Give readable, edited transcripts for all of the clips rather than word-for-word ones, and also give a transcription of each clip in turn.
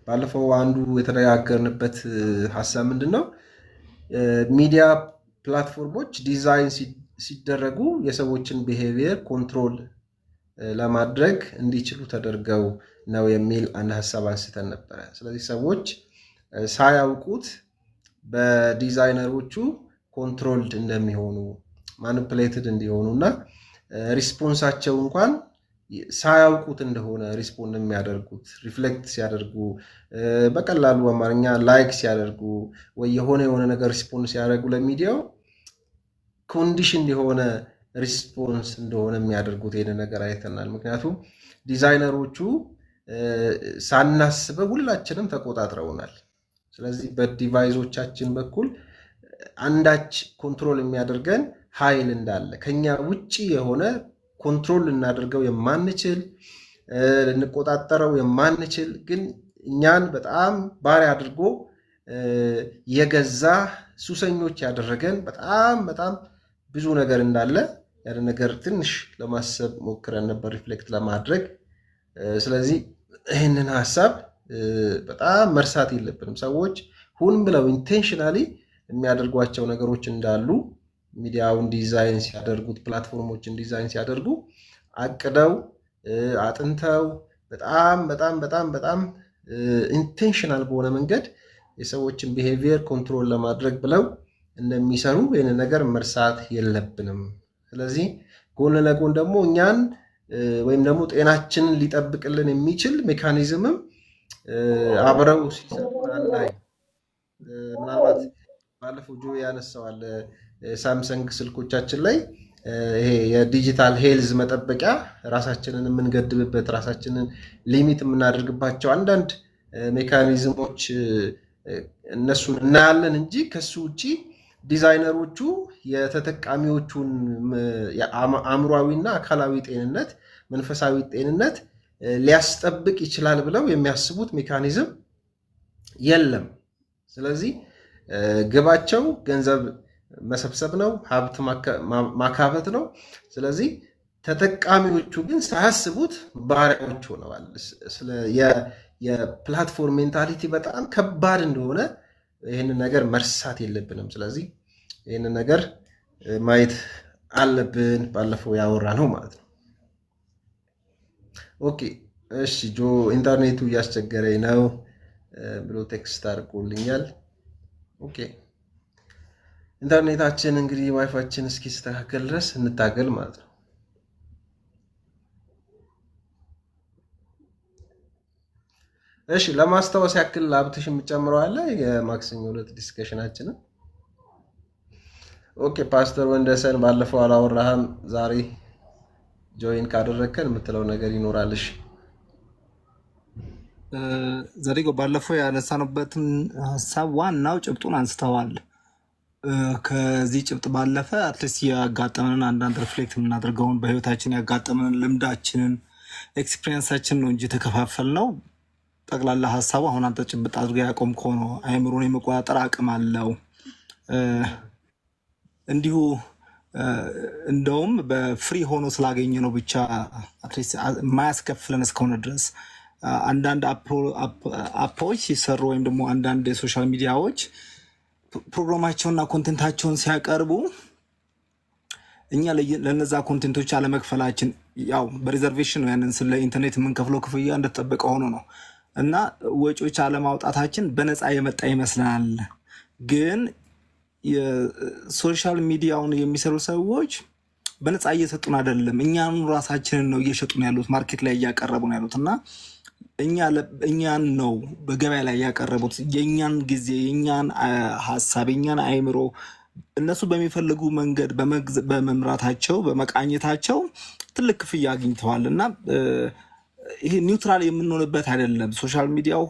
ባለፈው አንዱ የተነጋገርንበት ሀሳብ ምንድነው? ሚዲያ ፕላትፎርሞች ዲዛይን ሲደረጉ የሰዎችን ቢሄቪየር ኮንትሮል ለማድረግ እንዲችሉ ተደርገው ነው የሚል አንድ ሀሳብ አንስተን ነበረ። ስለዚህ ሰዎች ሳያውቁት በዲዛይነሮቹ ኮንትሮልድ እንደሚሆኑ ማኒፕሌትድ እንዲሆኑ እና ሪስፖንሳቸው እንኳን ሳያውቁት እንደሆነ ሪስፖንድ የሚያደርጉት ሪፍሌክት ሲያደርጉ በቀላሉ አማርኛ ላይክ ሲያደርጉ ወይ የሆነ ነገር ሪስፖንድ ሲያደርጉ ለሚዲያው ኮንዲሽን የሆነ ሪስፖንስ እንደሆነ የሚያደርጉት ይሄን ነገር አይተናል። ምክንያቱም ዲዛይነሮቹ ሳናስበው ሁላችንም ተቆጣጥረውናል። ስለዚህ በዲቫይሶቻችን በኩል አንዳች ኮንትሮል የሚያደርገን ኃይል እንዳለ ከኛ ውጪ የሆነ ኮንትሮል ልናደርገው የማንችል ልንቆጣጠረው የማንችል ግን እኛን በጣም ባሪያ አድርጎ የገዛ ሱሰኞች ያደረገን በጣም ብዙ ነገር እንዳለ ያን ነገር ትንሽ ለማሰብ ሞክረን ነበር፣ ሪፍሌክት ለማድረግ። ስለዚህ ይህንን ሀሳብ በጣም መርሳት የለብንም። ሰዎች ሁን ብለው ኢንቴንሽናሊ የሚያደርጓቸው ነገሮች እንዳሉ ሚዲያውን ዲዛይን ሲያደርጉት ፕላትፎርሞችን ዲዛይን ሲያደርጉ አቅደው አጥንተው በጣም ኢንቴንሽናል በሆነ መንገድ የሰዎችን ቢሄቪየር ኮንትሮል ለማድረግ ብለው እንደሚሰሩ ይህንን ነገር መርሳት የለብንም። ስለዚህ ጎን ለጎን ደግሞ እኛን ወይም ደግሞ ጤናችንን ሊጠብቅልን የሚችል ሜካኒዝምም አብረው ሲሰሩ አናይ። ምናልባት ባለፈው ጆ ያነሳዋል ሳምሰንግ ስልኮቻችን ላይ ይሄ የዲጂታል ሄልዝ መጠበቂያ ራሳችንን የምንገድብበት ራሳችንን ሊሚት የምናደርግባቸው አንዳንድ ሜካኒዝሞች እነሱን እናያለን እንጂ ከሱ ውጪ ዲዛይነሮቹ የተጠቃሚዎቹን አእምሯዊና አካላዊ ጤንነት መንፈሳዊ ጤንነት ሊያስጠብቅ ይችላል ብለው የሚያስቡት ሜካኒዝም የለም። ስለዚህ ግባቸው ገንዘብ መሰብሰብ ነው፣ ሀብት ማካበት ነው። ስለዚህ ተጠቃሚዎቹ ግን ሳያስቡት ባሪያዎች ሆነዋል። የፕላትፎርም ሜንታሊቲ በጣም ከባድ እንደሆነ ይህንን ነገር መርሳት የለብንም። ስለዚህ ይህንን ነገር ማየት አለብን። ባለፈው ያወራ ነው ማለት ነው። ኦኬ እሺ፣ ጆ ኢንተርኔቱ እያስቸገረኝ ነው ብሎ ቴክስት አድርጎልኛል። ኦኬ ኢንተርኔታችን እንግዲህ ዋይፋችን እስኪስተካከል ድረስ እንታገል ማለት ነው። እሺ ለማስታወስ ያክል ሀብትሽ የምጨምረው አለ የማክሰኞ ዕለት ዲስከሽናችንን። ኦኬ ፓስተር ወንደሰን ባለፈው አላወራህም፣ ዛሬ ጆይን ካደረከን የምትለው ነገር ይኖራልሽ? ዘሪጎ ባለፈው ያነሳንበትን ሀሳብ ዋናው ጭብጡን አንስተዋል። ከዚህ ጭብጥ ባለፈ አትሊስት ያጋጠመንን አንዳንድ ሪፍሌክት የምናደርገውን በህይወታችን ያጋጠመንን ልምዳችንን ኤክስፒሪየንሳችን ነው እንጂ ተከፋፈል ነው። ጠቅላላ ሀሳቡ አሁን አንተ ጭብጥ አድርገህ ያቆምከው ነው። አእምሮን የመቆጣጠር አቅም አለው። እንዲሁ እንደውም በፍሪ ሆኖ ስላገኘ ነው ብቻ አትሊስት የማያስከፍለን እስከሆነ ድረስ አንዳንድ አፖች ሲሰሩ ወይም ደግሞ አንዳንድ የሶሻል ሚዲያዎች ፕሮግራማቸውና ኮንቴንታቸውን ሲያቀርቡ እኛ ለነዛ ኮንቴንቶች አለመክፈላችን ያው በሪዘርቬሽን ነው። ያንን ስለ ኢንተርኔት የምንከፍለው ክፍያ እንደተጠበቀ ሆኖ ነው እና ወጪዎች አለማውጣታችን በነፃ የመጣ ይመስላል። ግን የሶሻል ሚዲያውን የሚሰሩ ሰዎች በነፃ እየሰጡን አይደለም፣ እኛን ራሳችንን ነው እየሸጡን ያሉት፣ ማርኬት ላይ እያቀረቡ ነው ያሉት እና እኛን ነው በገበያ ላይ ያቀረቡት። የእኛን ጊዜ፣ የእኛን ሀሳብ፣ የእኛን አእምሮ እነሱ በሚፈልጉ መንገድ በመምራታቸው በመቃኘታቸው ትልቅ ክፍያ አግኝተዋል እና ይሄ ኒውትራል የምንሆንበት አይደለም። ሶሻል ሚዲያው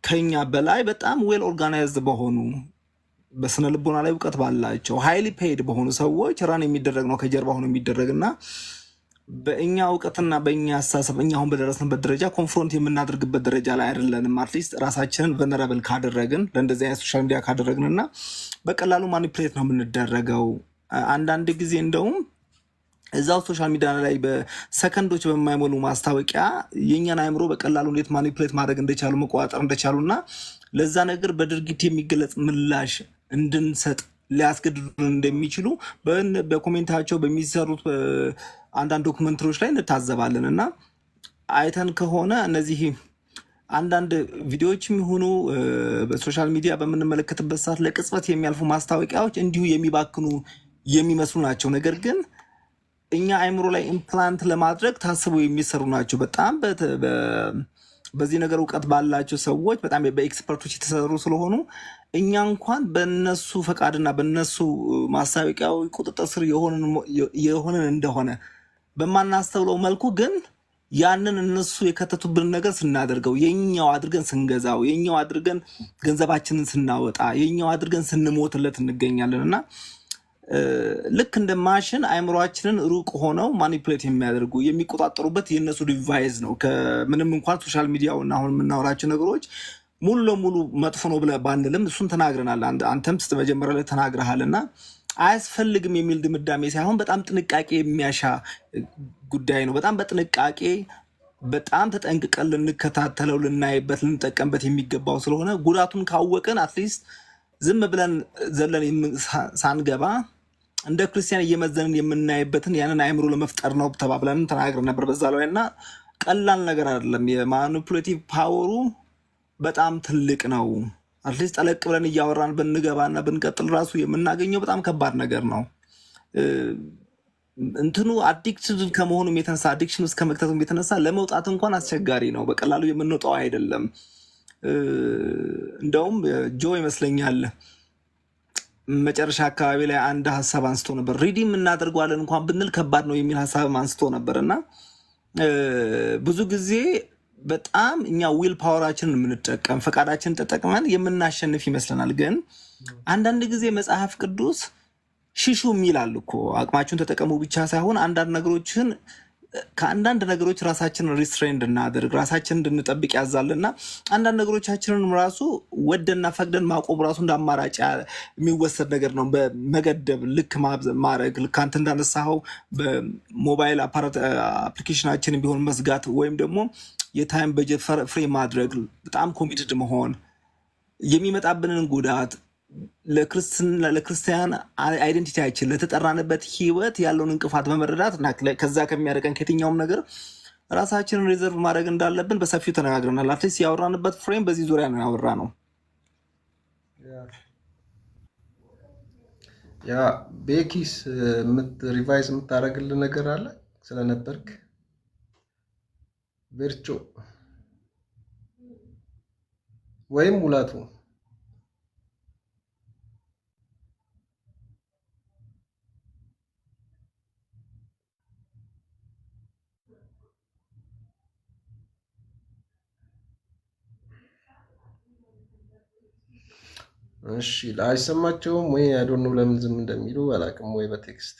ከኛ በላይ በጣም ዌል ኦርጋናይዝድ በሆኑ በስነ ልቦና ላይ እውቀት ባላቸው ሃይሊ ፔይድ በሆኑ ሰዎች ራን የሚደረግ ነው ከጀርባ ሆኖ የሚደረግ እና በእኛ እውቀትና በእኛ አስተሳሰብ እኛ አሁን በደረስንበት ደረጃ ኮንፍሮንት የምናደርግበት ደረጃ ላይ አይደለንም። አትሊስት ራሳችንን ቨነራብል ካደረግን ለእንደዚህ አይነት ሶሻል ሚዲያ ካደረግንና በቀላሉ ማኒፕሌት ነው የምንደረገው። አንዳንድ ጊዜ እንደውም እዛው ሶሻል ሚዲያ ላይ በሰከንዶች በማይሞሉ ማስታወቂያ የኛን አእምሮ በቀላሉ እንዴት ማኒፕሌት ማድረግ እንደቻሉ መቆጣጠር እንደቻሉና ለዛ ነገር በድርጊት የሚገለጽ ምላሽ እንድንሰጥ ሊያስገድዱን እንደሚችሉ በኮሜንታቸው በሚሰሩት አንዳንድ ዶክመንተሪዎች ላይ እንታዘባለን። እና አይተን ከሆነ እነዚህ አንዳንድ ቪዲዮዎችም ይሁኑ በሶሻል ሚዲያ በምንመለከትበት ሰዓት ለቅጽበት የሚያልፉ ማስታወቂያዎች እንዲሁ የሚባክኑ የሚመስሉ ናቸው። ነገር ግን እኛ አእምሮ ላይ ኢምፕላንት ለማድረግ ታስበው የሚሰሩ ናቸው። በጣም በዚህ ነገር እውቀት ባላቸው ሰዎች በጣም በኤክስፐርቶች የተሰሩ ስለሆኑ እኛ እንኳን በነሱ ፈቃድና በነሱ ማስታወቂያዊ ቁጥጥር ስር የሆነን እንደሆነ በማናስተውለው መልኩ ግን ያንን እነሱ የከተቱብን ነገር ስናደርገው የኛው አድርገን ስንገዛው የኛው አድርገን ገንዘባችንን ስናወጣ የኛው አድርገን ስንሞትለት እንገኛለን። እና ልክ እንደ ማሽን አእምሯችንን ሩቅ ሆነው ማኒፕሌት የሚያደርጉ የሚቆጣጠሩበት የእነሱ ዲቫይስ ነው። ከምንም እንኳን ሶሻል ሚዲያውና አሁን የምናወራቸው ነገሮች ሙሉ ለሙሉ መጥፎ ነው ብለህ ባንልም እሱን ተናግረናል። አንተም ስትመጀመሪያ ላይ ተናግረሃል። እና አያስፈልግም የሚል ድምዳሜ ሳይሆን በጣም ጥንቃቄ የሚያሻ ጉዳይ ነው። በጣም በጥንቃቄ በጣም ተጠንቅቀን ልንከታተለው ልናይበት ልንጠቀምበት የሚገባው ስለሆነ ጉዳቱን ካወቅን አትሊስት ዝም ብለን ዘለን ሳንገባ እንደ ክርስቲያን እየመዘንን የምናይበትን ያንን አእምሮ ለመፍጠር ነው ተባብለን ተናግረን ነበር በዛ ላይ። እና ቀላል ነገር አይደለም። የማኒፑሌቲቭ ፓወሩ በጣም ትልቅ ነው። አትሊስት ጠለቅ ብለን እያወራን ብንገባና ብንቀጥል ራሱ የምናገኘው በጣም ከባድ ነገር ነው። እንትኑ አዲክሽን ከመሆኑም የተነሳ አዲክሽን ውስጥ ከመክተቱም የተነሳ ለመውጣት እንኳን አስቸጋሪ ነው። በቀላሉ የምንወጣው አይደለም። እንደውም ጆ ይመስለኛል መጨረሻ አካባቢ ላይ አንድ ሀሳብ አንስቶ ነበር። ሪዲም እናደርገዋለን እንኳን ብንል ከባድ ነው የሚል ሀሳብ አንስቶ ነበር። እና ብዙ ጊዜ በጣም እኛ ዊል ፓወራችንን የምንጠቀም ፈቃዳችንን ተጠቅመን የምናሸንፍ ይመስለናል። ግን አንዳንድ ጊዜ መጽሐፍ ቅዱስ ሽሹ የሚላል እኮ አቅማችሁን ተጠቀሙ ብቻ ሳይሆን አንዳንድ ነገሮችን ከአንዳንድ ነገሮች ራሳችንን ሪስትሬን እንድናደርግ ራሳችንን እንድንጠብቅ ያዛልና አንዳንድ ነገሮቻችንን ራሱ ወደና ፈቅደን ማቆም ራሱ እንደ አማራጭ የሚወሰድ ነገር ነው። በመገደብ ልክ ማድረግ ልክ አንተ እንዳነሳኸው በሞባይል አፕሊኬሽናችንን ቢሆን መዝጋት ወይም ደግሞ የታይም በጀት ፍሬ ማድረግ በጣም ኮሚትድ መሆን የሚመጣብንን ጉዳት ለክርስቲያን አይደንቲቲያችን ለተጠራንበት ህይወት ያለውን እንቅፋት በመረዳት እና ከዛ ከሚያደርገን ከየትኛውም ነገር ራሳችንን ሪዘርቭ ማድረግ እንዳለብን በሰፊው ተነጋግረናል። አትሊስት ያወራንበት ፍሬም በዚህ ዙሪያ ነው ያወራ ነው። ያ ቤኪስ ሪቫይዝ የምታደርግልን ነገር አለ ስለነበርክ ቬርቾ ወይም ሙላቱ እሺ አይሰማቸውም ወይ አዶን ነው ለምን ዝም እንደሚሉ አላውቅም። ወይ በቴክስት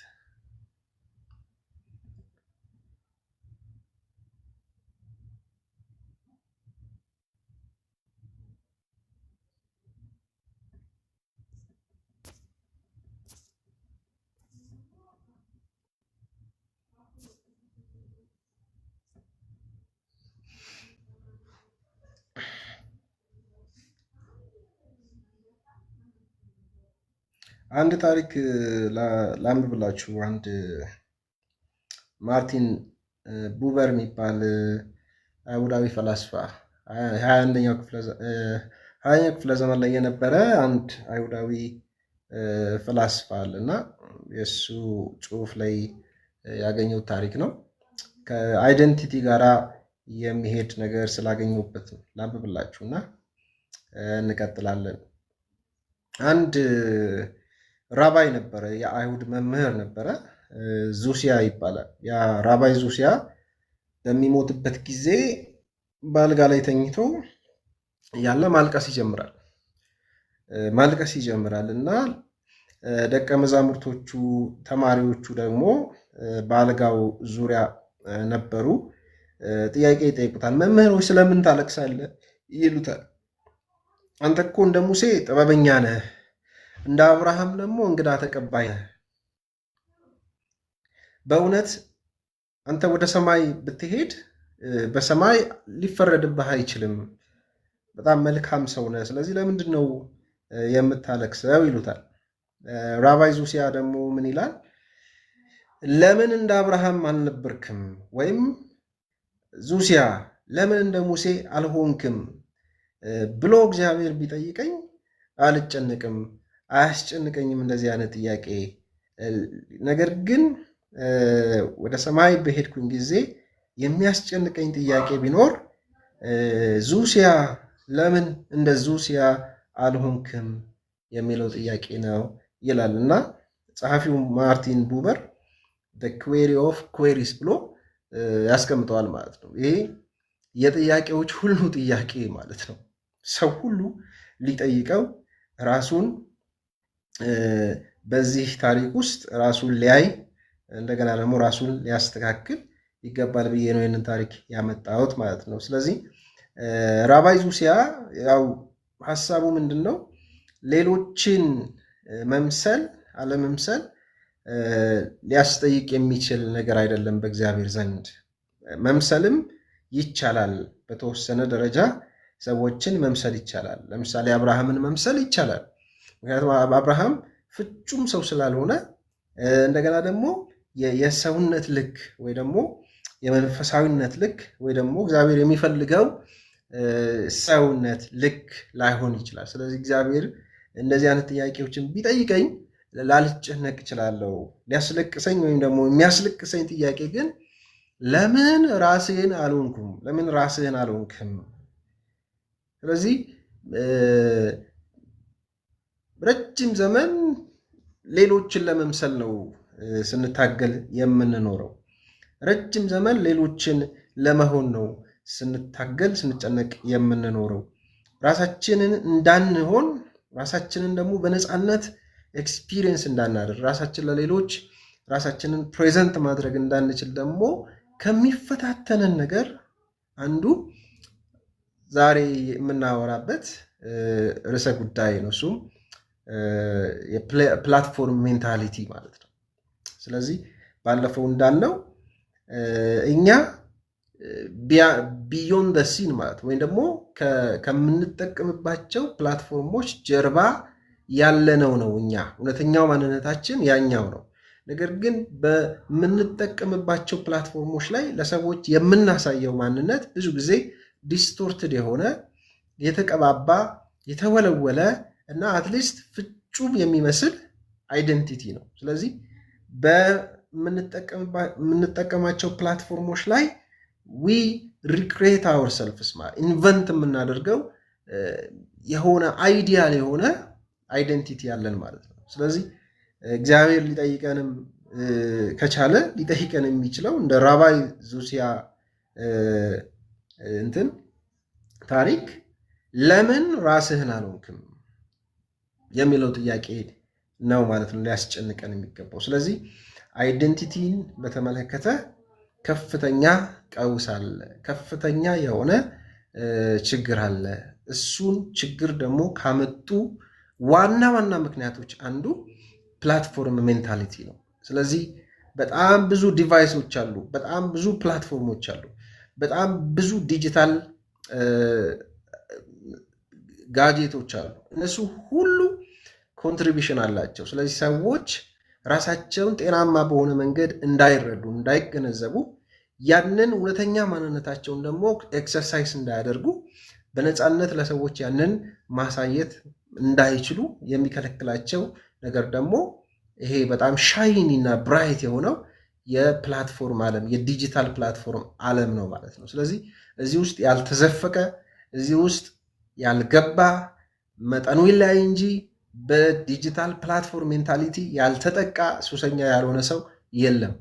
አንድ ታሪክ ላንብብላችሁ። አንድ ማርቲን ቡበር የሚባል አይሁዳዊ ፈላስፋ 20ኛው ክፍለ ዘመን ላይ የነበረ አንድ አይሁዳዊ ፈላስፋ አለ እና የእሱ ጽሑፍ ላይ ያገኘው ታሪክ ነው። ከአይደንቲቲ ጋራ የሚሄድ ነገር ስላገኘሁበት ነው ላንብብላችሁ እና እንቀጥላለን። አንድ ራባይ ነበረ፣ የአይሁድ መምህር ነበረ። ዙሲያ ይባላል። ያ ራባይ ዙሲያ በሚሞትበት ጊዜ በአልጋ ላይ ተኝቶ ያለ ማልቀስ ይጀምራል እና ደቀ መዛሙርቶቹ ተማሪዎቹ ደግሞ በአልጋው ዙሪያ ነበሩ። ጥያቄ ይጠይቁታል። መምህር ሆይ ስለምን ታለቅሳለህ? ይሉታል። አንተ እኮ እንደ ሙሴ ጥበበኛ ነህ፣ እንደ አብርሃም ደግሞ እንግዳ ተቀባይ ነህ። በእውነት አንተ ወደ ሰማይ ብትሄድ በሰማይ ሊፈረድብህ አይችልም። በጣም መልካም ሰው ነህ። ስለዚህ ለምንድን ነው የምታለቅሰው ይሉታል። ራባይ ዙሲያ ደግሞ ምን ይላል? ለምን እንደ አብርሃም አልነበርክም? ወይም ዙሲያ ለምን እንደ ሙሴ አልሆንክም ብሎ እግዚአብሔር ቢጠይቀኝ አልጨንቅም፣ አያስጨንቀኝም እንደዚህ አይነት ጥያቄ። ነገር ግን ወደ ሰማይ በሄድኩኝ ጊዜ የሚያስጨንቀኝ ጥያቄ ቢኖር ዙሲያ ለምን እንደ ዙሲያ አልሆንክም የሚለው ጥያቄ ነው ይላል። እና ጸሐፊው ማርቲን ቡበር ኩዌሪ ኦፍ ኩዌሪስ ብሎ ያስቀምጠዋል ማለት ነው። ይሄ የጥያቄዎች ሁሉ ጥያቄ ማለት ነው። ሰው ሁሉ ሊጠይቀው ራሱን በዚህ ታሪክ ውስጥ ራሱን ሊያይ እንደገና ደግሞ ራሱን ሊያስተካክል ይገባል ብዬ ነው ይህንን ታሪክ ያመጣሁት ማለት ነው። ስለዚህ ራባይ ዙሲያ ያው ሀሳቡ ምንድን ነው? ሌሎችን መምሰል አለመምሰል ሊያስጠይቅ የሚችል ነገር አይደለም። በእግዚአብሔር ዘንድ መምሰልም ይቻላል። በተወሰነ ደረጃ ሰዎችን መምሰል ይቻላል። ለምሳሌ አብርሃምን መምሰል ይቻላል። ምክንያቱም አብርሃም ፍጹም ሰው ስላልሆነ እንደገና ደግሞ የሰውነት ልክ ወይ ደግሞ የመንፈሳዊነት ልክ ወይ ደግሞ እግዚአብሔር የሚፈልገው ሰውነት ልክ ላይሆን ይችላል። ስለዚህ እግዚአብሔር እንደዚህ አይነት ጥያቄዎችን ቢጠይቀኝ ላልጨነቅ እችላለሁ። ሊያስለቅሰኝ ወይም ደግሞ የሚያስለቅሰኝ ጥያቄ ግን ለምን ራስህን አልሆንኩም? ለምን ራስህን አልሆንክም? ስለዚህ ረጅም ዘመን ሌሎችን ለመምሰል ነው ስንታገል የምንኖረው። ረጅም ዘመን ሌሎችን ለመሆን ነው ስንታገል ስንጨነቅ የምንኖረው። ራሳችንን እንዳንሆን ራሳችንን ደግሞ በነፃነት ኤክስፒሪየንስ እንዳናደርግ ራሳችን ለሌሎች ራሳችንን ፕሬዘንት ማድረግ እንዳንችል ደግሞ ከሚፈታተነን ነገር አንዱ ዛሬ የምናወራበት ርዕሰ ጉዳይ ነው። እሱም የፕላትፎርም ሜንታሊቲ ማለት ነው። ስለዚህ ባለፈው እንዳልነው እኛ ቢዮንድ ዘ ሲን ማለት ወይም ደግሞ ከምንጠቀምባቸው ፕላትፎርሞች ጀርባ ያለነው ነው። እኛ እውነተኛው ማንነታችን ያኛው ነው። ነገር ግን በምንጠቀምባቸው ፕላትፎርሞች ላይ ለሰዎች የምናሳየው ማንነት ብዙ ጊዜ ዲስቶርትድ የሆነ የተቀባባ የተወለወለ እና አትሊስት ፍጹም የሚመስል አይደንቲቲ ነው። ስለዚህ በምንጠቀማቸው ፕላትፎርሞች ላይ ዊ ሪክሬት አወር ሰልፍስ ኢንቨንት የምናደርገው የሆነ አይዲያል የሆነ አይደንቲቲ ያለን ማለት ነው። ስለዚህ እግዚአብሔር ሊጠይቀንም ከቻለ ሊጠይቀን የሚችለው እንደ ራባይ ዙሲያ እንትን ታሪክ ለምን ራስህን አልሆንክም የሚለው ጥያቄ ነው ማለት ነው ሊያስጨንቀን የሚገባው። ስለዚህ አይደንቲቲን በተመለከተ ከፍተኛ ቀውስ አለ፣ ከፍተኛ የሆነ ችግር አለ። እሱን ችግር ደግሞ ካመጡ ዋና ዋና ምክንያቶች አንዱ ፕላትፎርም ሜንታሊቲ ነው። ስለዚህ በጣም ብዙ ዲቫይሶች አሉ፣ በጣም ብዙ ፕላትፎርሞች አሉ፣ በጣም ብዙ ዲጂታል ጋጀቶች አሉ። እነሱ ሁሉ ኮንትሪቢሽን አላቸው። ስለዚህ ሰዎች ራሳቸውን ጤናማ በሆነ መንገድ እንዳይረዱ፣ እንዳይገነዘቡ፣ ያንን እውነተኛ ማንነታቸውን ደግሞ ኤክሰርሳይዝ እንዳያደርጉ፣ በነፃነት ለሰዎች ያንን ማሳየት እንዳይችሉ የሚከለክላቸው ነገር ደግሞ ይሄ በጣም ሻይኒ እና ብራይት የሆነው የፕላትፎርም ዓለም የዲጂታል ፕላትፎርም ዓለም ነው ማለት ነው። ስለዚህ እዚህ ውስጥ ያልተዘፈቀ እዚህ ውስጥ ያልገባ መጠኑ ይለያይ እንጂ በዲጂታል ፕላትፎርም ሜንታሊቲ ያልተጠቃ ሱሰኛ ያልሆነ ሰው የለም።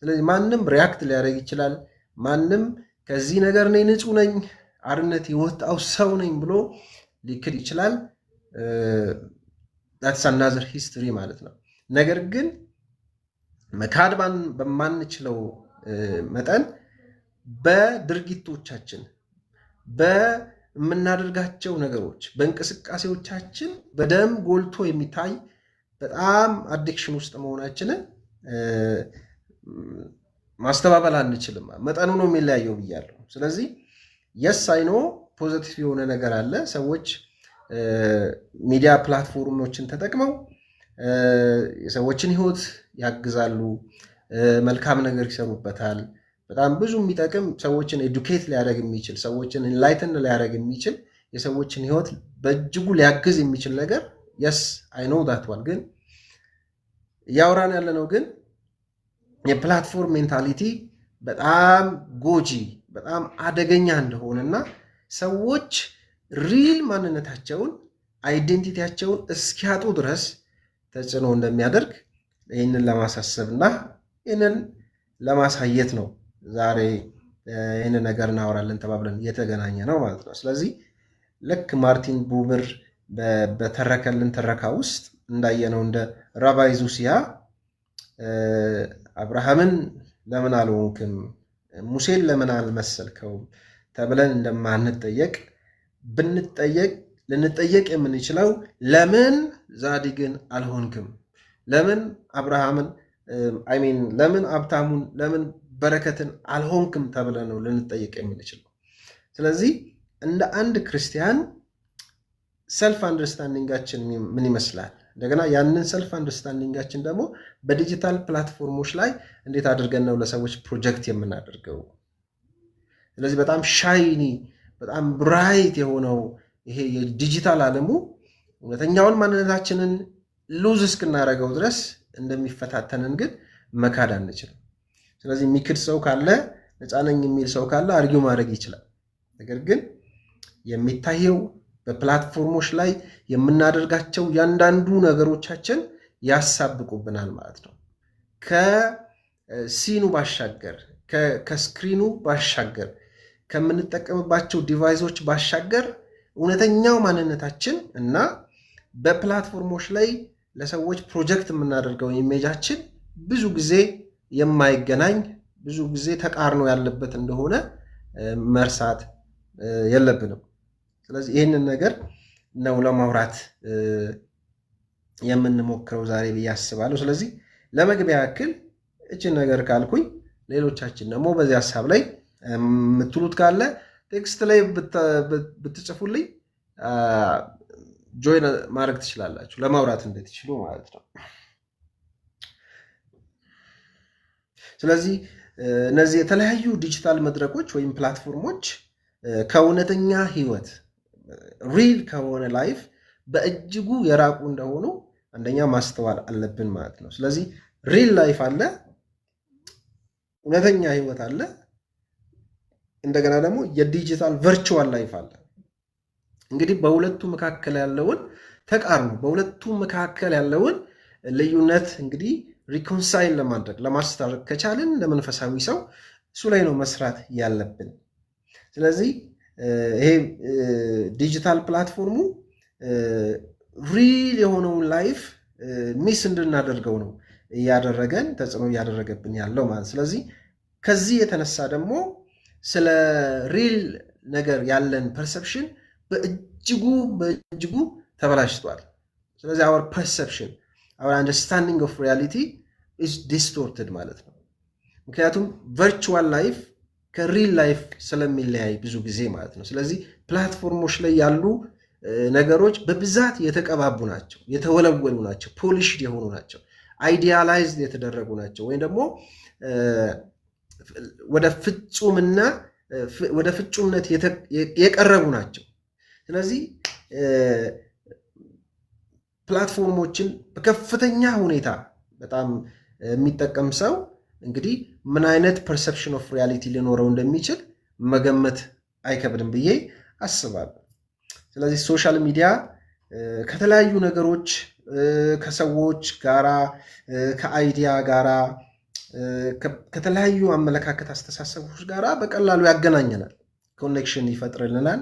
ስለዚህ ማንም ሪያክት ሊያደርግ ይችላል። ማንም ከዚህ ነገር እኔ ንጹህ ነኝ አርነት የወጣው ሰው ነኝ ብሎ ሊክድ ይችላል። that's another history ማለት ነው። ነገር ግን መካድ በማንችለው መጠን በድርጊቶቻችን በምናደርጋቸው ነገሮች በእንቅስቃሴዎቻችን በደንብ ጎልቶ የሚታይ በጣም አዲክሽን ውስጥ መሆናችንን ማስተባበል አንችልም። መጠኑ ነው የሚለያየው ብያለሁ። ስለዚህ የስ አይኖ ፖዘቲቭ የሆነ ነገር አለ። ሰዎች ሚዲያ ፕላትፎርሞችን ተጠቅመው የሰዎችን ህይወት ያግዛሉ፣ መልካም ነገር ይሰሩበታል። በጣም ብዙ የሚጠቅም ሰዎችን ኤዱኬት ሊያደርግ የሚችል ሰዎችን ኢንላይትን ሊያደርግ የሚችል የሰዎችን ህይወት በእጅጉ ሊያግዝ የሚችል ነገር የስ አይኖ ዳትዋል። ግን እያወራን ያለ ነው ግን የፕላትፎርም ሜንታሊቲ በጣም ጎጂ በጣም አደገኛ እንደሆነና ሰዎች ሪል ማንነታቸውን አይዴንቲቲያቸውን እስኪያጡ ድረስ ተጽዕኖ እንደሚያደርግ ይህንን ለማሳሰብና ይህንን ለማሳየት ነው ዛሬ ይህንን ነገር እናወራለን ተባብለን እየተገናኘ ነው ማለት ነው። ስለዚህ ልክ ማርቲን ቡበር በተረከልን ትረካ ውስጥ እንዳየነው እንደ ራባይ ዙሲያ አብርሃምን ለምን አልሆንክም፣ ሙሴን ለምን አልመሰልከውም ተብለን እንደማንጠየቅ ልንጠየቅ የምንችለው ለምን ዛዲግን አልሆንክም፣ ለምን አብርሃምን ለምን አብታሙን ለምን በረከትን አልሆንክም ተብለ ነው ልንጠየቅ የምንችለው። ስለዚህ እንደ አንድ ክርስቲያን ሰልፍ አንደርስታንዲንጋችን ምን ይመስላል? እንደገና ያንን ሰልፍ አንደርስታንዲንጋችን ደግሞ በዲጂታል ፕላትፎርሞች ላይ እንዴት አድርገን ነው ለሰዎች ፕሮጀክት የምናደርገው? ስለዚህ በጣም ሻይኒ በጣም ብራይት የሆነው ይሄ የዲጂታል ዓለሙ እውነተኛውን ማንነታችንን ሉዝ እስክናደርገው ድረስ እንደሚፈታተንን ግን መካድ አንችልም። ስለዚህ የሚክድ ሰው ካለ ነፃነኝ የሚል ሰው ካለ አርጊው ማድረግ ይችላል። ነገር ግን የሚታየው በፕላትፎርሞች ላይ የምናደርጋቸው ያንዳንዱ ነገሮቻችን ያሳብቁብናል ማለት ነው። ከሲኑ ባሻገር ከስክሪኑ ባሻገር ከምንጠቀምባቸው ዲቫይሶች ባሻገር እውነተኛው ማንነታችን እና በፕላትፎርሞች ላይ ለሰዎች ፕሮጀክት የምናደርገው ኢሜጃችን ብዙ ጊዜ የማይገናኝ ብዙ ጊዜ ተቃርኖ ያለበት እንደሆነ መርሳት የለብንም። ስለዚህ ይህንን ነገር ነው ለማውራት የምንሞክረው ዛሬ ብዬ አስባለሁ። ስለዚህ ለመግቢያ ያክል እችን ነገር ካልኩኝ ሌሎቻችን ደግሞ በዚህ ሀሳብ ላይ የምትሉት ካለ ቴክስት ላይ ብትጽፉልኝ ጆይን ማድረግ ትችላላችሁ፣ ለማውራት እንድትችሉ ማለት ነው። ስለዚህ እነዚህ የተለያዩ ዲጂታል መድረኮች ወይም ፕላትፎርሞች ከእውነተኛ ህይወት ሪል ከሆነ ላይፍ በእጅጉ የራቁ እንደሆኑ አንደኛ ማስተዋል አለብን ማለት ነው። ስለዚህ ሪል ላይፍ አለ፣ እውነተኛ ህይወት አለ፣ እንደገና ደግሞ የዲጂታል ቨርቹዋል ላይፍ አለ። እንግዲህ በሁለቱ መካከል ያለውን ተቃርኖ በሁለቱ መካከል ያለውን ልዩነት እንግዲህ ሪኮንሳይል ለማድረግ ለማስታረቅ ከቻልን ለመንፈሳዊ ሰው እሱ ላይ ነው መስራት ያለብን። ስለዚህ ይሄ ዲጂታል ፕላትፎርሙ ሪል የሆነውን ላይፍ ሚስ እንድናደርገው ነው እያደረገን ተጽዕኖ እያደረገብን ያለው ማለት። ስለዚህ ከዚህ የተነሳ ደግሞ ስለ ሪል ነገር ያለን ፐርሰፕሽን በእጅጉ ተበላሽቷል። ስለዚህ our perception our understanding of reality is distorted ማለት ነው። ምክንያቱም ቨርቹዋል ላይፍ ከሪል ላይፍ ስለሚለያይ ብዙ ጊዜ ማለት ነው። ስለዚህ ፕላትፎርሞች ላይ ያሉ ነገሮች በብዛት የተቀባቡ ናቸው፣ የተወለወሉ ናቸው፣ ፖሊሽድ የሆኑ ናቸው፣ አይዲያላይዝድ የተደረጉ ናቸው፣ ወይም ደግሞ ወደ ፍጹምነት የቀረቡ ናቸው። ስለዚህ ፕላትፎርሞችን በከፍተኛ ሁኔታ በጣም የሚጠቀም ሰው እንግዲህ ምን አይነት ፐርሰፕሽን ኦፍ ሪያሊቲ ሊኖረው እንደሚችል መገመት አይከብድም ብዬ አስባለሁ። ስለዚህ ሶሻል ሚዲያ ከተለያዩ ነገሮች ከሰዎች ጋራ ከአይዲያ ጋራ ከተለያዩ አመለካከት አስተሳሰቦች ጋራ በቀላሉ ያገናኘናል፣ ኮኔክሽን ይፈጥርልናል፣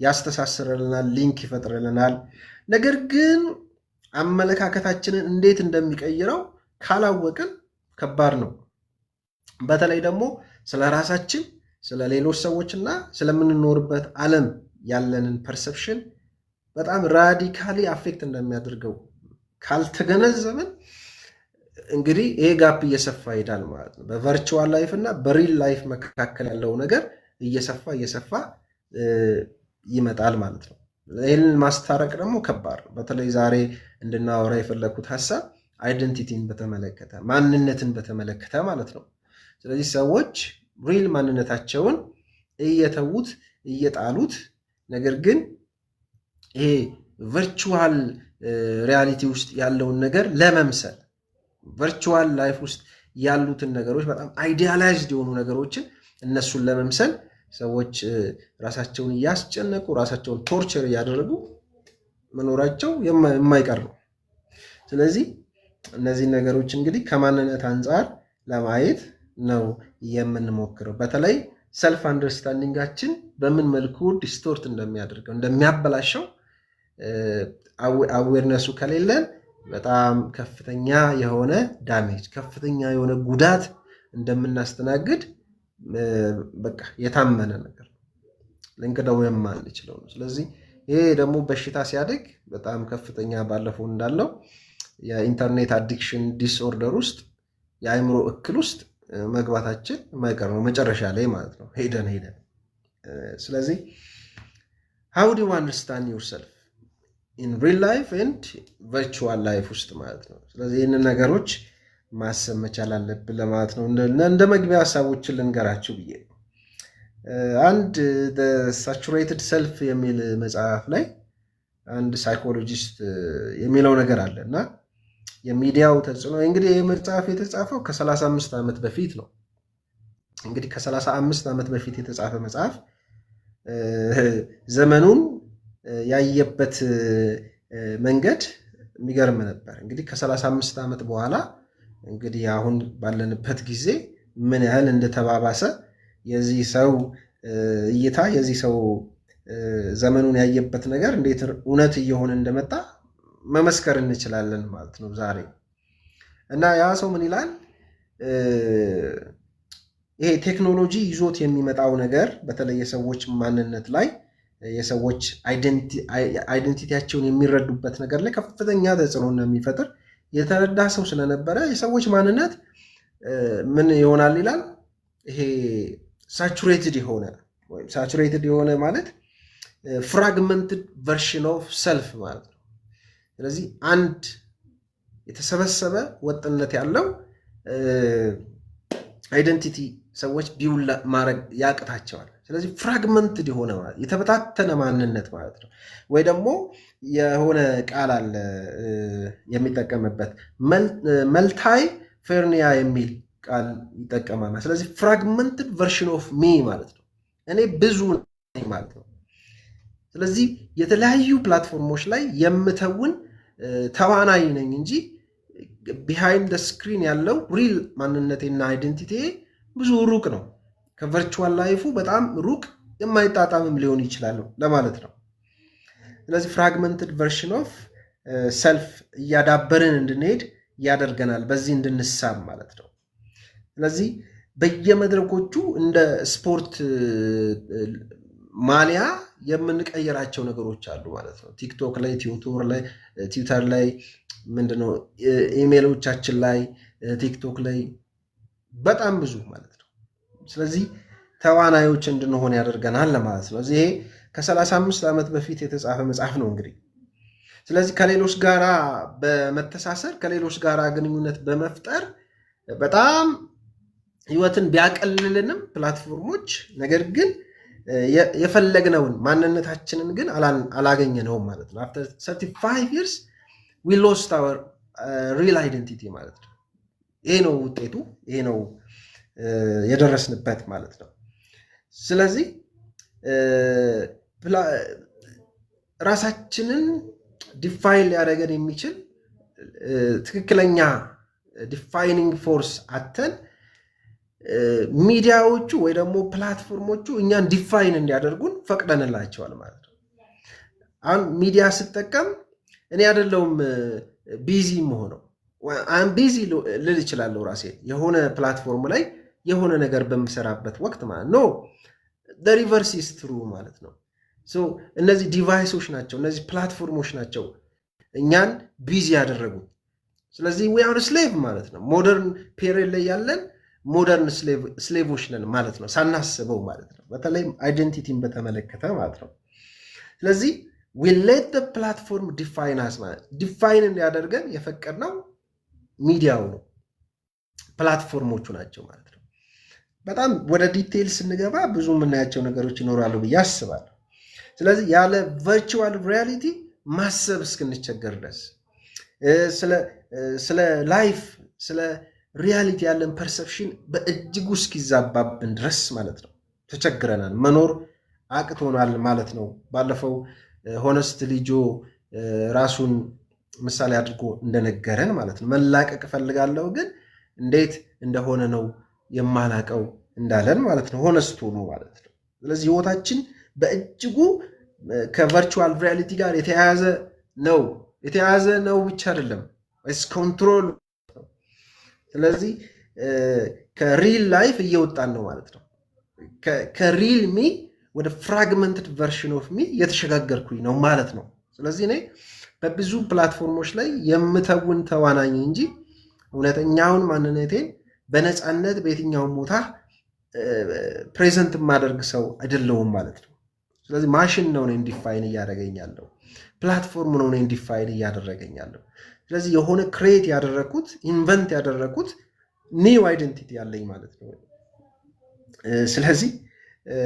ያስተሳስርልናል፣ ሊንክ ይፈጥርልናል። ነገር ግን አመለካከታችንን እንዴት እንደሚቀይረው ካላወቅን ከባድ ነው። በተለይ ደግሞ ስለ ራሳችን፣ ስለ ሌሎች ሰዎችና ስለምንኖርበት ዓለም ያለንን ፐርሰፕሽን በጣም ራዲካሊ አፌክት እንደሚያደርገው ካልተገነዘብን እንግዲህ ይሄ ጋፕ እየሰፋ ይሄዳል ማለት ነው። በቨርቹዋል ላይፍ እና በሪል ላይፍ መካከል ያለው ነገር እየሰፋ ይመጣል ማለት ነው። ይህንን ማስታረቅ ደግሞ ከባድ ነው። በተለይ ዛሬ እንድናወራ የፈለግኩት ሀሳብ አይደንቲቲን በተመለከተ ማንነትን በተመለከተ ማለት ነው። ስለዚህ ሰዎች ሪል ማንነታቸውን እየተዉት እየጣሉት፣ ነገር ግን ይሄ ቨርቹዋል ሪያሊቲ ውስጥ ያለውን ነገር ለመምሰል ቨርቹዋል ላይፍ ውስጥ ያሉትን ነገሮች በጣም አይዲያላይዝድ የሆኑ ነገሮችን እነሱን ለመምሰል ሰዎች ራሳቸውን እያስጨነቁ ራሳቸውን ቶርቸር እያደረጉ መኖራቸው የማይቀር ነው። ስለዚህ እነዚህ ነገሮች እንግዲህ ከማንነት አንጻር ለማየት ነው የምንሞክረው። በተለይ ሰልፍ አንደርስታንዲንጋችን በምን መልኩ ዲስቶርት እንደሚያደርገው እንደሚያበላሸው አዌርነሱ ከሌለን በጣም ከፍተኛ የሆነ ዳሜጅ ከፍተኛ የሆነ ጉዳት እንደምናስተናግድ በቃ የታመነ ነገር ልንክደው የማንችለው ነው። ስለዚህ ይሄ ደግሞ በሽታ ሲያድግ በጣም ከፍተኛ ባለፈው እንዳለው የኢንተርኔት አዲክሽን ዲስኦርደር ውስጥ የአእምሮ እክል ውስጥ መግባታችን የማይቀር ነው መጨረሻ ላይ ማለት ነው ሄደን ስለዚህ how do you understand yourself in real life and virtual life ውስጥ ማለት ነው። ስለዚህ ይህንን ነገሮች ማሰብ መቻል አለብን ለማለት ነው። እንደ መግቢያ ሀሳቦችን ልንገራችሁ ብዬ ነው። አንድ ሳቹሬትድ ሰልፍ የሚል መጽሐፍ ላይ አንድ ሳይኮሎጂስት የሚለው ነገር አለ እና የሚዲያው ተጽዕኖ እንግዲህ ይህ መጽሐፍ የተጻፈው ከ35 ዓመት በፊት ነው። እንግዲህ ከ35 ዓመት በፊት የተጻፈ መጽሐፍ ዘመኑን ያየበት መንገድ የሚገርም ነበር። እንግዲህ ከ35 ዓመት በኋላ እንግዲህ አሁን ባለንበት ጊዜ ምን ያህል እንደተባባሰ የዚህ ሰው እይታ የዚህ ሰው ዘመኑን ያየበት ነገር እንዴት እውነት እየሆነ እንደመጣ መመስከር እንችላለን ማለት ነው ዛሬ። እና ያ ሰው ምን ይላል? ይሄ ቴክኖሎጂ ይዞት የሚመጣው ነገር በተለይ የሰዎች ማንነት ላይ የሰዎች አይደንቲቲያቸውን የሚረዱበት ነገር ላይ ከፍተኛ ተጽዕኖ እንደሚፈጥር የተረዳ ሰው ስለነበረ የሰዎች ማንነት ምን ይሆናል ይላል? ይሄ ሳቹሬትድ የሆነ ማለት ፍራግመንትድ ቨርሽን ኦፍ ሰልፍ ማለት ነው። ስለዚህ አንድ የተሰበሰበ ወጥነት ያለው አይደንቲቲ ሰዎች ቢውል ማድረግ ያቅታቸዋል። ስለዚህ ፍራግመንትድ የሆነ ማለት የተበታተነ ማንነት ማለት ነው። ወይ ደግሞ የሆነ ቃል አለ የሚጠቀምበት መልታይ ፌርኒያ የሚል ቃል ይጠቀማል። ስለዚህ ፍራግመንትድ ቨርሽን ኦፍ ሚ ማለት ነው። እኔ ብዙ ነኝ ማለት ነው። ስለዚህ የተለያዩ ፕላትፎርሞች ላይ የምተውን ተዋናይ ነኝ እንጂ ቢሃይንድ ስክሪን ያለው ሪል ማንነቴና አይደንቲቲ ብዙ ሩቅ ነው። ከቨርቹዋል ላይፉ በጣም ሩቅ የማይጣጣምም ሊሆን ይችላል ለማለት ነው። ስለዚህ ፍራግመንትድ ቨርሽን ኦፍ ሰልፍ እያዳበርን እንድንሄድ ያደርገናል፣ በዚህ እንድንሳብ ማለት ነው። ስለዚህ በየመድረኮቹ እንደ ስፖርት ማሊያ የምንቀይራቸው ነገሮች አሉ ማለት ነው። ቲክቶክ ላይ፣ ትዊተር ላይ ምንድነው ኢሜሎቻችን ላይ፣ ቲክቶክ ላይ በጣም ብዙ ማለት ነው። ስለዚህ ተዋናዮች እንድንሆን ያደርገናል ለማለት ነው። ይሄ ከ35 ዓመት በፊት የተጻፈ መጽሐፍ ነው እንግዲህ። ስለዚህ ከሌሎች ጋራ በመተሳሰር ከሌሎች ጋራ ግንኙነት በመፍጠር በጣም ህይወትን ቢያቀልልንም ፕላትፎርሞች፣ ነገር ግን የፈለግነውን ማንነታችንን ግን አላገኘነውም ማለት ነው። after 35 years we lost our real identity ማለት ነው። ይሄ ነው ውጤቱ፣ ይሄ ነው የደረስንበት ማለት ነው። ስለዚህ ራሳችንን ዲፋይን ሊያደርገን የሚችል ትክክለኛ ዲፋይኒንግ ፎርስ አተን ሚዲያዎቹ ወይ ደግሞ ፕላትፎርሞቹ እኛን ዲፋይን እንዲያደርጉን ፈቅደንላቸዋል ማለት ነው። አሁን ሚዲያ ስጠቀም እኔ አይደለሁም ቢዚ መሆነው ቢዚ ልል እችላለሁ ራሴ የሆነ ፕላትፎርም ላይ የሆነ ነገር በምሰራበት ወቅት ማለት ነው። ሪቨርስ ኢዝ ትሩ ማለት ነው። እነዚህ ዲቫይሶች ናቸው፣ እነዚህ ፕላትፎርሞች ናቸው እኛን ቢዚ ያደረጉ። ስለዚህ we are slave ማለት ነው። ሞደርን ፔሪየድ ላይ ያለን ሞደርን ስሌቮች ነን ማለት ነው፣ ሳናስበው ማለት ነው። በተለይም አይደንቲቲን በተመለከተ ማለት ነው። ስለዚህ we let the platform define us ማለት ዲፋይን እንዲያደርገን የፈቀድነው ሚዲያው ነው፣ ፕላትፎርሞቹ ናቸው ማለት ነው። በጣም ወደ ዲቴይል ስንገባ ብዙ የምናያቸው ነገሮች ይኖራሉ ብዬ አስባለሁ። ስለዚህ ያለ ቨርቹዋል ሪያሊቲ ማሰብ እስክንቸገር ድረስ ስለ ላይፍ ስለ ሪያሊቲ ያለን ፐርሰፕሽን በእጅጉ እስኪዛባብን ድረስ ማለት ነው ተቸግረናል፣ መኖር አቅቶናል ማለት ነው። ባለፈው ሆነስት ልጆ ራሱን ምሳሌ አድርጎ እንደነገረን ማለት ነው መላቀቅ እፈልጋለሁ ግን እንዴት እንደሆነ ነው የማላቀው እንዳለን ማለት ነው። ሆነስት ሆኖ ማለት ነው። ስለዚህ ህይወታችን በእጅጉ ከቨርቹዋል ሪያሊቲ ጋር የተያያዘ ነው ብቻ አይደለም፣ ኮንትሮል። ስለዚህ ከሪል ላይፍ እየወጣን ነው ማለት ነው። ከሪል ሚ ወደ ፍራግመንትድ ቨርሽን ኦፍ ሚ እየተሸጋገርኩኝ ነው ማለት ነው። ስለዚህ እኔ በብዙ ፕላትፎርሞች ላይ የምተውን ተዋናኝ እንጂ እውነተኛውን ማንነቴን በነፃነት በየትኛውን ቦታ ፕሬዘንት የማደርግ ሰው አይደለሁም ማለት ነው። ስለዚህ ማሽን ነው እኔን ዲፋይን እያደረገኝ ያለው፣ ፕላትፎርም ነው እኔን ዲፋይን እያደረገኝ ያለው። ስለዚህ የሆነ ክሬት ያደረኩት ኢንቨንት ያደረኩት ኒው አይደንቲቲ ያለኝ ማለት ነው። ስለዚህ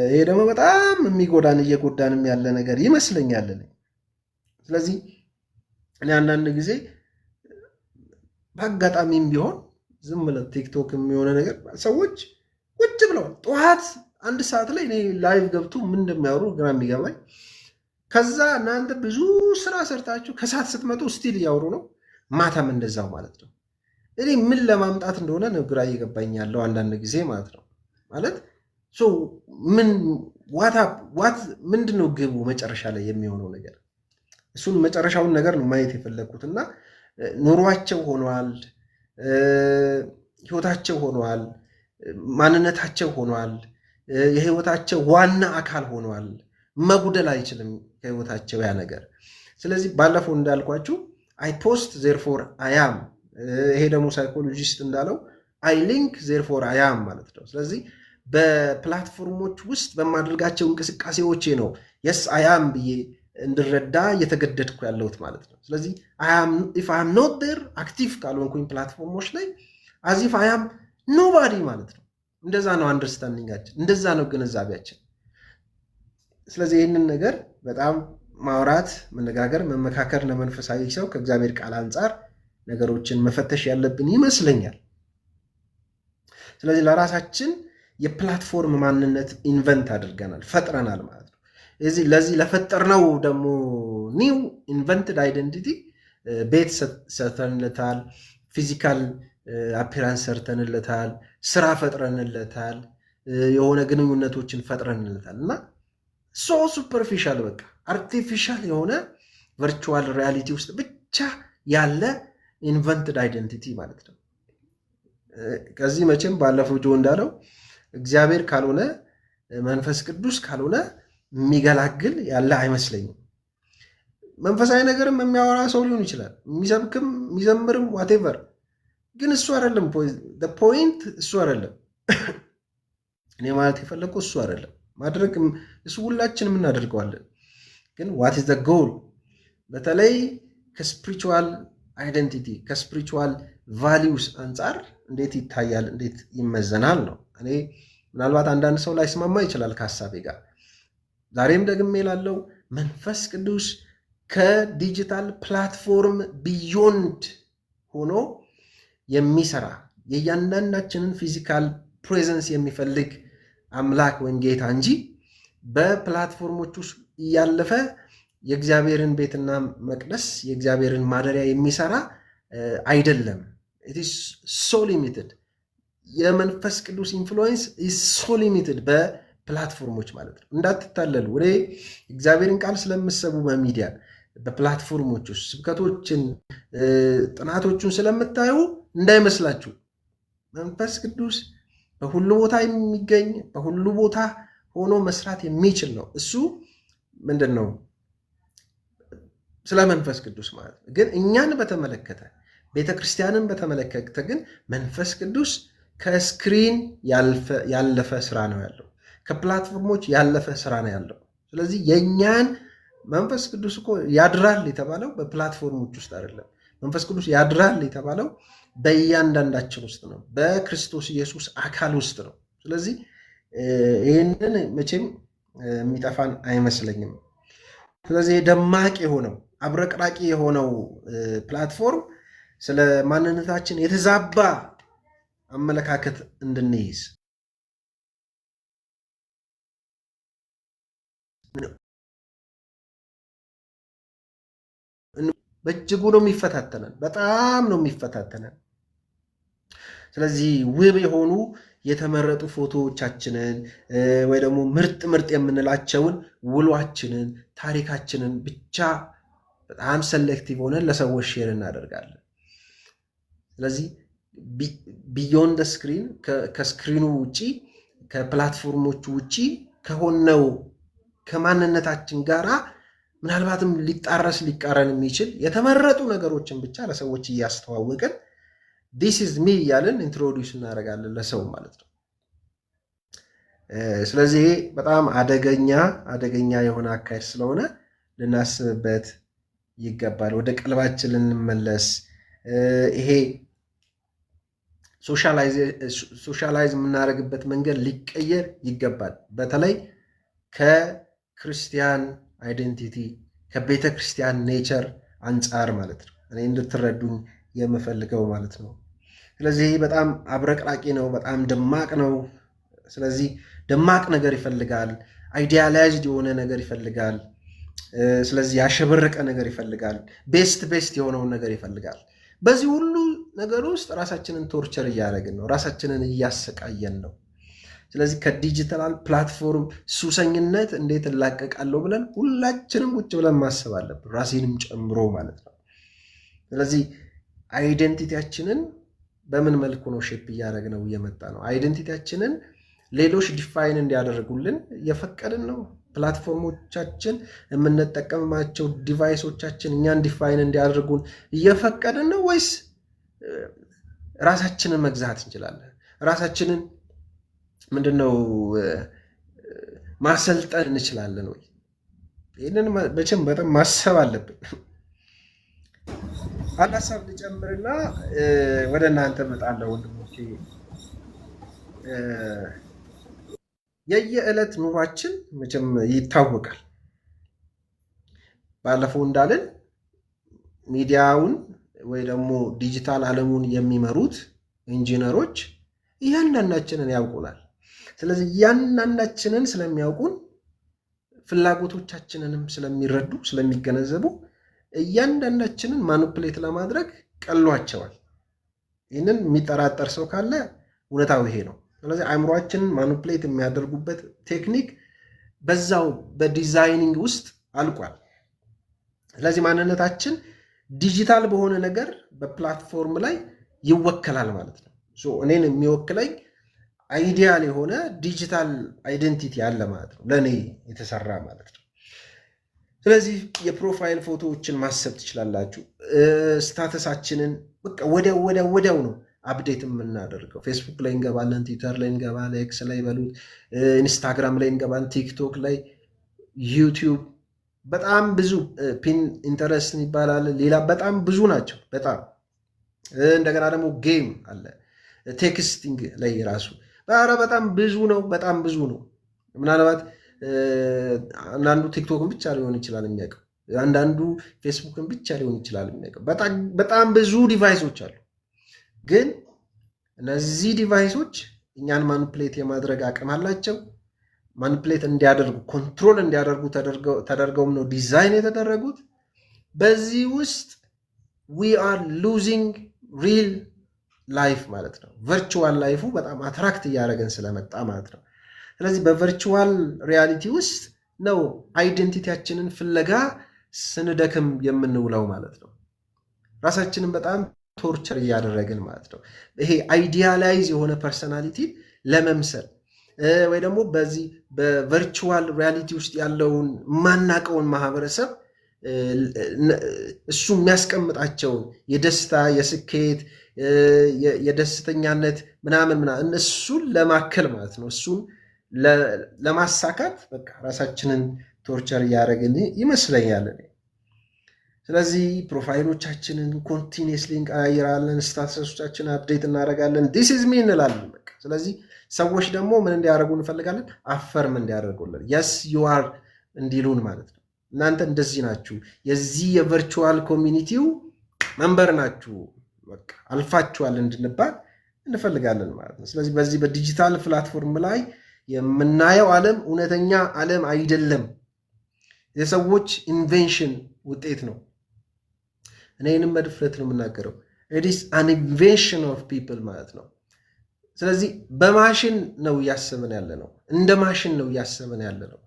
ይሄ ደግሞ በጣም የሚጎዳን እየጎዳንም ያለ ነገር ይመስለኛል። ስለዚህ እኔ አንዳንድ ጊዜ በአጋጣሚም ቢሆን ዝም ብለን ቲክቶክ የሚሆነ ነገር ሰዎች ቁጭ ብለዋል። ጠዋት 1 ሰዓት ላይ እኔ ላይቭ ገብቶ ምን እንደሚያወሩ ግራ የሚገባኝ። ከዛ እናንተ ብዙ ስራ ሰርታችሁ ከሰዓት ስትመጡ ስቲል እያወሩ ነው፣ ማታም እንደዛው ማለት ነው። እኔ ምን ለማምጣት እንደሆነ ነው ግራ እየገባኝ ያለው አንዳንድ ጊዜ ማለት ነው። ማለት ምንድን ነው ግቡ መጨረሻ ላይ የሚሆነው ነገር? እሱን መጨረሻውን ነገር ነው ማየት የፈለግኩት። እና ኑሯቸው ሆኗል፣ ህይወታቸው ሆኗል፣ ማንነታቸው ሆኗል፣ የህይወታቸው ዋና አካል ሆኗል። መጉደል አይችልም ከህይወታቸው ያ ነገር። ስለዚህ ባለፈው እንዳልኳችሁ አይ ፖስት ዜርፎር አያም፣ ይሄ ደግሞ ሳይኮሎጂስት እንዳለው አይ ሊንክ ዜርፎር አያም ማለት ነው። ስለዚህ በፕላትፎርሞች ውስጥ በማድረጋቸው እንቅስቃሴዎቼ ነው የስ አያም ብዬ እንድረዳ እየተገደድኩ ያለሁት ማለት ነው። ስለዚህ ኢፍ አይ አም ኖት ዴር አክቲቭ ካልሆንኩኝ ፕላትፎርሞች ላይ አዚፍ አያም ኖባዲ ማለት ነው። እንደዛ ነው አንደርስታንዲንጋችን፣ እንደዛ ነው ግንዛቤያችን። ስለዚህ ይህንን ነገር በጣም ማውራት፣ መነጋገር፣ መመካከር ለመንፈሳዊ ሰው ከእግዚአብሔር ቃል አንጻር ነገሮችን መፈተሽ ያለብን ይመስለኛል። ስለዚህ ለራሳችን የፕላትፎርም ማንነት ኢንቨንት አድርገናል፣ ፈጥረናል ማለት ነው። ለዚህ ለፈጠርነው ደግሞ ኒው ኢንቨንትድ አይደንቲቲ ቤት ሰርተንለታል፣ ፊዚካል አፒራንስ ሰርተንለታል፣ ስራ ፈጥረንለታል፣ የሆነ ግንኙነቶችን ፈጥረንለታል እና ሶ ሱፐርፊሻል በቃ አርቲፊሻል የሆነ ቨርቹዋል ሪያሊቲ ውስጥ ብቻ ያለ ኢንቨንትድ አይደንቲቲ ማለት ነው። ከዚህ መቼም ባለፈው ጆ እንዳለው እግዚአብሔር ካልሆነ መንፈስ ቅዱስ ካልሆነ የሚገላግል ያለ አይመስለኝም። መንፈሳዊ ነገርም የሚያወራ ሰው ሊሆን ይችላል፣ የሚሰብክም የሚዘምርም ዋቴቨር፣ ግን እሱ አይደለም ፖይንት፣ እሱ አይደለም እኔ ማለት የፈለግኩ እሱ አይደለም። ማድረግ እሱ ሁላችንም እናደርገዋለን፣ ግን ዋት ኢዝ ዘ ጎል? በተለይ ከስፒሪቹዋል አይደንቲቲ ከስፒሪቹዋል ቫሊዩስ አንጻር እንዴት ይታያል፣ እንዴት ይመዘናል ነው። እኔ ምናልባት አንዳንድ ሰው ላይስማማ ይችላል ከሀሳቤ ጋር። ዛሬም ደግሜ ላለው መንፈስ ቅዱስ ከዲጂታል ፕላትፎርም ቢዮንድ ሆኖ የሚሰራ የእያንዳንዳችንን ፊዚካል ፕሬዘንስ የሚፈልግ አምላክ ወይም ጌታ እንጂ በፕላትፎርሞች ውስጥ እያለፈ የእግዚአብሔርን ቤትና መቅደስ የእግዚአብሔርን ማደሪያ የሚሰራ አይደለም። ኢት ኢዝ ሶ ሊሚትድ። የመንፈስ ቅዱስ ኢንፍሉዌንስ ኢዝ ሶ ሊሚትድ በፕላትፎርሞች ማለት ነው። እንዳትታለሉ። ወደ እግዚአብሔርን ቃል ስለምሰቡ በሚዲያ በፕላትፎርሞች ውስጥ ስብከቶችን፣ ጥናቶችን ስለምታዩ እንዳይመስላችሁ። መንፈስ ቅዱስ በሁሉ ቦታ የሚገኝ በሁሉ ቦታ ሆኖ መስራት የሚችል ነው። እሱ ምንድን ነው? ስለ መንፈስ ቅዱስ ማለት ነው። ግን እኛን በተመለከተ ቤተክርስቲያንን በተመለከተ ግን መንፈስ ቅዱስ ከስክሪን ያለፈ ስራ ነው ያለው፣ ከፕላትፎርሞች ያለፈ ስራ ነው ያለው። ስለዚህ የእኛን መንፈስ ቅዱስ እኮ ያድራል የተባለው በፕላትፎርሞች ውስጥ አይደለም። መንፈስ ቅዱስ ያድራል የተባለው በእያንዳንዳችን ውስጥ ነው፣ በክርስቶስ ኢየሱስ አካል ውስጥ ነው። ስለዚህ ይህንን መቼም የሚጠፋን አይመስለኝም። ስለዚህ ደማቅ የሆነው አብረቅራቂ የሆነው ፕላትፎርም ስለ ማንነታችን የተዛባ አመለካከት እንድንይዝ በእጅጉ ነው የሚፈታተነን፣ በጣም ነው የሚፈታተነን። ስለዚህ ውብ የሆኑ የተመረጡ ፎቶዎቻችንን ወይ ደግሞ ምርጥ የምንላቸውን ውሏችንን፣ ታሪካችንን ብቻ በጣም ሰሌክቲቭ ሆነን ለሰዎች ሼር እናደርጋለን። ስለዚህ ቢዮንድ ስክሪን ከስክሪኑ ውጪ ከፕላትፎርሞቹ ውጪ ከሆነው ከማንነታችን ጋራ ምናልባትም ሊጣረስ ሊቃረን የሚችል የተመረጡ ነገሮችን ብቻ ለሰዎች እያስተዋወቅን ዲስ ኢዝ ሚ እያልን ኢንትሮዲውስ እናደርጋለን ለሰው ማለት ነው። ስለዚህ በጣም አደገኛ የሆነ አካሄድ ስለሆነ ልናስብበት ይገባል። ወደ ቀልባችን ልንመለስ፣ ይሄ ሶሻላይዝ የምናደርግበት መንገድ ሊቀየር ይገባል። በተለይ ከክርስቲያን አይደንቲቲ ከቤተ ክርስቲያን ኔቸር አንጻር ማለት ነው። እኔ እንድትረዱኝ የምፈልገው ማለት ነው። ስለዚህ በጣም አብረቅራቂ ነው፣ በጣም ደማቅ ነው። ስለዚህ ደማቅ ነገር ይፈልጋል፣ አይዲያላይዝድ የሆነ ነገር ይፈልጋል። ስለዚህ ያሸበረቀ ነገር ይፈልጋል፣ ቤስት የሆነውን ነገር ይፈልጋል። በዚህ ሁሉ ነገር ውስጥ ራሳችንን ቶርቸር እያደረግን ነው፣ ራሳችንን እያሰቃየን ነው። ስለዚህ ከዲጂታል ፕላትፎርም ሱሰኝነት እንዴት እላቀቃለሁ ብለን ሁላችንም ቁጭ ብለን ማሰብ አለብን፣ ራሴንም ጨምሮ ማለት ነው። ስለዚህ አይደንቲቲያችንን በምን መልኩ ነው ሼፕ እያደረግነው እየመጣ ነው? አይደንቲቲያችንን ሌሎች ዲፋይን እንዲያደርጉልን እየፈቀድን ነው? ፕላትፎርሞቻችን የምንጠቀማቸው ዲቫይሶቻችን እኛን ዲፋይን እንዲያደርጉን እየፈቀድን ነው ወይስ ራሳችንን መግዛት እንችላለን? ራሳችንን ምንድነው ማሰልጠን እንችላለን ወይ? ይህንን መቼም በጣም ማሰብ አለብን። አንድ ሀሳብ ልጨምርና ወደ እናንተ እመጣለሁ ወንድሞቼ። የየዕለት ኑሯችን መቼም ይታወቃል። ባለፈው እንዳልን ሚዲያውን ወይ ደግሞ ዲጂታል ዓለሙን የሚመሩት ኢንጂነሮች እያንዳንዳችንን ያውቁናል። ስለዚህ እያንዳንዳችንን ስለሚያውቁን ፍላጎቶቻችንንም ስለሚረዱ ስለሚገነዘቡ እያንዳንዳችንን ማኒፑሌት ለማድረግ ቀሏቸዋል። ይህንን የሚጠራጠር ሰው ካለ እውነታው ይሄ ነው። ስለዚህ አእምሯችንን ማኒፑሌት የሚያደርጉበት ቴክኒክ በዛው በዲዛይኒንግ ውስጥ አልቋል። ስለዚህ ማንነታችን ዲጂታል በሆነ ነገር በፕላትፎርም ላይ ይወከላል ማለት ነው። እኔን የሚወክለኝ አይዲያል የሆነ ዲጂታል አይደንቲቲ አለ ማለት ነው፣ ለእኔ የተሰራ ማለት ነው። ስለዚህ የፕሮፋይል ፎቶዎችን ማሰብ ትችላላችሁ። ስታተሳችንን በቃ ወዲያው ነው አፕዴት የምናደርገው። ፌስቡክ ላይ እንገባለን፣ ትዊተር ላይ እንገባለን፣ ኤክስ ላይ በሉት፣ ኢንስታግራም ላይ እንገባለን፣ ቲክቶክ ላይ፣ ዩቲዩብ፣ በጣም ብዙ ፒንተረስት ይባላል። ሌላ በጣም ብዙ ናቸው። በጣም እንደገና ደግሞ ጌም አለ፣ ቴክስቲንግ ላይ ራሱ በጣም ብዙ ነው። ምናልባት አንዳንዱ ቲክቶክን ብቻ ሊሆን ይችላል የሚያውቀው፣ አንዳንዱ ፌስቡክን ብቻ ሊሆን ይችላል የሚያውቀው። በጣም ብዙ ዲቫይሶች አሉ። ግን እነዚህ ዲቫይሶች እኛን ማኒፕሌት የማድረግ አቅም አላቸው። ማኒፕሌት እንዲያደርጉ ኮንትሮል እንዲያደርጉ ተደርገውም ነው ዲዛይን የተደረጉት። በዚህ ውስጥ ዊ አር ሉዚንግ ሪል ላይፍ ማለት ነው። ቨርቹዋል ላይፉ በጣም አትራክት እያደረገን ስለመጣ ማለት ነው። ስለዚህ በቨርቹዋል ሪያሊቲ ውስጥ ነው አይደንቲቲያችንን ፍለጋ ስንደክም የምንውለው ማለት ነው። ራሳችንን በጣም ቶርቸር እያደረግን ማለት ነው። ይሄ አይዲያላይዝ የሆነ ፐርሰናሊቲ ለመምሰል ወይ ደግሞ በዚህ በቨርቹዋል ሪያሊቲ ውስጥ ያለውን ማናቀውን ማህበረሰብ እሱ የሚያስቀምጣቸው የደስታ የስኬት የደስተኛነት ምናምን እሱን ለማከል ማለት ነው። እሱን ለማሳካት በቃ ራሳችንን ቶርቸር እያደረግን ይመስለኛል። ስለዚህ ፕሮፋይሎቻችንን ኮንቲኒየስሊ እንቀያይራለን፣ ስታተሶቻችንን አፕዴት እናደርጋለን፣ ዲስ ኢዝ ሚ እንላለን። በቃ ስለዚህ ሰዎች ደግሞ ምን እንዲያደርጉ እንፈልጋለን? አፈርም እንዲያደርጉልን፣ የስ ዩ አር እንዲሉን ማለት ነው። እናንተ እንደዚህ ናችሁ፣ የዚህ የቨርቹዋል ኮሚኒቲው መንበር ናችሁ፣ በቃ አልፋችኋል እንድንባል እንፈልጋለን ማለት ነው። ስለዚህ በዚህ በዲጂታል ፕላትፎርም ላይ የምናየው ዓለም እውነተኛ ዓለም አይደለም፣ የሰዎች ኢንቬንሽን ውጤት ነው። እኔንም በድፍረት ነው የምናገረው። it is an invention of people ማለት ነው። ስለዚህ በማሽን ነው እያሰብን ያለ ነው፣ እንደ ማሽን ነው እያሰብን ያለ ነው፣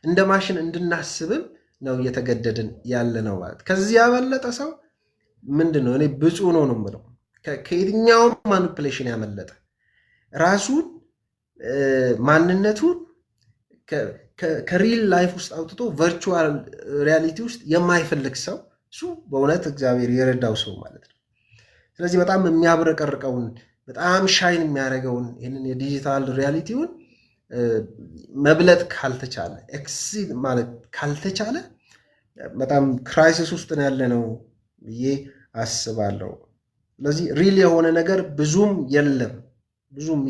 እንደ ማሽን እንድናስብም ነው እየተገደድን ያለ ነው ማለት። ከዚህ ያመለጠ ሰው ምንድን ነው? እኔ ብፁዕ ነው ነው የምለው። ከየትኛውም ማኒፕሌሽን ያመለጠ ራሱን ማንነቱን ከሪል ላይፍ ውስጥ አውጥቶ ቨርቹዋል ሪያሊቲ ውስጥ የማይፈልግ ሰው እሱ በእውነት እግዚአብሔር የረዳው ሰው ማለት ነው። ስለዚህ በጣም የሚያብረቀርቀውን በጣም ሻይን የሚያደርገውን ይህንን የዲጂታል ሪያሊቲውን መብለጥ ካልተቻለ ኤክሲድ ማለት ካልተቻለ በጣም ክራይሲስ ውስጥ ያለ ነው ብዬ አስባለሁ። ስለዚህ ሪል የሆነ ነገር ብዙም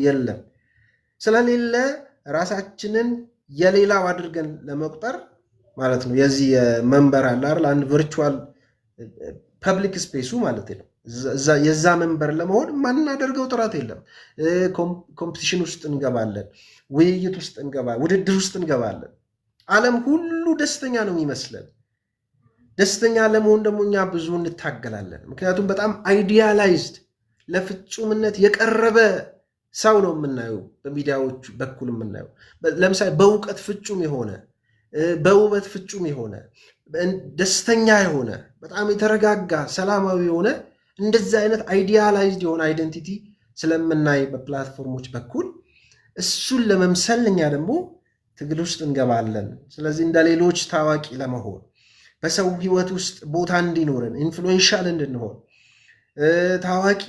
የለም። ስለሌለ ራሳችንን የሌላው አድርገን ለመቁጠር ማለት ነው። የዚህ መንበር አለ አይደል? አንድ ቨርቹዋል ፐብሊክ ስፔሱ ማለት ነው። የዛ መንበር ለመሆን ማናደርገው ጥረት የለም። ኮምፒቲሽን ውስጥ እንገባለን፣ ውይይት ውስጥ እንገባለን፣ ውድድር ውስጥ እንገባለን። ዓለም ሁሉ ደስተኛ ነው የሚመስለን። ደስተኛ ለመሆን ደግሞ እኛ ብዙ እንታገላለን። ምክንያቱም በጣም አይዲያላይዝድ ለፍጹምነት የቀረበ ሰው ነው የምናየው፣ በሚዲያዎቹ በኩል የምናየው። ለምሳሌ በእውቀት ፍጹም የሆነ በውበት ፍጹም የሆነ ደስተኛ የሆነ በጣም የተረጋጋ ሰላማዊ የሆነ እንደዚህ አይነት አይዲያላይዝድ የሆነ አይደንቲቲ ስለምናይ በፕላትፎርሞች በኩል እሱን ለመምሰል እኛ ደግሞ ትግል ውስጥ እንገባለን። ስለዚህ እንደ ሌሎች ታዋቂ ለመሆን በሰው ህይወት ውስጥ ቦታ እንዲኖረን ኢንፍሉዌንሻል እንድንሆን ታዋቂ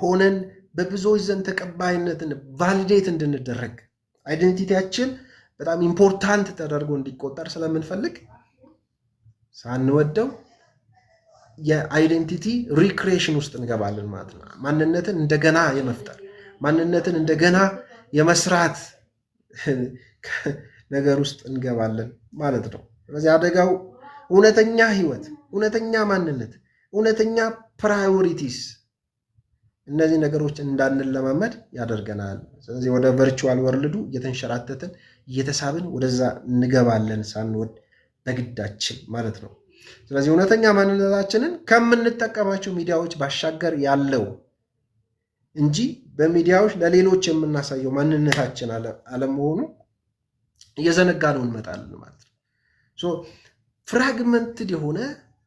ሆነን በብዙዎች ዘንድ ተቀባይነትን ቫሊዴት እንድንደረግ አይደንቲቲያችን በጣም ኢምፖርታንት ተደርጎ እንዲቆጠር ስለምንፈልግ ሳንወደው የአይደንቲቲ ሪክሬሽን ውስጥ እንገባለን ማለት ነው። ማንነትን እንደገና የመፍጠር ማንነትን እንደገና የመስራት ነገር ውስጥ እንገባለን ማለት ነው። ስለዚህ አደጋው እውነተኛ ህይወት፣ እውነተኛ ማንነት፣ እውነተኛ ፕራዮሪቲስ እነዚህ ነገሮች እንዳንለማመድ ያደርገናል። ስለዚህ ወደ ቨርቹዋል ወርልዱ እየተንሸራተትን እየተሳብን ወደዛ እንገባለን ሳንወድ በግዳችን ማለት ነው። ስለዚህ እውነተኛ ማንነታችንን ከምንጠቀማቸው ሚዲያዎች ባሻገር ያለው እንጂ በሚዲያዎች ለሌሎች የምናሳየው ማንነታችን አለመሆኑ እየዘነጋነው እንመጣለን ማለት ነው። ሶ ፍራግመንትድ የሆነ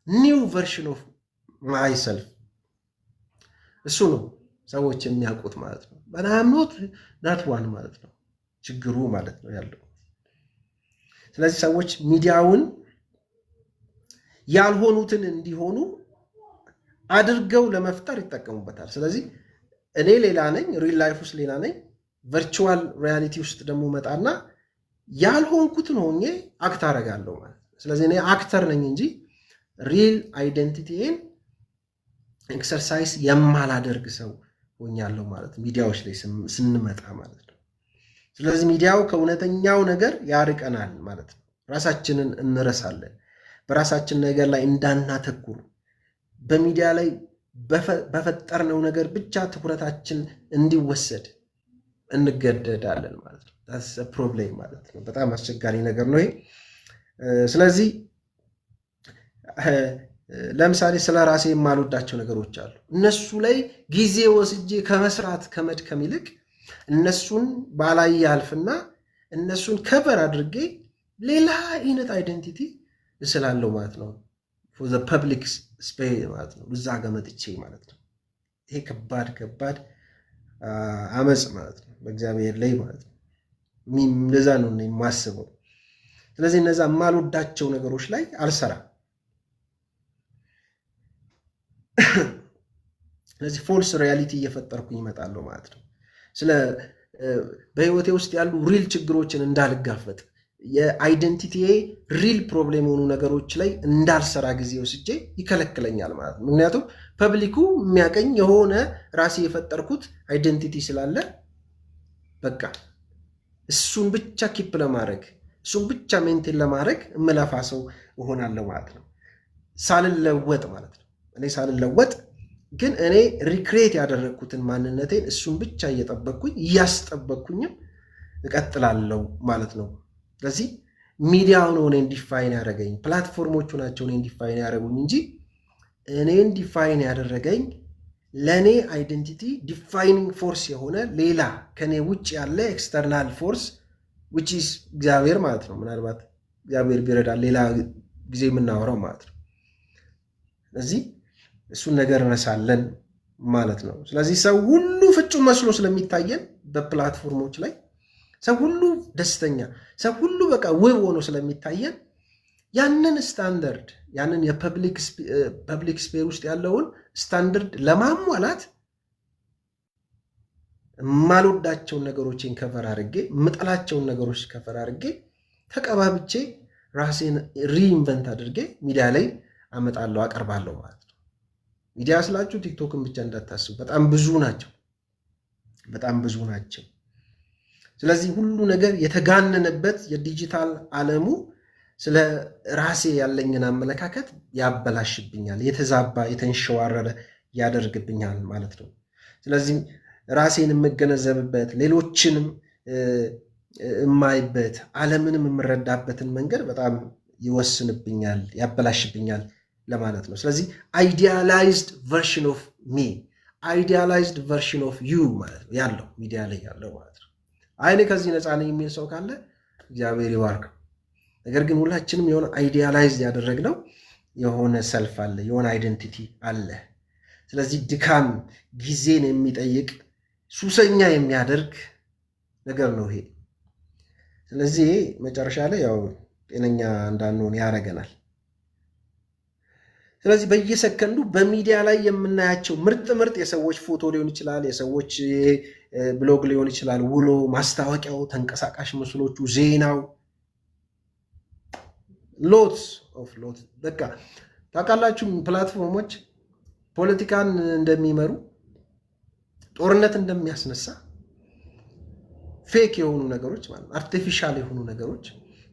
ኒው ቨርሽን ኦፍ ማይሰልፍ እሱ ነው ሰዎች የሚያውቁት ማለት ነው። በናምኖት ዳት ዋን ማለት ነው ችግሩ ማለት ነው ያለው። ስለዚህ ሰዎች ሚዲያውን ያልሆኑትን እንዲሆኑ አድርገው ለመፍጠር ይጠቀሙበታል። ስለዚህ እኔ ሌላ ነኝ፣ ሪል ላይፍ ውስጥ ሌላ ነኝ፣ ቨርቹዋል ሪያሊቲ ውስጥ ደግሞ መጣና ያልሆንኩትን ሆኜ አክት አደርጋለሁ ማለት ነው። ስለዚህ እኔ አክተር ነኝ እንጂ ሪል አይደንቲቲን ኤክሰርሳይዝ የማላደርግ ሰው ሆኛለሁ ማለት ሚዲያዎች ላይ ስንመጣ ማለት ነው። ስለዚህ ሚዲያው ከእውነተኛው ነገር ያርቀናል ማለት ነው። ራሳችንን እንረሳለን። በራሳችን ነገር ላይ እንዳናተኩር በሚዲያ ላይ በፈጠርነው ነገር ብቻ ትኩረታችን እንዲወሰድ እንገደዳለን ማለት ነው። that's a problem ማለት ነው። በጣም አስቸጋሪ ነገር ነው ይሄ። ስለዚህ ለምሳሌ ስለ ራሴ የማልወዳቸው ነገሮች አሉ። እነሱ ላይ ጊዜ ወስጄ ከመስራት ከመድከም ይልቅ እነሱን ባላይ ያልፍና እነሱን ከበር አድርጌ ሌላ አይነት አይደንቲቲ እስላለው ማለት ነው። for the public space ማለት ነው። እዛ ጋር መጥቼ ማለት ነው። ይሄ ከባድ አመጽ ማለት ነው በእግዚአብሔር ላይ ማለት ነው። እንደዛ ነው የማስበው። ስለዚህ እነዛ የማልወዳቸው ነገሮች ላይ አልሰራም። ስለዚህ ፎልስ ሪያሊቲ እየፈጠርኩኝ ይመጣለሁ ማለት ነው። ስለ በህይወቴ ውስጥ ያሉ ሪል ችግሮችን እንዳልጋፈጥ የአይደንቲቲ ሪል ፕሮብሌም የሆኑ ነገሮች ላይ እንዳልሰራ ጊዜ ወስጄ ይከለክለኛል ማለት ነው። ምክንያቱም ፐብሊኩ የሚያቀኝ የሆነ ራሴ የፈጠርኩት አይደንቲቲ ስላለ በቃ እሱን ብቻ ኪፕ ለማድረግ እሱን ብቻ ሜንቴን ለማድረግ እምለፋ ሰው እሆናለሁ ማለት ነው። ሳልለወጥ ማለት ነው። እኔ ሳልለወጥ ግን እኔ ሪክሬት ያደረግኩትን ማንነቴን እሱን ብቻ እየጠበቅኩኝ እያስጠበቅኩኝም እቀጥላለሁ ማለት ነው። ስለዚህ ሚዲያው ነው እኔን ዲፋይን ያደረገኝ፣ ፕላትፎርሞቹ ናቸው እኔን ዲፋይን ያደረጉኝ እንጂ እኔን ዲፋይን ያደረገኝ ለእኔ አይደንቲቲ ዲፋይኒንግ ፎርስ የሆነ ሌላ ከኔ ውጭ ያለ ኤክስተርናል ፎርስ ዊች ኢዝ እግዚአብሔር ማለት ነው። ምናልባት እግዚአብሔር ቢረዳል ሌላ ጊዜ የምናወራው ማለት ነው። ስለዚህ እሱን ነገር እረሳለን ማለት ነው። ስለዚህ ሰው ሁሉ ፍጹም መስሎ ስለሚታየን በፕላትፎርሞች ላይ ሰው ሁሉ ደስተኛ፣ ሰው ሁሉ በቃ ውብ ሆኖ ስለሚታየን ያንን ስታንዳርድ ያንን የፐብሊክ ስፔር ውስጥ ያለውን ስታንዳርድ ለማሟላት የማልወዳቸውን ነገሮችን ከፈር አድርጌ የምጠላቸውን ነገሮች ከፈር አድርጌ ተቀባብቼ ራሴን ሪኢንቨንት አድርጌ ሚዲያ ላይ አመጣለሁ፣ አቀርባለሁ ማለት ነው። ሚዲያ ስላችሁ ቲክቶክን ብቻ እንዳታስቡ፣ በጣም ብዙ ናቸው፣ በጣም ብዙ ናቸው። ስለዚህ ሁሉ ነገር የተጋነነበት የዲጂታል ዓለሙ ስለ ራሴ ያለኝን አመለካከት ያበላሽብኛል፣ የተዛባ የተንሸዋረረ ያደርግብኛል ማለት ነው። ስለዚህ ራሴን የምገነዘብበት ሌሎችንም የማይበት ዓለምንም የምረዳበትን መንገድ በጣም ይወስንብኛል፣ ያበላሽብኛል ለማለት ነው። ስለዚህ አይዲያላይዝድ ቨርሽን ኦፍ ሚ አይዲያላይዝድ ቨርሽን ኦፍ ዩ ማለት ነው ያለው ሚዲያ ላይ ያለው ማለት ነው። አይኔ ከዚህ ነፃ ነኝ የሚል ሰው ካለ እግዚአብሔር ይባርከው። ነገር ግን ሁላችንም የሆነ አይዲያላይዝድ ያደረግነው የሆነ ሰልፍ አለ፣ የሆነ አይደንቲቲ አለ። ስለዚህ ድካም፣ ጊዜን የሚጠይቅ ሱሰኛ የሚያደርግ ነገር ነው ይሄ። ስለዚህ መጨረሻ ላይ ያው ጤነኛ እንዳንሆን ያደርገናል። ስለዚህ በየሰከንዱ በሚዲያ ላይ የምናያቸው ምርጥ ምርጥ የሰዎች ፎቶ ሊሆን ይችላል፣ የሰዎች ብሎግ ሊሆን ይችላል፣ ውሎ፣ ማስታወቂያው፣ ተንቀሳቃሽ ምስሎቹ፣ ዜናው ሎትስ በቃ ታውቃላችሁ፣ ፕላትፎርሞች ፖለቲካን እንደሚመሩ ጦርነት እንደሚያስነሳ ፌክ የሆኑ ነገሮች ማለት አርቲፊሻል የሆኑ ነገሮች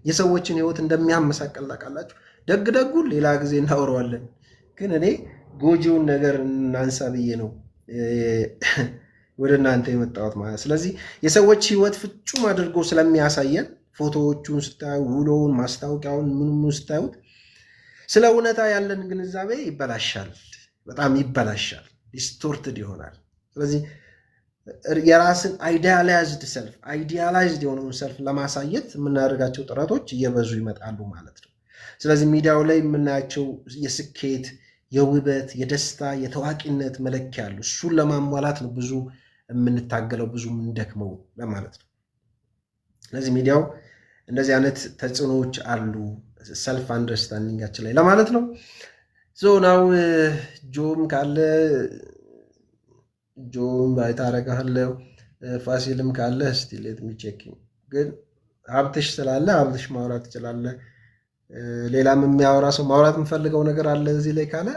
የሰዎችን ሕይወት እንደሚያመሳቀል ታውቃላችሁ። ደግ ደጉን ሌላ ጊዜ እናወራዋለን። ግን እኔ ጎጂውን ነገር እናንሳ ብዬ ነው ወደ እናንተ የመጣሁት ማለት። ስለዚህ የሰዎች ሕይወት ፍጹም አድርጎ ስለሚያሳየን ፎቶዎቹን ስታዩ፣ ውሎውን፣ ማስታወቂያውን ምንም ስታዩት ስለ እውነታ ያለን ግንዛቤ ይበላሻል፣ በጣም ይበላሻል፣ ዲስቶርትድ ይሆናል። ስለዚህ የራስን አይዲያላይዝድ የሆነውን ሰልፍ ለማሳየት የምናደርጋቸው ጥረቶች እየበዙ ይመጣሉ ማለት ነው። ስለዚህ ሚዲያው ላይ የምናያቸው የስኬት፣ የውበት፣ የደስታ፣ የታዋቂነት መለኪያ አሉ። እሱን ለማሟላት ነው ብዙ የምንታገለው፣ ብዙ የምንደክመው ለማለት ነው። ስለዚህ ሚዲያው እንደዚህ አይነት ተጽዕኖዎች አሉ ሰልፍ አንደርስታንዲንጋችን ላይ ለማለት ነው። ናው ጆም ካለ ጆም ባይታረጋለው፣ ፋሲልም ካለ እስቲ ሌት ሚ ቼክ። ግን ሀብትሽ ስላለ ሀብትሽ ማውራት ትችላለህ። ሌላም የሚያወራ ሰው ማውራት የምፈልገው ነገር አለ እዚህ ላይ ካለ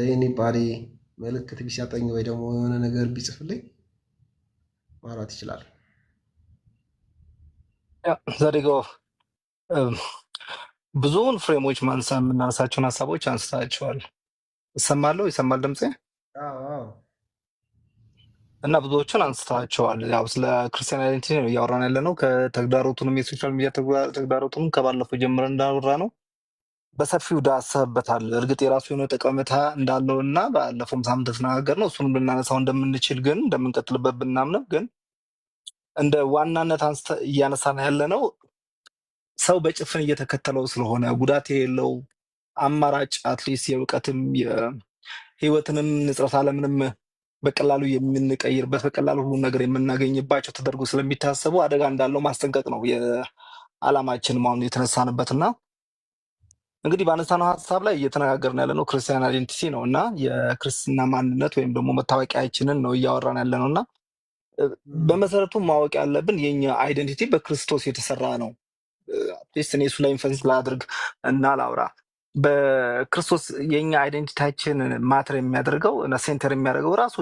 ይህኔ ባሪ ምልክት ቢሰጠኝ ወይ ደግሞ የሆነ ነገር ቢጽፍልኝ ማውራት ይችላል። ዛሬጋው ብዙውን ፍሬሞች የምናነሳቸውን ሀሳቦች አንስታቸዋል። እሰማለሁ፣ ይሰማል ድምፄ እና ብዙዎችን አንስታቸዋል። ያው ስለ ክርስቲያን አይደንቲቲ ነው እያወራን ያለ ነው። ከተግዳሮቱንም የሶሻል ሚዲያ ተግዳሮቱንም ከባለፈው ጀምረን እንዳወራ ነው በሰፊው ዳሰበታል። እርግጥ የራሱ የሆነ ጠቀሜታ እንዳለው እና ባለፈውም ሳምንት ተናገር ነው እሱንም ልናነሳው እንደምንችል ግን እንደምንቀጥልበት ብናምንም ግን እንደ ዋናነት እያነሳን ያለ ነው ሰው በጭፍን እየተከተለው ስለሆነ ጉዳት የሌለው አማራጭ አትሊስት የእውቀትም የህይወትንም ንጽረት ዓለምንም በቀላሉ የምንቀይርበት በቀላሉ ሁሉ ነገር የምናገኝባቸው ተደርጎ ስለሚታሰቡ አደጋ እንዳለው ማስጠንቀቅ ነው የዓላማችን ማሁን የተነሳንበትና እንግዲህ ባነሳነው ሀሳብ ላይ እየተነጋገርን ያለ ነው ክርስቲያን አይዴንቲቲ ነው እና የክርስትና ማንነት ወይም ደግሞ መታወቂያችንን ነው እያወራን ያለ ነው እና በመሰረቱ ማወቅ ያለብን የኛ አይደንቲቲ በክርስቶስ የተሰራ ነው። አትሊስት እኔ እሱ ላይ ኢንፈሲስ ላድርግ እና ላውራ። በክርስቶስ የኛ አይደንቲታችን ማተር የሚያደርገው እና ሴንተር የሚያደርገው ራሱ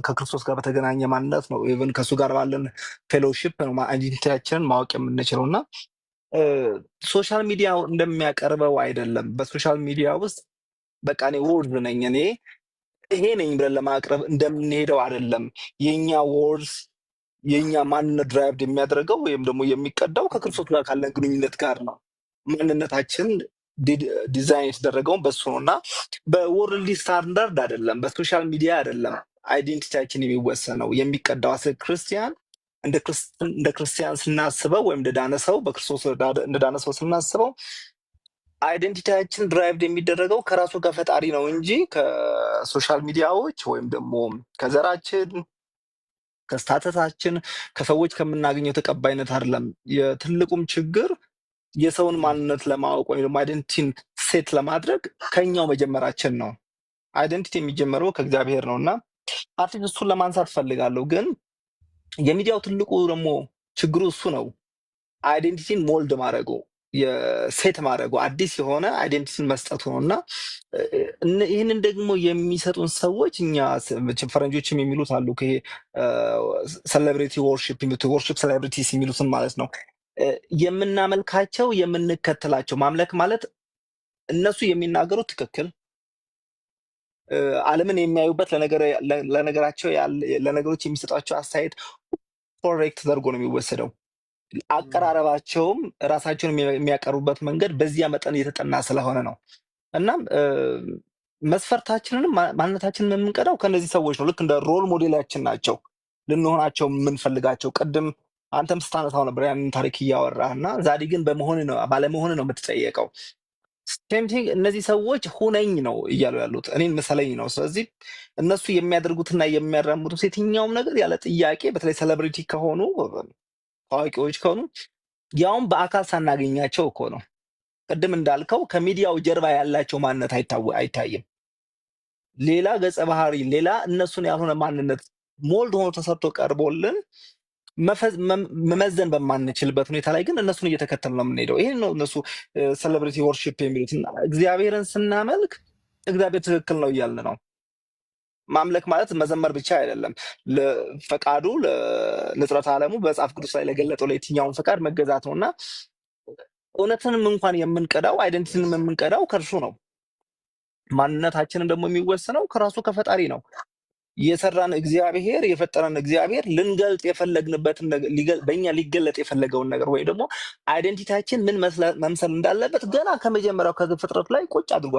ከክርስቶስ ጋር በተገናኘ ማንነት ነው። ኢቨን ከእሱ ጋር ባለን ፌሎሺፕ ነው አይደንቲታችንን ማወቅ የምንችለው እና ሶሻል ሚዲያ እንደሚያቀርበው አይደለም። በሶሻል ሚዲያ ውስጥ በቃ እኔ ወርድ ነኝ እኔ ይሄ ነኝ ብለን ለማቅረብ እንደምንሄደው አይደለም። የኛ ወርስ የኛ ማንነት ድራይቭድ የሚያደርገው ወይም ደግሞ የሚቀዳው ከክርስቶስ ጋር ካለን ግንኙነት ጋር ነው። ማንነታችን ዲዛይን የተደረገውን በሱ ነው እና በወርልድ ስታንዳርድ አይደለም፣ በሶሻል ሚዲያ አይደለም አይዴንቲቲያችን የሚወሰነው የሚቀዳው። አስ ክርስቲያን እንደ ክርስቲያን ስናስበው ወይም እንደዳነ ሰው በክርስቶስ እንደዳነ ሰው ስናስበው አይዴንቲቲያችን ድራይቭድ የሚደረገው ከራሱ ከፈጣሪ ነው እንጂ ከሶሻል ሚዲያዎች ወይም ደግሞ ከዘራችን ከስታተሳችን ከሰዎች ከምናገኘው ተቀባይነት አይደለም። የትልቁም ችግር የሰውን ማንነት ለማወቅ ወይም ደግሞ አይደንቲቲን ሴት ለማድረግ ከኛው መጀመራችን ነው። አይደንቲቲ የሚጀመረው ከእግዚአብሔር ነው እና አርቲስት እሱን ለማንሳት ፈልጋለሁ። ግን የሚዲያው ትልቁ ደግሞ ችግሩ እሱ ነው። አይዴንቲቲን ሞልድ ማድረጉ የሴት ማድረጉ አዲስ የሆነ አይዴንቲቲን መስጠቱ ነው እና ይህንን ደግሞ የሚሰጡን ሰዎች እኛ ፈረንጆችም የሚሉት አሉ ሴሌብሪቲ ወርሺፕ ወርሺፕ ሴሌብሪቲስ የሚሉትን ማለት ነው። የምናመልካቸው የምንከተላቸው ማምለክ ማለት እነሱ የሚናገሩት ትክክል ዓለምን የሚያዩበት ለነገራቸው ለነገሮች የሚሰጧቸው አስተያየት ኮሬክት ተደርጎ ነው የሚወሰደው። አቀራረባቸውም ራሳቸውን የሚያቀርቡበት መንገድ በዚያ መጠን እየተጠና ስለሆነ ነው። እናም መስፈርታችንንም ማንነታችንን የምንቀዳው ከእነዚህ ሰዎች ነው። ልክ እንደ ሮል ሞዴላችን ናቸው ልንሆናቸው የምንፈልጋቸው። ቅድም አንተም ስታነሳው ነበር ያንን ታሪክ እያወራህ እና ዛሬ ግን ባለመሆን ነው የምትጠየቀው። ሴምቲንግ እነዚህ ሰዎች ሁነኝ ነው እያሉ ያሉት እኔን መሰለኝ ነው። ስለዚህ እነሱ የሚያደርጉትና የሚያራምዱት የትኛውም ነገር ያለ ጥያቄ በተለይ ሴሌብሪቲ ከሆኑ ታዋቂዎች ከሆኑ ያውም በአካል ሳናገኛቸው እኮ ነው። ቅድም እንዳልከው ከሚዲያው ጀርባ ያላቸው ማንነት አይታይም። ሌላ ገጸ ባህሪ፣ ሌላ እነሱን ያልሆነ ማንነት ሞልድ ሆኖ ተሰርቶ ቀርቦልን መመዘን በማንችልበት ሁኔታ ላይ ግን እነሱን እየተከተል ነው የምንሄደው። ይሄን ነው እነሱ ሴሌብሪቲ ወርሺፕ የሚሉት። እግዚአብሔርን ስናመልክ እግዚአብሔር ትክክል ነው እያልን ነው። ማምለክ ማለት መዘመር ብቻ አይደለም። ፈቃዱ ለፍጥረት ዓለሙ በመጽሐፍ ቅዱስ ላይ ለገለጠው ለየትኛውን ፈቃድ መገዛት ነው እና እውነትንም እንኳን የምንቀዳው አይደንቲቲንም የምንቀዳው ከእርሱ ነው። ማንነታችንን ደግሞ የሚወሰነው ከራሱ ከፈጣሪ ነው። የሰራን እግዚአብሔር የፈጠረን እግዚአብሔር ልንገልጥ የፈለግንበትን በእኛ ሊገለጥ የፈለገውን ነገር ወይም ደግሞ አይደንቲቲያችን ምን መምሰል እንዳለበት ገና ከመጀመሪያው ከፍጥረት ላይ ቁጭ አድርጎ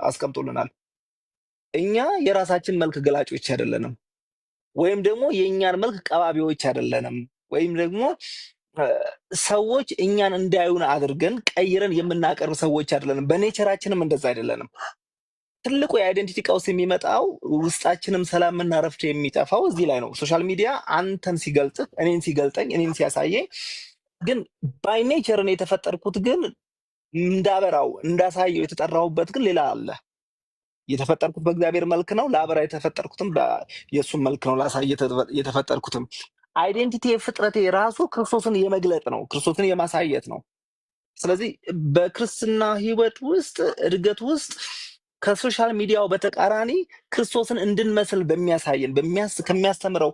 አስቀምጦልናል። እኛ የራሳችን መልክ ገላጮች አይደለንም፣ ወይም ደግሞ የእኛን መልክ ቀባቢዎች አይደለንም፣ ወይም ደግሞ ሰዎች እኛን እንዳዩን አድርገን ቀይረን የምናቀርብ ሰዎች አይደለንም። በኔቸራችንም እንደዛ አይደለንም። ትልቁ የአይደንቲቲ ቀውስ የሚመጣው ውስጣችንም ሰላምና ረፍት የሚጠፋው እዚህ ላይ ነው። ሶሻል ሚዲያ አንተን ሲገልጥ እኔን ሲገልጠኝ እኔን ሲያሳየኝ ግን ባይ ኔቸር እኔ የተፈጠርኩት ግን እንዳበራው እንዳሳየው የተጠራሁበት ግን ሌላ አለ። የተፈጠርኩት በእግዚአብሔር መልክ ነው። ለአበራ የተፈጠርኩትም የእሱን መልክ ነው። ላሳይ የተፈጠርኩትም አይዴንቲቲ የፍጥረቴ ራሱ ክርስቶስን የመግለጥ ነው፣ ክርስቶስን የማሳየት ነው። ስለዚህ በክርስትና ሕይወት ውስጥ እድገት ውስጥ ከሶሻል ሚዲያው በተቃራኒ ክርስቶስን እንድንመስል በሚያሳየን ከሚያስተምረው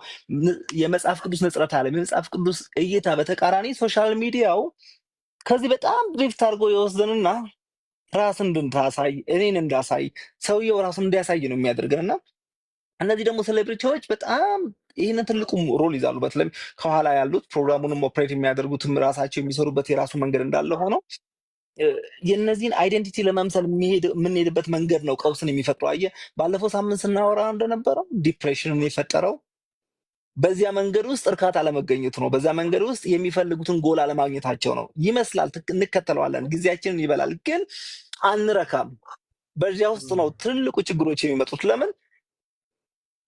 የመጽሐፍ ቅዱስ ንጽረት ዓለም የመጽሐፍ ቅዱስ እይታ በተቃራኒ ሶሻል ሚዲያው ከዚህ በጣም ድሪፍት አድርጎ የወስደንና ራስን እንድታሳይ እኔን እንዳሳይ ሰውየው ራሱን እንዲያሳይ ነው የሚያደርገን እና እነዚህ ደግሞ ሴሌብሪቲዎች በጣም ይህንን ትልቁ ሮል ይዛሉ። በተለይ ከኋላ ያሉት ፕሮግራሙንም ኦፕሬት የሚያደርጉትም ራሳቸው የሚሰሩበት የራሱ መንገድ እንዳለ ሆነው የእነዚህን አይዴንቲቲ ለመምሰል የምንሄድበት መንገድ ነው ቀውስን የሚፈጥረው። አየህ ባለፈው ሳምንት ስናወራ እንደነበረው ዲፕሬሽንን የፈጠረው በዚያ መንገድ ውስጥ እርካታ አለመገኘቱ ነው። በዚያ መንገድ ውስጥ የሚፈልጉትን ጎል አለማግኘታቸው ነው ይመስላል። እንከተለዋለን፣ ጊዜያችንን ይበላል፣ ግን አንረካም። በዚያ ውስጥ ነው ትልቁ ችግሮች የሚመጡት። ለምን?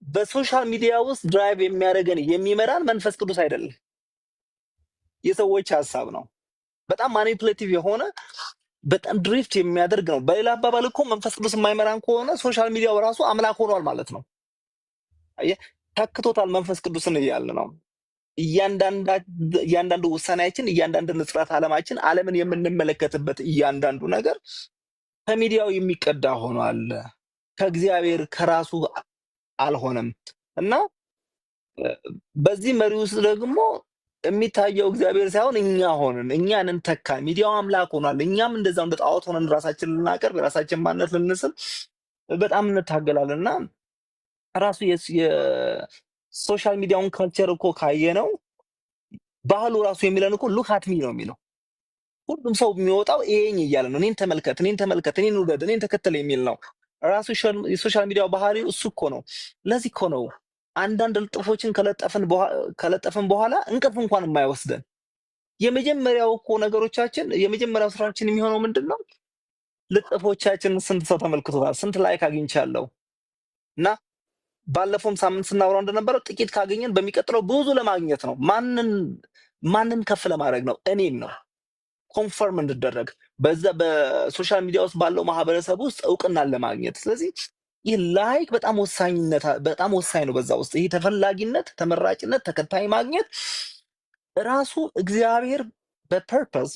በሶሻል ሚዲያ ውስጥ ድራይቭ የሚያደርገን የሚመራን መንፈስ ቅዱስ አይደለም፣ የሰዎች ሀሳብ ነው። በጣም ማኒፕሌቲቭ የሆነ በጣም ድሪፍት የሚያደርግ ነው። በሌላ አባባል እኮ መንፈስ ቅዱስ የማይመራን ከሆነ ሶሻል ሚዲያው ራሱ አምላክ ሆኗል ማለት ነው። አየህ፣ ተክቶታል መንፈስ ቅዱስን እያለ ነው። እያንዳንዱ ውሳኔያችን፣ እያንዳንዱ ንጽረት ዓለማችን፣ ዓለምን የምንመለከትበት እያንዳንዱ ነገር ከሚዲያው የሚቀዳ ሆኗል። ከእግዚአብሔር ከራሱ አልሆነም እና በዚህ መሪ ውስጥ ደግሞ የሚታየው እግዚአብሔር ሳይሆን እኛ ሆንን። እኛንን ተካ። ሚዲያው አምላክ ሆኗል። እኛም እንደዛው እንደ ጣዖት ሆነን ራሳችን ልናቀርብ፣ የራሳችን ማንነት ልንስል በጣም እንታገላለን እና ራሱ የሶሻል ሚዲያውን ካልቸር እኮ ካየነው ባህሉ ራሱ የሚለን እኮ ሉክ አት ሚ ነው የሚለው። ሁሉም ሰው የሚወጣው ይሄኝ እያለ ነው። እኔን ተመልከት፣ እኔን ተመልከት፣ እኔን ውደድ፣ እኔን ተከተል የሚል ነው። ራሱ የሶሻል ሚዲያው ባህሪ እሱ እኮ ነው። ለዚህ እኮ ነው አንዳንድ ልጥፎችን ከለጠፍን በኋላ እንቅልፍ እንኳን የማይወስደን። የመጀመሪያው እኮ ነገሮቻችን፣ የመጀመሪያው ስራችን የሚሆነው ምንድን ነው? ልጥፎቻችን ስንት ሰው ተመልክቶታል፣ ስንት ላይክ አግኝቻለሁ። እና ባለፈውም ሳምንት ስናወራው እንደነበረው ጥቂት ካገኘን በሚቀጥለው ብዙ ለማግኘት ነው። ማንን ከፍ ለማድረግ ነው? እኔን ነው ኮንፈርም እንድደረግ በዛ በሶሻል ሚዲያ ውስጥ ባለው ማህበረሰብ ውስጥ እውቅናን ለማግኘት። ስለዚህ ይህ ላይክ በጣም ወሳኝ ነው። በዛ ውስጥ ይህ ተፈላጊነት፣ ተመራጭነት፣ ተከታይ ማግኘት ራሱ እግዚአብሔር በፐርፐዝ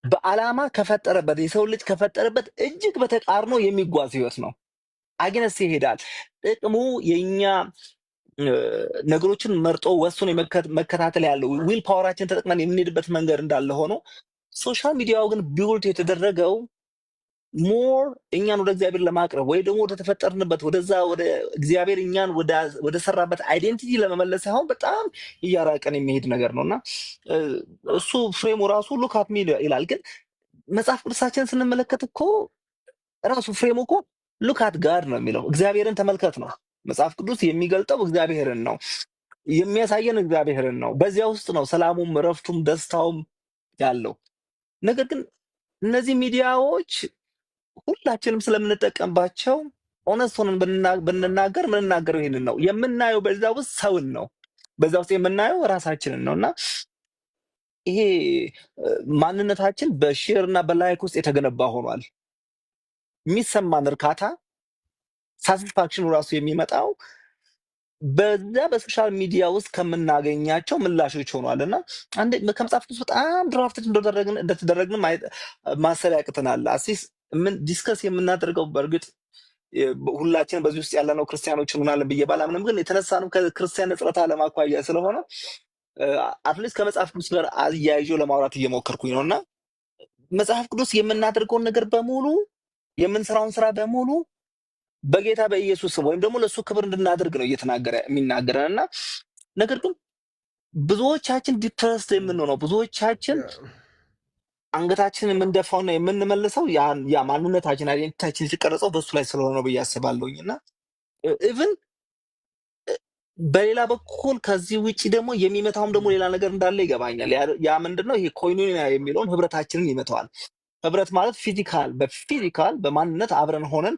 በዓላማ ከፈጠረበት የሰው ልጅ ከፈጠረበት እጅግ በተቃርኖ የሚጓዝ ህይወት ነው። አግነስ ይሄዳል። ጥቅሙ የኛ ነገሮችን መርጦ ወስኖ መከታተል ያለው ዊል ፓወራችን ተጠቅመን የምንሄድበት መንገድ እንዳለ ሆኖ ሶሻል ሚዲያው ግን ቢውልድ የተደረገው ሞር እኛን ወደ እግዚአብሔር ለማቅረብ ወይ ደግሞ ወደ ተፈጠርንበት ወደዛ ወደ እግዚአብሔር እኛን ወደ ሰራበት አይዴንቲቲ ለመመለስ ሳይሆን በጣም እያራቀን የሚሄድ ነገር ነው እና እሱ ፍሬሙ ራሱ ሉክ አት ሚ ይላል። ግን መጽሐፍ ቅዱሳችን ስንመለከት እኮ ራሱ ፍሬሙ እኮ ሉክ አት ጋድ ነው የሚለው። እግዚአብሔርን ተመልከት ነው። መጽሐፍ ቅዱስ የሚገልጠው እግዚአብሔርን ነው፣ የሚያሳየን እግዚአብሔርን ነው። በዚያ ውስጥ ነው ሰላሙም፣ እረፍቱም፣ ደስታውም ያለው። ነገር ግን እነዚህ ሚዲያዎች ሁላችንም ስለምንጠቀምባቸው ኦነስት ሆነን ብንናገር ምንናገረው ይሄንን ነው። የምናየው በዛ ውስጥ ሰውን ነው፣ በዛ ውስጥ የምናየው ራሳችንን ነው እና ይሄ ማንነታችን በሼር እና በላይክ ውስጥ የተገነባ ሆኗል። የሚሰማን እርካታ ሳቲስፋክሽኑ ራሱ የሚመጣው በዛ በሶሻል ሚዲያ ውስጥ ከምናገኛቸው ምላሾች ሆኗል እና ከመጽሐፍ ቅዱስ በጣም ድራፍት እንደተደረግን ማሰብ ያቅተናል። አሲስ ምን ዲስከስ የምናደርገው በእርግጥ ሁላችን በዚህ ውስጥ ያለነው ክርስቲያኖች እንሆናለን ብዬ ባላምንም ግን የተነሳነው ከክርስቲያን ንጽረት ዓለም አኳያ ስለሆነ አትሊስት ከመጽሐፍ ቅዱስ ጋር አያይዤው ለማውራት እየሞከርኩኝ ነው እና መጽሐፍ ቅዱስ የምናደርገውን ነገር በሙሉ የምንሰራውን ስራ በሙሉ በጌታ በኢየሱስ ስም ወይም ደግሞ ለእሱ ክብር እንድናደርግ ነው የሚናገረን እና ነገር ግን ብዙዎቻችን ዲፕረስድ የምንሆነው ብዙዎቻችን አንገታችን የምንደፋውና የምንመልሰው ያ ማንነታችን አይደንቲታችን የተቀረጸው በእሱ ላይ ስለሆነ ብዬ አስባለሁኝ እና ኢቭን በሌላ በኩል ከዚህ ውጭ ደግሞ የሚመታውም ደግሞ ሌላ ነገር እንዳለ ይገባኛል። ያ ምንድነው? ይሄ ኮይኖኒያ የሚለውን ህብረታችንን ይመታዋል። ህብረት ማለት በፊዚካል በማንነት አብረን ሆነን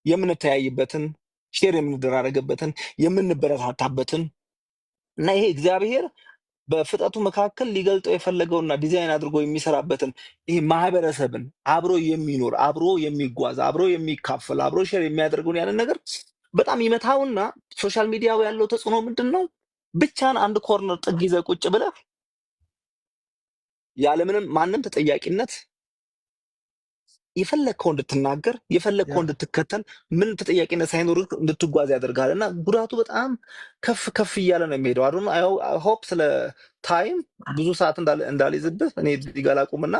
የምንተያይበትን ሼር የምንደራረግበትን የምንበረታታበትን እና ይሄ እግዚአብሔር በፍጥረቱ መካከል ሊገልጠው የፈለገውና ዲዛይን አድርጎ የሚሰራበትን ይሄ ማህበረሰብን አብሮ የሚኖር አብሮ የሚጓዝ አብሮ የሚካፈል አብሮ ሼር የሚያደርገውን ያንን ነገር በጣም ይመታውና ሶሻል ሚዲያው ያለው ተጽዕኖ ምንድን ነው? ብቻን አንድ ኮርነር ጥግ ይዘህ ቁጭ ብለህ ያለምንም ማንም ተጠያቂነት የፈለግከው እንድትናገር የፈለግከው እንድትከተል ምን ተጠያቂነት ሳይኖር እንድትጓዝ ያደርጋል እና ጉዳቱ በጣም ከፍ እያለ ነው የሚሄደው። አይ ሆፕ ስለ ታይም ብዙ ሰዓት እንዳልይዝብህ እኔ እዚህ ጋር ላቁምና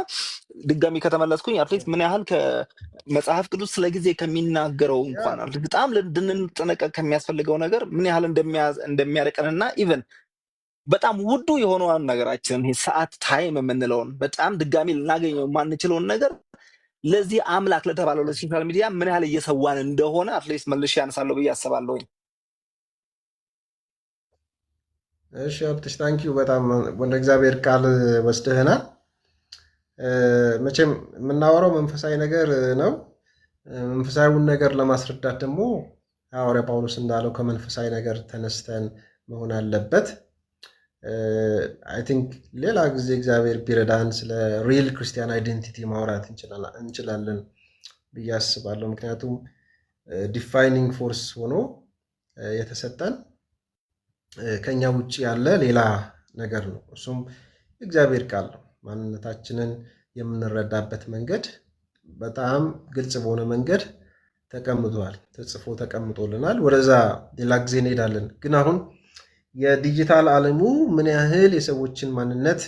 ድጋሚ ከተመለስኩኝ አትሊስት ምን ያህል ከመጽሐፍ ቅዱስ ስለ ጊዜ ከሚናገረው እንኳን በጣም እንድንጠነቀቅ ከሚያስፈልገው ነገር ምን ያህል እንደሚያርቀንና ኢቨን በጣም ውዱ የሆነውን ነገራችንን ይሄ ሰዓት ታይም የምንለውን በጣም ድጋሚ ልናገኘው የማንችለውን ነገር ለዚህ አምላክ ለተባለው ለሶሻል ሚዲያ ምን ያህል እየሰዋን እንደሆነ አትሊስት መልሼ ያነሳለሁ ብዬ አስባለሁኝ። እሺ ሀብትሽ ታንኪዩ በጣም ወደ እግዚአብሔር ቃል ወስደህናል። መቼም የምናወራው መንፈሳዊ ነገር ነው። መንፈሳዊውን ነገር ለማስረዳት ደግሞ ሐዋርያ ጳውሎስ እንዳለው ከመንፈሳዊ ነገር ተነስተን መሆን አለበት። አይ ቲንክ ሌላ ጊዜ እግዚአብሔር ቢረዳን ስለ ሪል ክርስቲያን አይደንቲቲ ማውራት እንችላለን ብዬ አስባለሁ። ምክንያቱም ዲፋይኒንግ ፎርስ ሆኖ የተሰጠን ከኛ ውጭ ያለ ሌላ ነገር ነው። እሱም እግዚአብሔር ቃል ነው። ማንነታችንን የምንረዳበት መንገድ በጣም ግልጽ በሆነ መንገድ ተቀምጧል፣ ተጽፎ ተቀምጦልናል። ወደዛ ሌላ ጊዜ እንሄዳለን። ግን አሁን የዲጂታል ዓለሙ ምን ያህል የሰዎችን ማንነት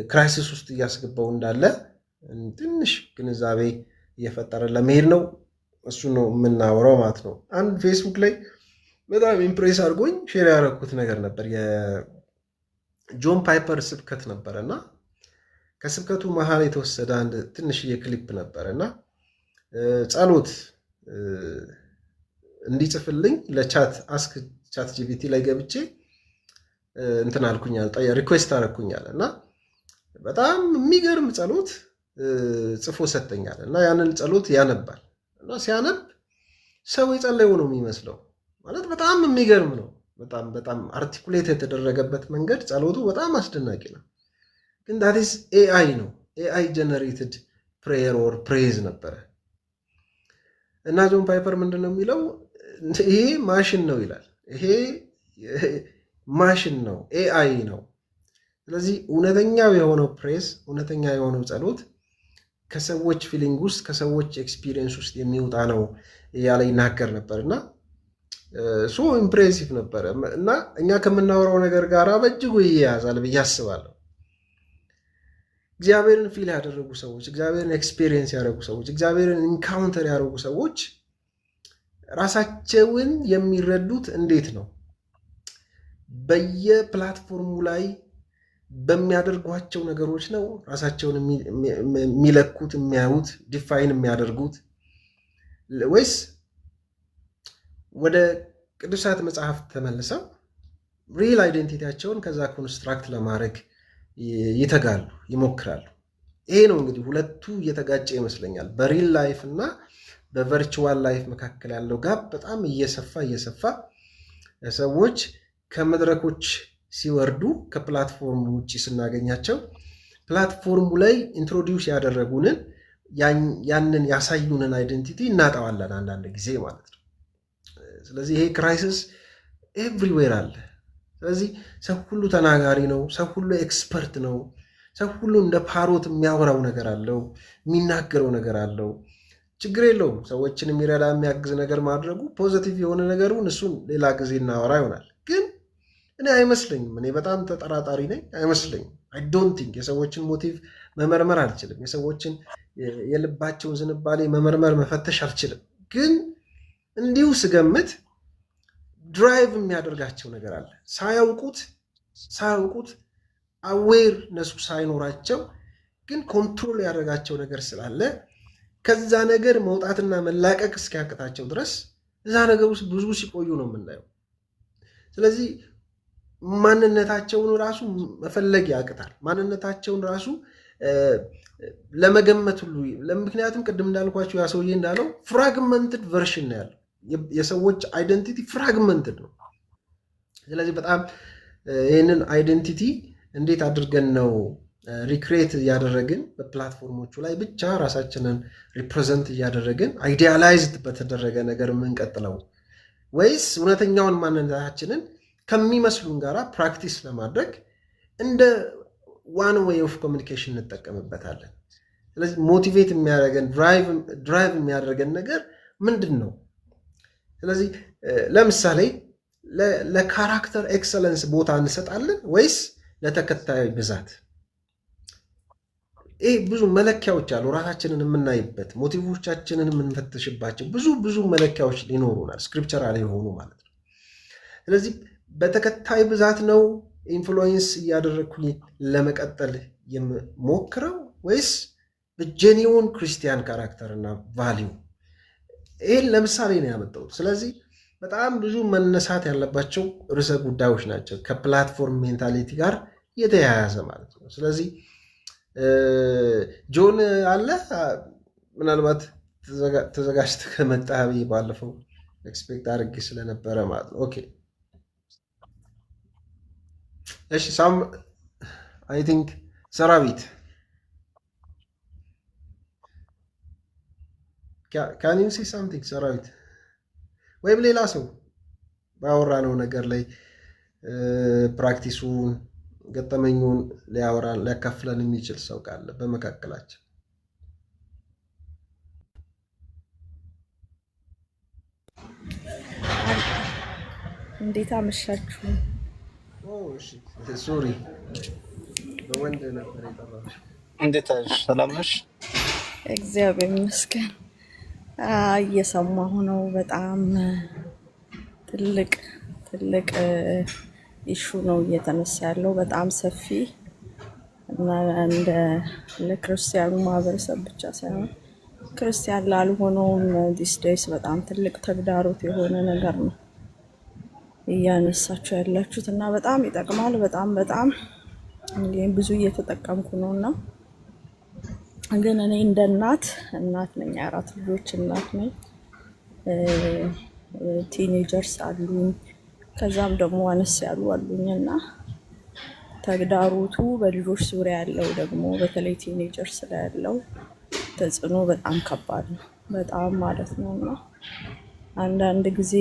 ክራይሲስ ውስጥ እያስገባው እንዳለ ትንሽ ግንዛቤ እየፈጠረ ለመሄድ ነው። እሱ ነው የምናወራው ማለት ነው። አንድ ፌስቡክ ላይ በጣም ኢምፕሬስ አድርጎኝ ሼር ያደረኩት ነገር ነበር። የጆን ፓይፐር ስብከት ነበረ እና ከስብከቱ መሀል የተወሰደ አንድ ትንሽዬ ክሊፕ ነበረ እና ጸሎት እንዲጽፍልኝ ለቻት አስክ ቻት ጂፒቲ ላይ ገብቼ እንትን አልኩኛል፣ ሪኩዌስት አረኩኛል እና በጣም የሚገርም ጸሎት ጽፎ ሰጠኛል እና ያንን ጸሎት ያነባል እና ሲያነብ ሰው የጸለየው ነው የሚመስለው። ማለት በጣም የሚገርም ነው። በጣም በጣም አርቲኩሌት የተደረገበት መንገድ ጸሎቱ በጣም አስደናቂ ነው። ግን ዳትስ ኤአይ ነው። ኤአይ ጀነሬትድ ፕሬየር ኦር ፕሬዝ ነበረ እና ጆን ፓይፐር ምንድን ነው የሚለው? ይሄ ማሽን ነው ይላል። ይሄ ማሽን ነው፣ ኤአይ ነው። ስለዚህ እውነተኛው የሆነው ፕሬዝ፣ እውነተኛ የሆነው ጸሎት ከሰዎች ፊሊንግ ውስጥ ከሰዎች ኤክስፒሪየንስ ውስጥ የሚወጣ ነው እያለ ይናገር ነበር እና ሶ ኢምፕሬሲቭ ነበረ እና እኛ ከምናወራው ነገር ጋር በእጅጉ ይያያዛል ብዬ አስባለሁ። እግዚአብሔርን ፊል ያደረጉ ሰዎች፣ እግዚአብሔርን ኤክስፒሪየንስ ያደረጉ ሰዎች፣ እግዚአብሔርን ኢንካውንተር ያደረጉ ሰዎች ራሳቸውን የሚረዱት እንዴት ነው? በየፕላትፎርሙ ላይ በሚያደርጓቸው ነገሮች ነው ራሳቸውን የሚለኩት፣ የሚያዩት፣ ዲፋይን የሚያደርጉት ወይስ ወደ ቅዱሳት መጽሐፍ ተመልሰው ሪል አይዴንቲቲያቸውን ከዛ ኮንስትራክት ለማድረግ ይተጋሉ፣ ይሞክራሉ? ይሄ ነው እንግዲህ ሁለቱ እየተጋጨ ይመስለኛል። በሪል ላይፍ እና በቨርቹዋል ላይፍ መካከል ያለው ጋፕ በጣም እየሰፋ ሰዎች ከመድረኮች ሲወርዱ ከፕላትፎርሙ ውጭ ስናገኛቸው ፕላትፎርሙ ላይ ኢንትሮዲውስ ያደረጉንን ያንን ያሳዩንን አይደንቲቲ እናጣዋለን አንዳንድ ጊዜ ማለት ነው። ስለዚህ ይሄ ክራይሲስ ኤቭሪዌር አለ። ስለዚህ ሰው ሁሉ ተናጋሪ ነው፣ ሰው ሁሉ ኤክስፐርት ነው፣ ሰው ሁሉ እንደ ፓሮት የሚያወራው ነገር አለው፣ የሚናገረው ነገር አለው። ችግር የለውም። ሰዎችን የሚረዳ የሚያግዝ ነገር ማድረጉ ፖዘቲቭ የሆነ ነገሩን እሱን ሌላ ጊዜ እናወራ ይሆናል። ግን እኔ አይመስለኝም፣ እኔ በጣም ተጠራጣሪ ነኝ። አይመስለኝም። አይ ዶንት ቲንክ የሰዎችን ሞቲቭ መመርመር አልችልም። የሰዎችን የልባቸውን ዝንባሌ መመርመር መፈተሽ አልችልም። ግን እንዲሁ ስገምት ድራይቭ የሚያደርጋቸው ነገር አለ። ሳያውቁት አዌርነሱ ሳይኖራቸው ግን ኮንትሮል ያደረጋቸው ነገር ስላለ ከዛ ነገር መውጣትና መላቀቅ እስኪያቅታቸው ድረስ እዛ ነገር ውስጥ ብዙ ሲቆዩ ነው የምናየው። ስለዚህ ማንነታቸውን ራሱ መፈለግ ያቅታል። ማንነታቸውን ራሱ ለመገመት ሁሉ ምክንያቱም ቅድም እንዳልኳቸው ያ ሰውዬ እንዳለው ፍራግመንትድ ቨርሽን ነው ያለው። የሰዎች አይደንቲቲ ፍራግመንትድ ነው። ስለዚህ በጣም ይህንን አይደንቲቲ እንዴት አድርገን ነው ሪክሬት እያደረግን በፕላትፎርሞቹ ላይ ብቻ ራሳችንን ሪፕሬዘንት እያደረግን አይዲያላይዝድ በተደረገ ነገር የምንቀጥለው ወይስ እውነተኛውን ማንነታችንን ከሚመስሉን ጋር ፕራክቲስ ለማድረግ እንደ ዋን ዌይ ኦፍ ኮሚኒኬሽን እንጠቀምበታለን? ስለዚህ ሞቲቬት የሚያደርገን ድራይቭ የሚያደርገን ነገር ምንድን ነው? ስለዚህ ለምሳሌ ለካራክተር ኤክሰለንስ ቦታ እንሰጣለን ወይስ ለተከታይ ብዛት? ይህ ብዙ መለኪያዎች አሉ። ራሳችንን የምናይበት ሞቲቮቻችንን የምንፈትሽባቸው ብዙ መለኪያዎች ሊኖሩናል፣ ስክሪፕቸራል የሆኑ ማለት ነው። ስለዚህ በተከታይ ብዛት ነው ኢንፍሉዌንስ እያደረግኩኝ ለመቀጠል የምሞክረው ወይስ በጄኒውን ክርስቲያን ካራክተርና ቫሊዩ? ይህን ለምሳሌ ነው ያመጣሁት። ስለዚህ በጣም ብዙ መነሳት ያለባቸው ርዕሰ ጉዳዮች ናቸው ከፕላትፎርም ሜንታሊቲ ጋር የተያያዘ ማለት ነው። ስለዚህ ጆን አለ ምናልባት ተዘጋጅተህ ከመጣህ ብዬ ባለፈው ኤክስፔክት አድርጌ ስለነበረ ማለት ነው። ኦኬ እሺ ሳም አይ ቲንክ ሰራዊት ካን ዩ ሲ ሳምቲንግ ሰራዊት ወይም ሌላ ሰው ባወራነው ነገር ላይ ፕራክቲሱን ገጠመኙን ሊያወራን ሊያካፍለን የሚችል ሰው ካለ በመካከላችን። እንዴት አመሻችሁ? ሶሪ በወንድ ነበር የጠራሁሽ። እንዴት ነሽ? ሰላም ነሽ? እግዚአብሔር ይመስገን። እየሰማሁ ነው። በጣም ትልቅ ትልቅ ኢሹ ነው እየተነሳ ያለው፣ በጣም ሰፊ እና እንደ ለክርስቲያኑ ማህበረሰብ ብቻ ሳይሆን ክርስቲያን ላልሆነውም ዲስ ዴይስ በጣም ትልቅ ተግዳሮት የሆነ ነገር ነው እያነሳችሁ ያላችሁት እና በጣም ይጠቅማል። በጣም ብዙ እየተጠቀምኩ ነው እና ግን እኔ እንደ እናት ነኝ፣ 4 ልጆች እናት ነኝ። ቲኔጀርስ አሉኝ፣ ከዛም ደግሞ አነስ ያሉ አሉኝ እና ተግዳሮቱ በልጆች ዙሪያ ያለው ደግሞ በተለይ ቲኔጀርስ ላይ ያለው ተጽዕኖ በጣም ከባድ ነው፣ በጣም ማለት ነው እና አንዳንድ ጊዜ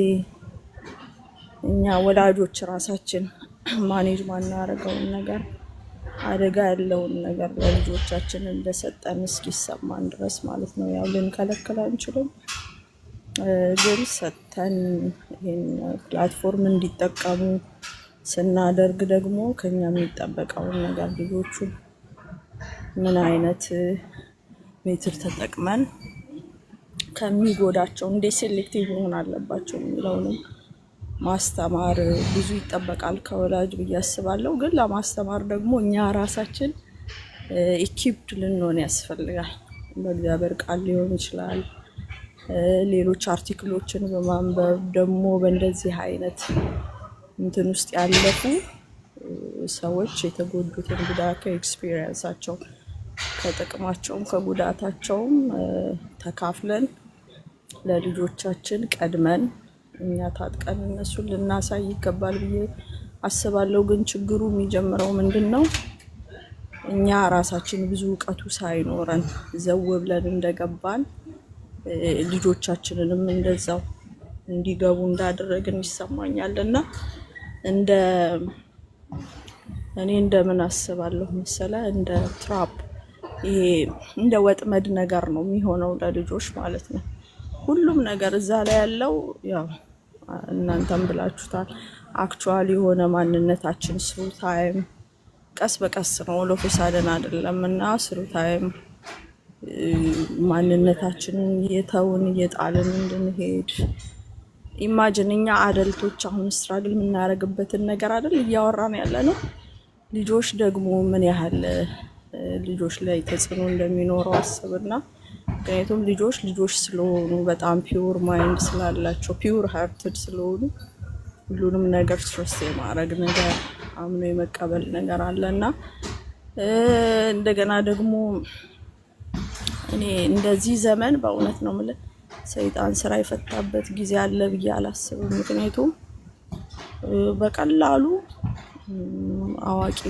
እኛ ወላጆች ራሳችን ማኔጅ ማናረገውን ነገር አደጋ ያለውን ነገር ለልጆቻችን እንደሰጠን እስኪሰማን ድረስ ማለት ነው። ያው ልንከለክል አንችልም፣ ግን ሰጥተን ይህን ፕላትፎርም እንዲጠቀሙ ስናደርግ ደግሞ ከኛ የሚጠበቀውን ነገር ልጆቹን ምን አይነት ሜትር ተጠቅመን ከሚጎዳቸው እንዴት ሴሌክቲቭ መሆን አለባቸው የሚለውንም ማስተማር ብዙ ይጠበቃል ከወላጅ ብዬ አስባለሁ። ግን ለማስተማር ደግሞ እኛ ራሳችን ኢኪፕድ ልንሆን ያስፈልጋል። በእግዚአብሔር ቃል ሊሆን ይችላል፣ ሌሎች አርቲክሎችን በማንበብ ደግሞ በእንደዚህ አይነት እንትን ውስጥ ያለፉ ሰዎች የተጎዱትን ጉዳት ከኤክስፒሪየንሳቸው ከጥቅማቸውም ከጉዳታቸውም ተካፍለን ለልጆቻችን ቀድመን እኛ ታጥቀን እነሱን ልናሳይ ይገባል ብዬ አስባለሁ። ግን ችግሩ የሚጀምረው ምንድን ነው? እኛ ራሳችን ብዙ እውቀቱ ሳይኖረን ዘው ብለን እንደገባን ልጆቻችንንም እንደዛው እንዲገቡ እንዳደረግን ይሰማኛል እና እኔ እንደምን አስባለሁ መሰለ እንደ ትራፕ፣ ይሄ እንደ ወጥመድ ነገር ነው የሚሆነው ለልጆች ማለት ነው። ሁሉም ነገር እዛ ላይ ያለው ያው እናንተም ብላችሁታል፣ አክቹዋሊ የሆነ ማንነታችን ስሩ ታይም ቀስ በቀስ ነው፣ ሎፈሳደን አይደለም እና ስሩ ታይም ማንነታችንን እየተውን እየጣልን እንድንሄድ ኢማጂን እኛ አደልቶች አሁን ስትራግል የምናደርግበትን ነገር አይደል እያወራን ያለ ነው። ልጆች ደግሞ ምን ያህል ልጆች ላይ ተጽዕኖ እንደሚኖረው አስብና ምክንያቱም ልጆች ስለሆኑ በጣም ፒውር ማይንድ ስላላቸው ፒውር ሃርትድ ስለሆኑ ሁሉንም ነገር ትረስት የማድረግ ነገር አምኖ የመቀበል ነገር አለና እንደገና ደግሞ እኔ እንደዚህ ዘመን በእውነት ነው የምልህ ሰይጣን ስራ የፈታበት ጊዜ አለ ብዬ አላስብም። ምክንያቱም በቀላሉ አዋቂ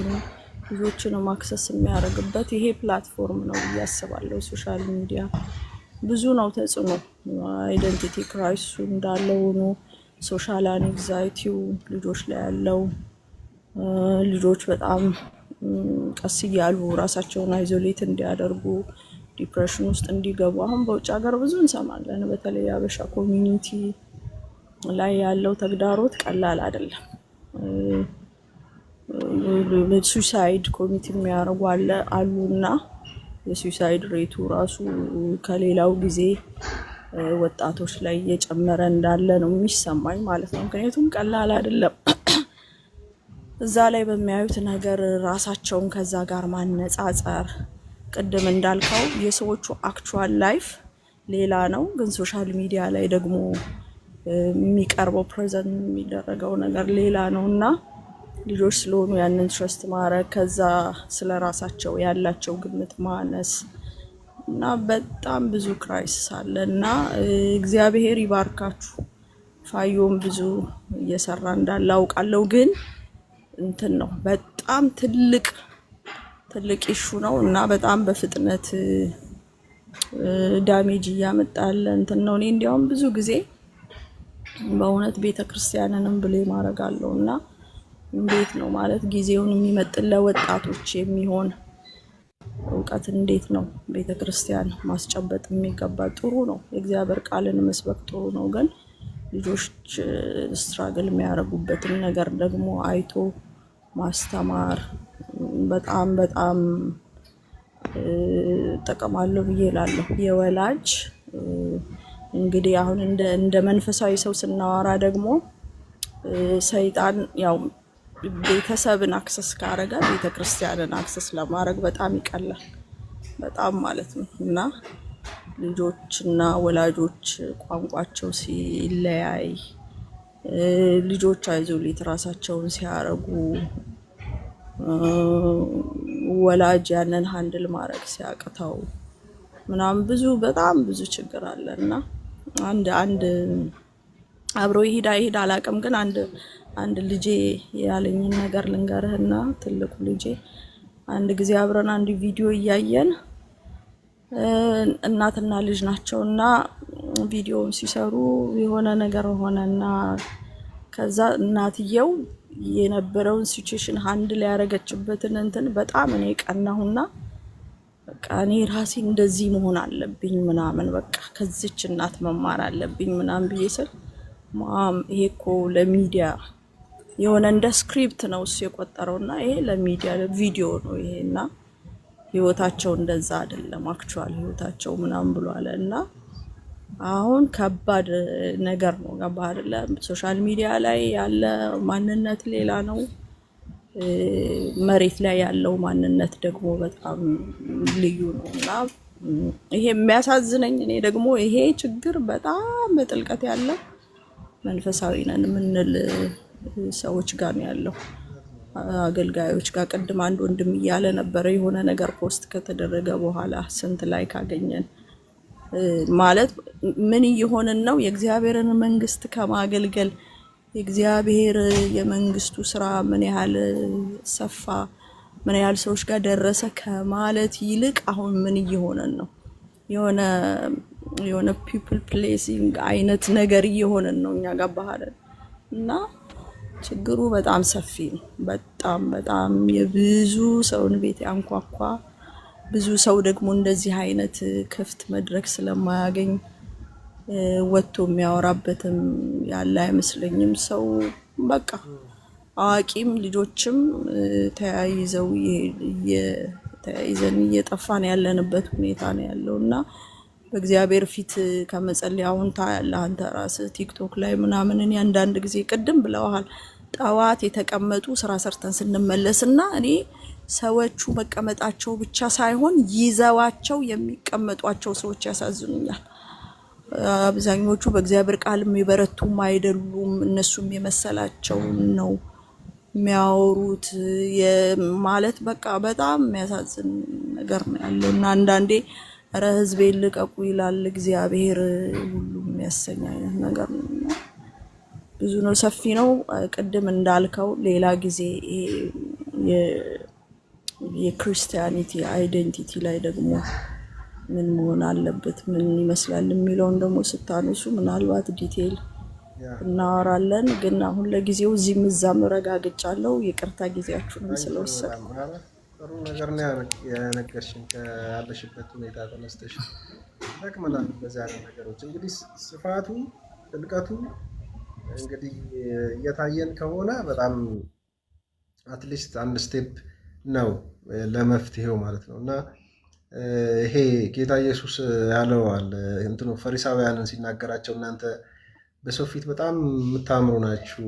ልጆችን ማክሰስ የሚያደርግበት ይሄ ፕላትፎርም ነው ብዬ አስባለሁ። ሶሻል ሚዲያ ብዙ ነው ተጽዕኖ፣ አይደንቲቲ ክራይሱ እንዳለው ነው። ሶሻል አንግዛይቲው ልጆች ላይ ያለው ልጆች በጣም ቀስ እያሉ ራሳቸውን አይዞሌት እንዲያደርጉ ዲፕሬሽን ውስጥ እንዲገቡ አሁን በውጭ ሀገር ብዙ እንሰማለን። በተለይ አበሻ ኮሚኒቲ ላይ ያለው ተግዳሮት ቀላል አይደለም። ሱሳይድ ኮሚቲ የሚያደርጉ አሉና የሱሳይድ ሬቱ ራሱ ከሌላው ጊዜ ወጣቶች ላይ እየጨመረ እንዳለ ነው የሚሰማኝ ማለት ነው። ምክንያቱም ቀላል አይደለም። እዛ ላይ በሚያዩት ነገር ራሳቸውን ከዛ ጋር ማነጻጸር፣ ቅድም እንዳልከው የሰዎቹ አክቹዋል ላይፍ ሌላ ነው፣ ግን ሶሻል ሚዲያ ላይ ደግሞ የሚቀርበው ፕሬዘንት የሚደረገው ነገር ሌላ ነው እና ልጆች ስለሆኑ ያንን ትረስት ማድረግ ከዛ ስለ ራሳቸው ያላቸው ግምት ማነስ እና በጣም ብዙ ክራይሲስ አለ እና እግዚአብሔር ይባርካችሁ። ፋዮም ብዙ እየሰራ እንዳለ አውቃለሁ። ግን እንትን ነው በጣም ትልቅ ኢሹ ነው እና በጣም በፍጥነት ዳሜጅ እያመጣለ እንትን ነው። እኔ እንዲያውም ብዙ ጊዜ በእውነት ቤተክርስቲያንንም ብሌ ማረጋለሁ እና እንዴት ነው ማለት ጊዜውን የሚመጥን ለወጣቶች የሚሆን እውቀት እንዴት ነው ቤተክርስቲያን ማስጨበጥ የሚገባ? ጥሩ ነው የእግዚአብሔር ቃልን መስበክ ጥሩ ነው፣ ግን ልጆች ስትራግል የሚያደርጉበትን ነገር ደግሞ አይቶ ማስተማር በጣም በጣም ጥቅም አለው ብዬ እላለሁ። የወላጅ እንግዲህ አሁን እንደ መንፈሳዊ ሰው ስናወራ ደግሞ ሰይጣን ያው ቤተሰብን አክሰስ ካረገ ቤተክርስቲያንን አክሰስ ለማድረግ በጣም ይቀላል፣ በጣም ማለት ነው። እና ልጆችና ወላጆች ቋንቋቸው ሲለያይ ልጆች አይዞሌት ራሳቸውን ሲያረጉ ወላጅ ያንን ሃንድል ማድረግ ሲያቅተው ምናምን በጣም ብዙ ችግር አለ እና አንድ አብሮ ይሄድ አላቅም፣ ግን አንድ ልጄ ያለኝን ነገር ልንገርህና ትልቁ ልጄ አንድ ጊዜ አብረን አንድ ቪዲዮ እያየን እናትና ልጅ ናቸውና ቪዲዮውን ሲሰሩ የሆነ ነገር ሆነና ከዛ እናትየው የነበረውን ሲቹዌሽን ሃንድል ያደረገችበትን እንትን በጣም እኔ ቀናሁና በቃ እኔ ራሴ እንደዚህ መሆን አለብኝ ምናምን በቃ ከዚች እናት መማር አለብኝ ምናምን ብዬ ስል ማም ይሄ እኮ ለሚዲያ የሆነ እንደ ስክሪፕት ነው እሱ የቆጠረውና ይሄ ለሚዲያ ቪዲዮ ነው ይሄና ህይወታቸው እንደዛ አይደለም አክቹዋሊ ህይወታቸው ምናምን ብሎ አለና አሁን ከባድ ነገር ነው። ገባህ አይደለ? ሶሻል ሚዲያ ላይ ያለ ማንነት ሌላ ነው፣ መሬት ላይ ያለው ማንነት ደግሞ በጣም ልዩ ነው እና ይሄ የሚያሳዝነኝ እኔ ደግሞ ይሄ ችግር በጣም በጥልቀት ያለው መንፈሳዊ ነን የምንል ሰዎች ጋር ነው ያለው፣ አገልጋዮች ጋር። ቅድም አንድ ወንድም እያለ ነበረ የሆነ ነገር ፖስት ከተደረገ በኋላ ስንት ላይክ አገኘን ማለት ምን እየሆነን ነው? የእግዚአብሔርን መንግስት ከማገልገል የእግዚአብሔር የመንግስቱ ስራ ምን ያህል ሰፋ፣ ምን ያህል ሰዎች ጋር ደረሰ ከማለት ይልቅ አሁን ምን እየሆነን ነው? የሆነ ፒፕል ፕሌሲንግ አይነት ነገር እየሆነን ነው እኛ ጋር ባህልን እና ችግሩ በጣም ሰፊ ነው። በጣም በጣም የብዙ ሰውን ቤት ያንኳኳ፣ ብዙ ሰው ደግሞ እንደዚህ አይነት ክፍት መድረክ ስለማያገኝ ወጥቶ የሚያወራበትም ያለ አይመስለኝም። ሰው በቃ አዋቂም ልጆችም ተያይዘን እየጠፋን ያለንበት ሁኔታ ነው ያለው እና በእግዚአብሔር ፊት ከመጸለይ አሁን ታያለህ አንተ ራስህ ቲክቶክ ላይ ምናምን እኔ አንዳንድ ጊዜ ቅድም ብለዋል ጠዋት የተቀመጡ ስራ ሰርተን ስንመለስና እኔ ሰዎቹ መቀመጣቸው ብቻ ሳይሆን ይዘዋቸው የሚቀመጧቸው ሰዎች ያሳዝኑኛል። አብዛኞቹ በእግዚአብሔር ቃል የሚበረቱም አይደሉም፣ እነሱም የመሰላቸው ነው የሚያወሩት ማለት በቃ በጣም የሚያሳዝን ነገር ነው ያለው እና አንዳንዴ ኧረ ህዝቤን ልቀቁ ይላል እግዚአብሔር ሁሉም የሚያሰኝ አይነት ነገር ነው። ብዙ ነው፣ ሰፊ ነው። ቅድም እንዳልከው ሌላ ጊዜ የክርስቲያኒቲ አይደንቲቲ ላይ ደግሞ ምን መሆን አለበት ምን ይመስላል የሚለውን ደግሞ ስታነሱ ምናልባት ዲቴይል እናወራለን። ግን አሁን ለጊዜው እዚህ ምዛም ረጋግጫለሁ። ይቅርታ ጊዜያችሁን ስለወሰድኩ። ጥሩ ነገር ነው የነገርሽን። ካለሽበት ሁኔታ ተነስተሽ ይጠቅመናል። በዛ ነገሮች እንግዲህ ስፋቱ ጥልቀቱ እንግዲህ እየታየን ከሆነ በጣም አትሊስት አንድ ስቴፕ ነው ለመፍትሄው ማለት ነው እና ይሄ ጌታ ኢየሱስ ያለው አለ እንትኑ ፈሪሳውያንን ሲናገራቸው እናንተ በሰው ፊት በጣም የምታምሩ ናችሁ፣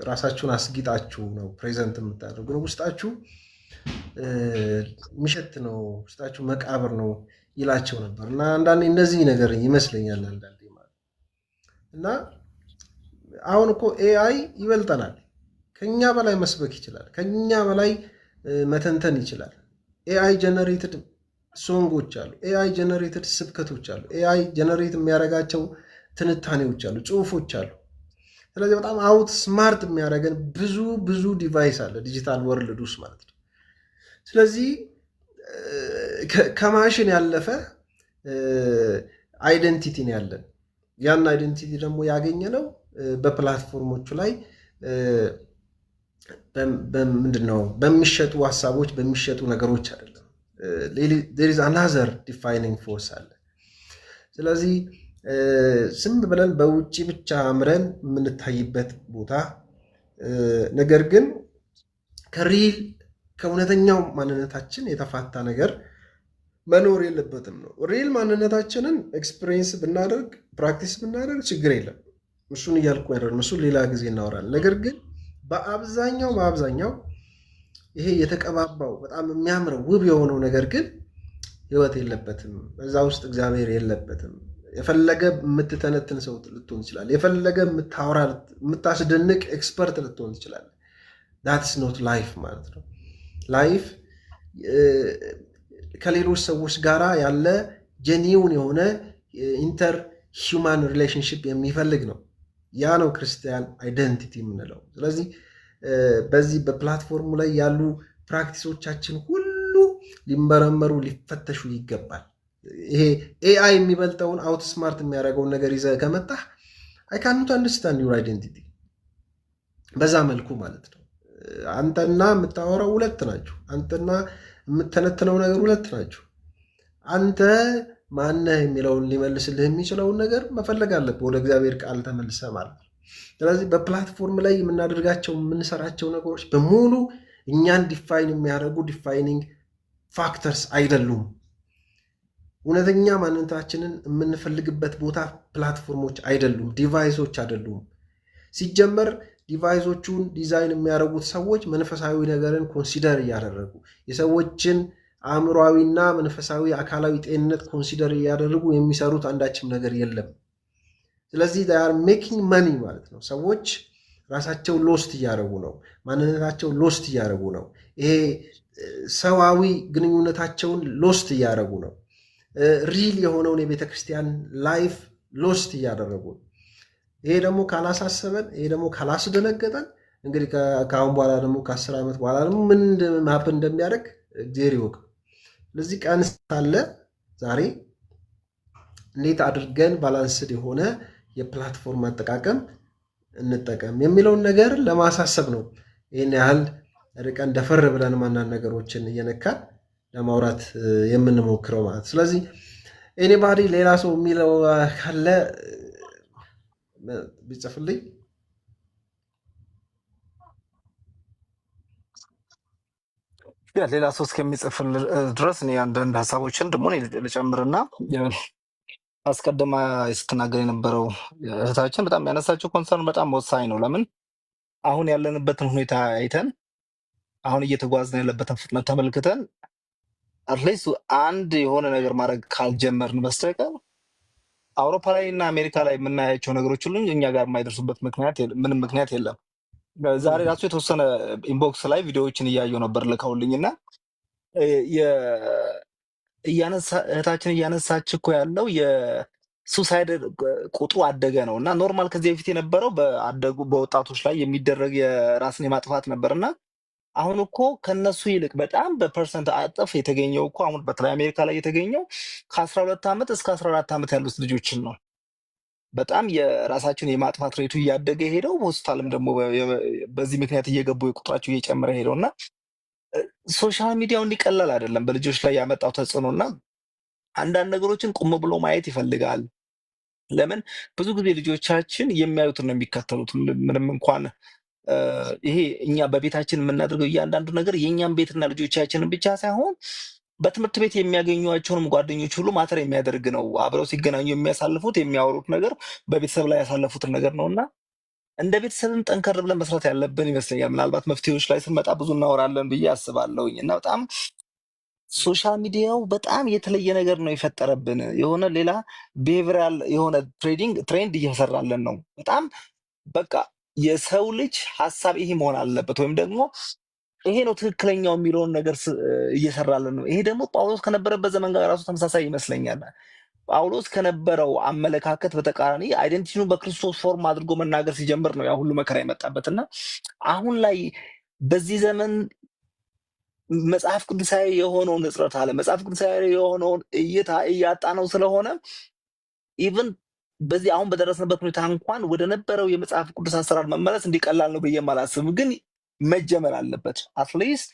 ራሳችሁን አስጊጣችሁ ነው ፕሬዘንት የምታደርጉ ነው፣ ውስጣችሁ ምሽት ነው፣ ውስጣችሁ መቃብር ነው ይላቸው ነበር እና አንዳንዴ እንደዚህ ነገር ይመስለኛል አንዳንዴ ማለት እና አሁን እኮ ኤአይ ይበልጠናል። ከኛ በላይ መስበክ ይችላል፣ ከኛ በላይ መተንተን ይችላል። ኤአይ ጀነሬትድ ሶንጎች አሉ፣ ኤአይ ጀነሬትድ ስብከቶች አሉ፣ ኤአይ ጀነሬት የሚያደርጋቸው ትንታኔዎች አሉ፣ ጽሁፎች አሉ ስለዚህ በጣም አውት ስማርት የሚያደርገን ብዙ ብዙ ዲቫይስ አለ ዲጂታል ወርልድ ውስጥ ማለት ነው። ስለዚህ ከማሽን ያለፈ አይደንቲቲን ያለን ያን አይደንቲቲ ደግሞ ያገኘ ነው በፕላትፎርሞቹ ላይ ምንድነው በሚሸጡ ሀሳቦች በሚሸጡ ነገሮች አይደለም። there is another defining force አለ። ስለዚህ ዝም ብለን በውጭ ብቻ አምረን የምንታይበት ቦታ ነገር ግን ከሪል ከእውነተኛው ማንነታችን የተፋታ ነገር መኖር የለበትም ነው። ሪል ማንነታችንን ኤክስፒሪየንስ ብናደርግ ፕራክቲስ ብናደርግ ችግር የለም። እሱን እያልኩ አይደለም፣ እሱን ሌላ ጊዜ እናወራለን። ነገር ግን በአብዛኛው ይሄ የተቀባባው በጣም የሚያምረው ውብ የሆነው ነገር ግን ህይወት የለበትም። በዛ ውስጥ እግዚአብሔር የለበትም። የፈለገ የምትተነትን ሰው ልትሆን ትችላል። የፈለገ የምታወራ የምታስደንቅ ኤክስፐርት ልትሆን ትችላል። ዳትስ ኖት ላይፍ ማለት ነው። ላይፍ ከሌሎች ሰዎች ጋራ ያለ ጀኒውን የሆነ ኢንተር ሂውማን ሪሌሽንሽፕ የሚፈልግ ነው። ያ ነው ክርስቲያን አይደንቲቲ የምንለው። ስለዚህ በዚህ በፕላትፎርሙ ላይ ያሉ ፕራክቲሶቻችን ሁሉ ሊመረመሩ ሊፈተሹ ይገባል። ይሄ ኤአይ የሚበልጠውን አውት ስማርት የሚያደርገውን ነገር ይዘህ ከመጣህ አይ ካንት አንደርስታንድ ዩር አይደንቲቲ በዛ መልኩ ማለት ነው። አንተና የምታወራው ሁለት ናችሁ። አንተና የምተነትነው ነገር ሁለት ናችሁ። አንተ ማነህ የሚለውን ሊመልስልህ የሚችለውን ነገር መፈለግ አለብህ፣ ወደ እግዚአብሔር ቃል ተመልሰ ማለት ነው። ስለዚህ በፕላትፎርም ላይ የምናደርጋቸው የምንሰራቸው ነገሮች በሙሉ እኛን ዲፋይን የሚያደርጉ ዲፋይኒንግ ፋክተርስ አይደሉም። እውነተኛ ማንነታችንን የምንፈልግበት ቦታ ፕላትፎርሞች አይደሉም፣ ዲቫይሶች አይደሉም። ሲጀመር ዲቫይሶቹን ዲዛይን የሚያደርጉት ሰዎች መንፈሳዊ ነገርን ኮንሲደር እያደረጉ የሰዎችን አእምሯዊና መንፈሳዊ አካላዊ ጤንነት ኮንሲደር እያደረጉ የሚሰሩት አንዳችም ነገር የለም። ስለዚህ ር ሜኪንግ መኒ ማለት ነው። ሰዎች ራሳቸው ሎስት እያደረጉ ነው፣ ማንነታቸው ሎስት እያደረጉ ነው። ይሄ ሰዋዊ ግንኙነታቸውን ሎስት እያደረጉ ነው። ሪል የሆነውን የቤተክርስቲያን ላይፍ ሎስት እያደረጉ ነው። ይሄ ደግሞ ካላሳሰበን፣ ይሄ ደግሞ ካላስደነገጠን እንግዲህ ከአሁን በኋላ ደግሞ ከ10 ዓመት በኋላ ደግሞ ምን ሀፕን እንደሚያደርግ እግዚአብሔር ይወቅ። ስለዚህ ቀን ሳለ ዛሬ እንዴት አድርገን ባላንስድ የሆነ የፕላትፎርም አጠቃቀም እንጠቀም የሚለውን ነገር ለማሳሰብ ነው ይህን ያህል ርቀን ደፈር ብለን ማናን ነገሮችን እየነካን ለማውራት የምንሞክረው ማለት። ስለዚህ ኤኒባዲ ሌላ ሰው የሚለው ካለ ቢጽፍልኝ። ሌላ ሰው እስከሚጽፍል ድረስ እኔ አንዳንድ ሀሳቦችን ደግሞ ልጨምርና አስቀድማ ስትናገር የነበረው እህታችን በጣም ያነሳችው ኮንሰርን በጣም ወሳኝ ነው። ለምን አሁን ያለንበትን ሁኔታ አይተን አሁን እየተጓዝን ያለበትን ፍጥነት ተመልክተን አትሊስት አንድ የሆነ ነገር ማድረግ ካልጀመርን በስተቀር አውሮፓ ላይ እና አሜሪካ ላይ የምናያቸው ነገሮች ሁሉ እኛ ጋር የማይደርሱበት ምንም ምክንያት የለም። ዛሬ ራሱ የተወሰነ ኢንቦክስ ላይ ቪዲዮዎችን እያየው ነበር ልከውልኝ እና እህታችን እያነሳች እኮ ያለው የሱሳይድ ቁጥሩ አደገ ነው እና ኖርማል ከዚህ በፊት የነበረው በወጣቶች ላይ የሚደረግ የራስን የማጥፋት ነበር እና አሁን እኮ ከነሱ ይልቅ በጣም በፐርሰንት አጥፍ የተገኘው እኮ አሁን በተለይ አሜሪካ ላይ የተገኘው ከ12 ዓመት እስከ 14 ዓመት ያሉት ልጆችን ነው። በጣም የራሳቸውን የማጥፋት ሬቱ እያደገ ሄደው ሆስፒታልም ደግሞ በዚህ ምክንያት እየገቡ ቁጥራቸው እየጨመረ ሄደው እና ሶሻል ሚዲያው እንዲቀላል አይደለም በልጆች ላይ ያመጣው ተጽዕኖ እና አንዳንድ ነገሮችን ቁም ብሎ ማየት ይፈልጋል። ለምን ብዙ ጊዜ ልጆቻችን የሚያዩትን ነው የሚከተሉት። ምንም እንኳን ይሄ እኛ በቤታችን የምናደርገው እያንዳንዱ ነገር የእኛም ቤትና ልጆቻችንን ብቻ ሳይሆን በትምህርት ቤት የሚያገኟቸውንም ጓደኞች ሁሉ ማተር የሚያደርግ ነው። አብረው ሲገናኙ የሚያሳልፉት የሚያወሩት ነገር በቤተሰብ ላይ ያሳለፉትን ነገር ነው እና እንደ ቤተሰብም ጠንከር ብለን መስራት ያለብን ይመስለኛል። ምናልባት መፍትሄዎች ላይ ስንመጣ ብዙ እናወራለን ብዬ አስባለሁኝ እና በጣም ሶሻል ሚዲያው በጣም የተለየ ነገር ነው የፈጠረብን። የሆነ ሌላ ቢሄቪራል የሆነ ትሬንድ እየሰራለን ነው። በጣም በቃ የሰው ልጅ ሀሳብ ይሄ መሆን አለበት ወይም ደግሞ ይሄ ነው ትክክለኛው የሚለውን ነገር እየሰራለን ነው። ይሄ ደግሞ ጳውሎስ ከነበረበት ዘመን ጋር ራሱ ተመሳሳይ ይመስለኛል። ጳውሎስ ከነበረው አመለካከት በተቃራኒ አይደንቲቲውን በክርስቶስ ፎርም አድርጎ መናገር ሲጀምር ነው ያ ሁሉ መከራ የመጣበት እና አሁን ላይ በዚህ ዘመን መጽሐፍ ቅዱሳዊ የሆነውን ንጽረት አለ መጽሐፍ ቅዱሳዊ የሆነውን እይታ እያጣ ነው ስለሆነ ኢቭን በዚህ አሁን በደረስንበት ሁኔታ እንኳን ወደ ነበረው የመጽሐፍ ቅዱስ አሰራር መመለስ እንዲቀላል ነው ብዬ አላስብም። ግን መጀመር አለበት። አትሊስት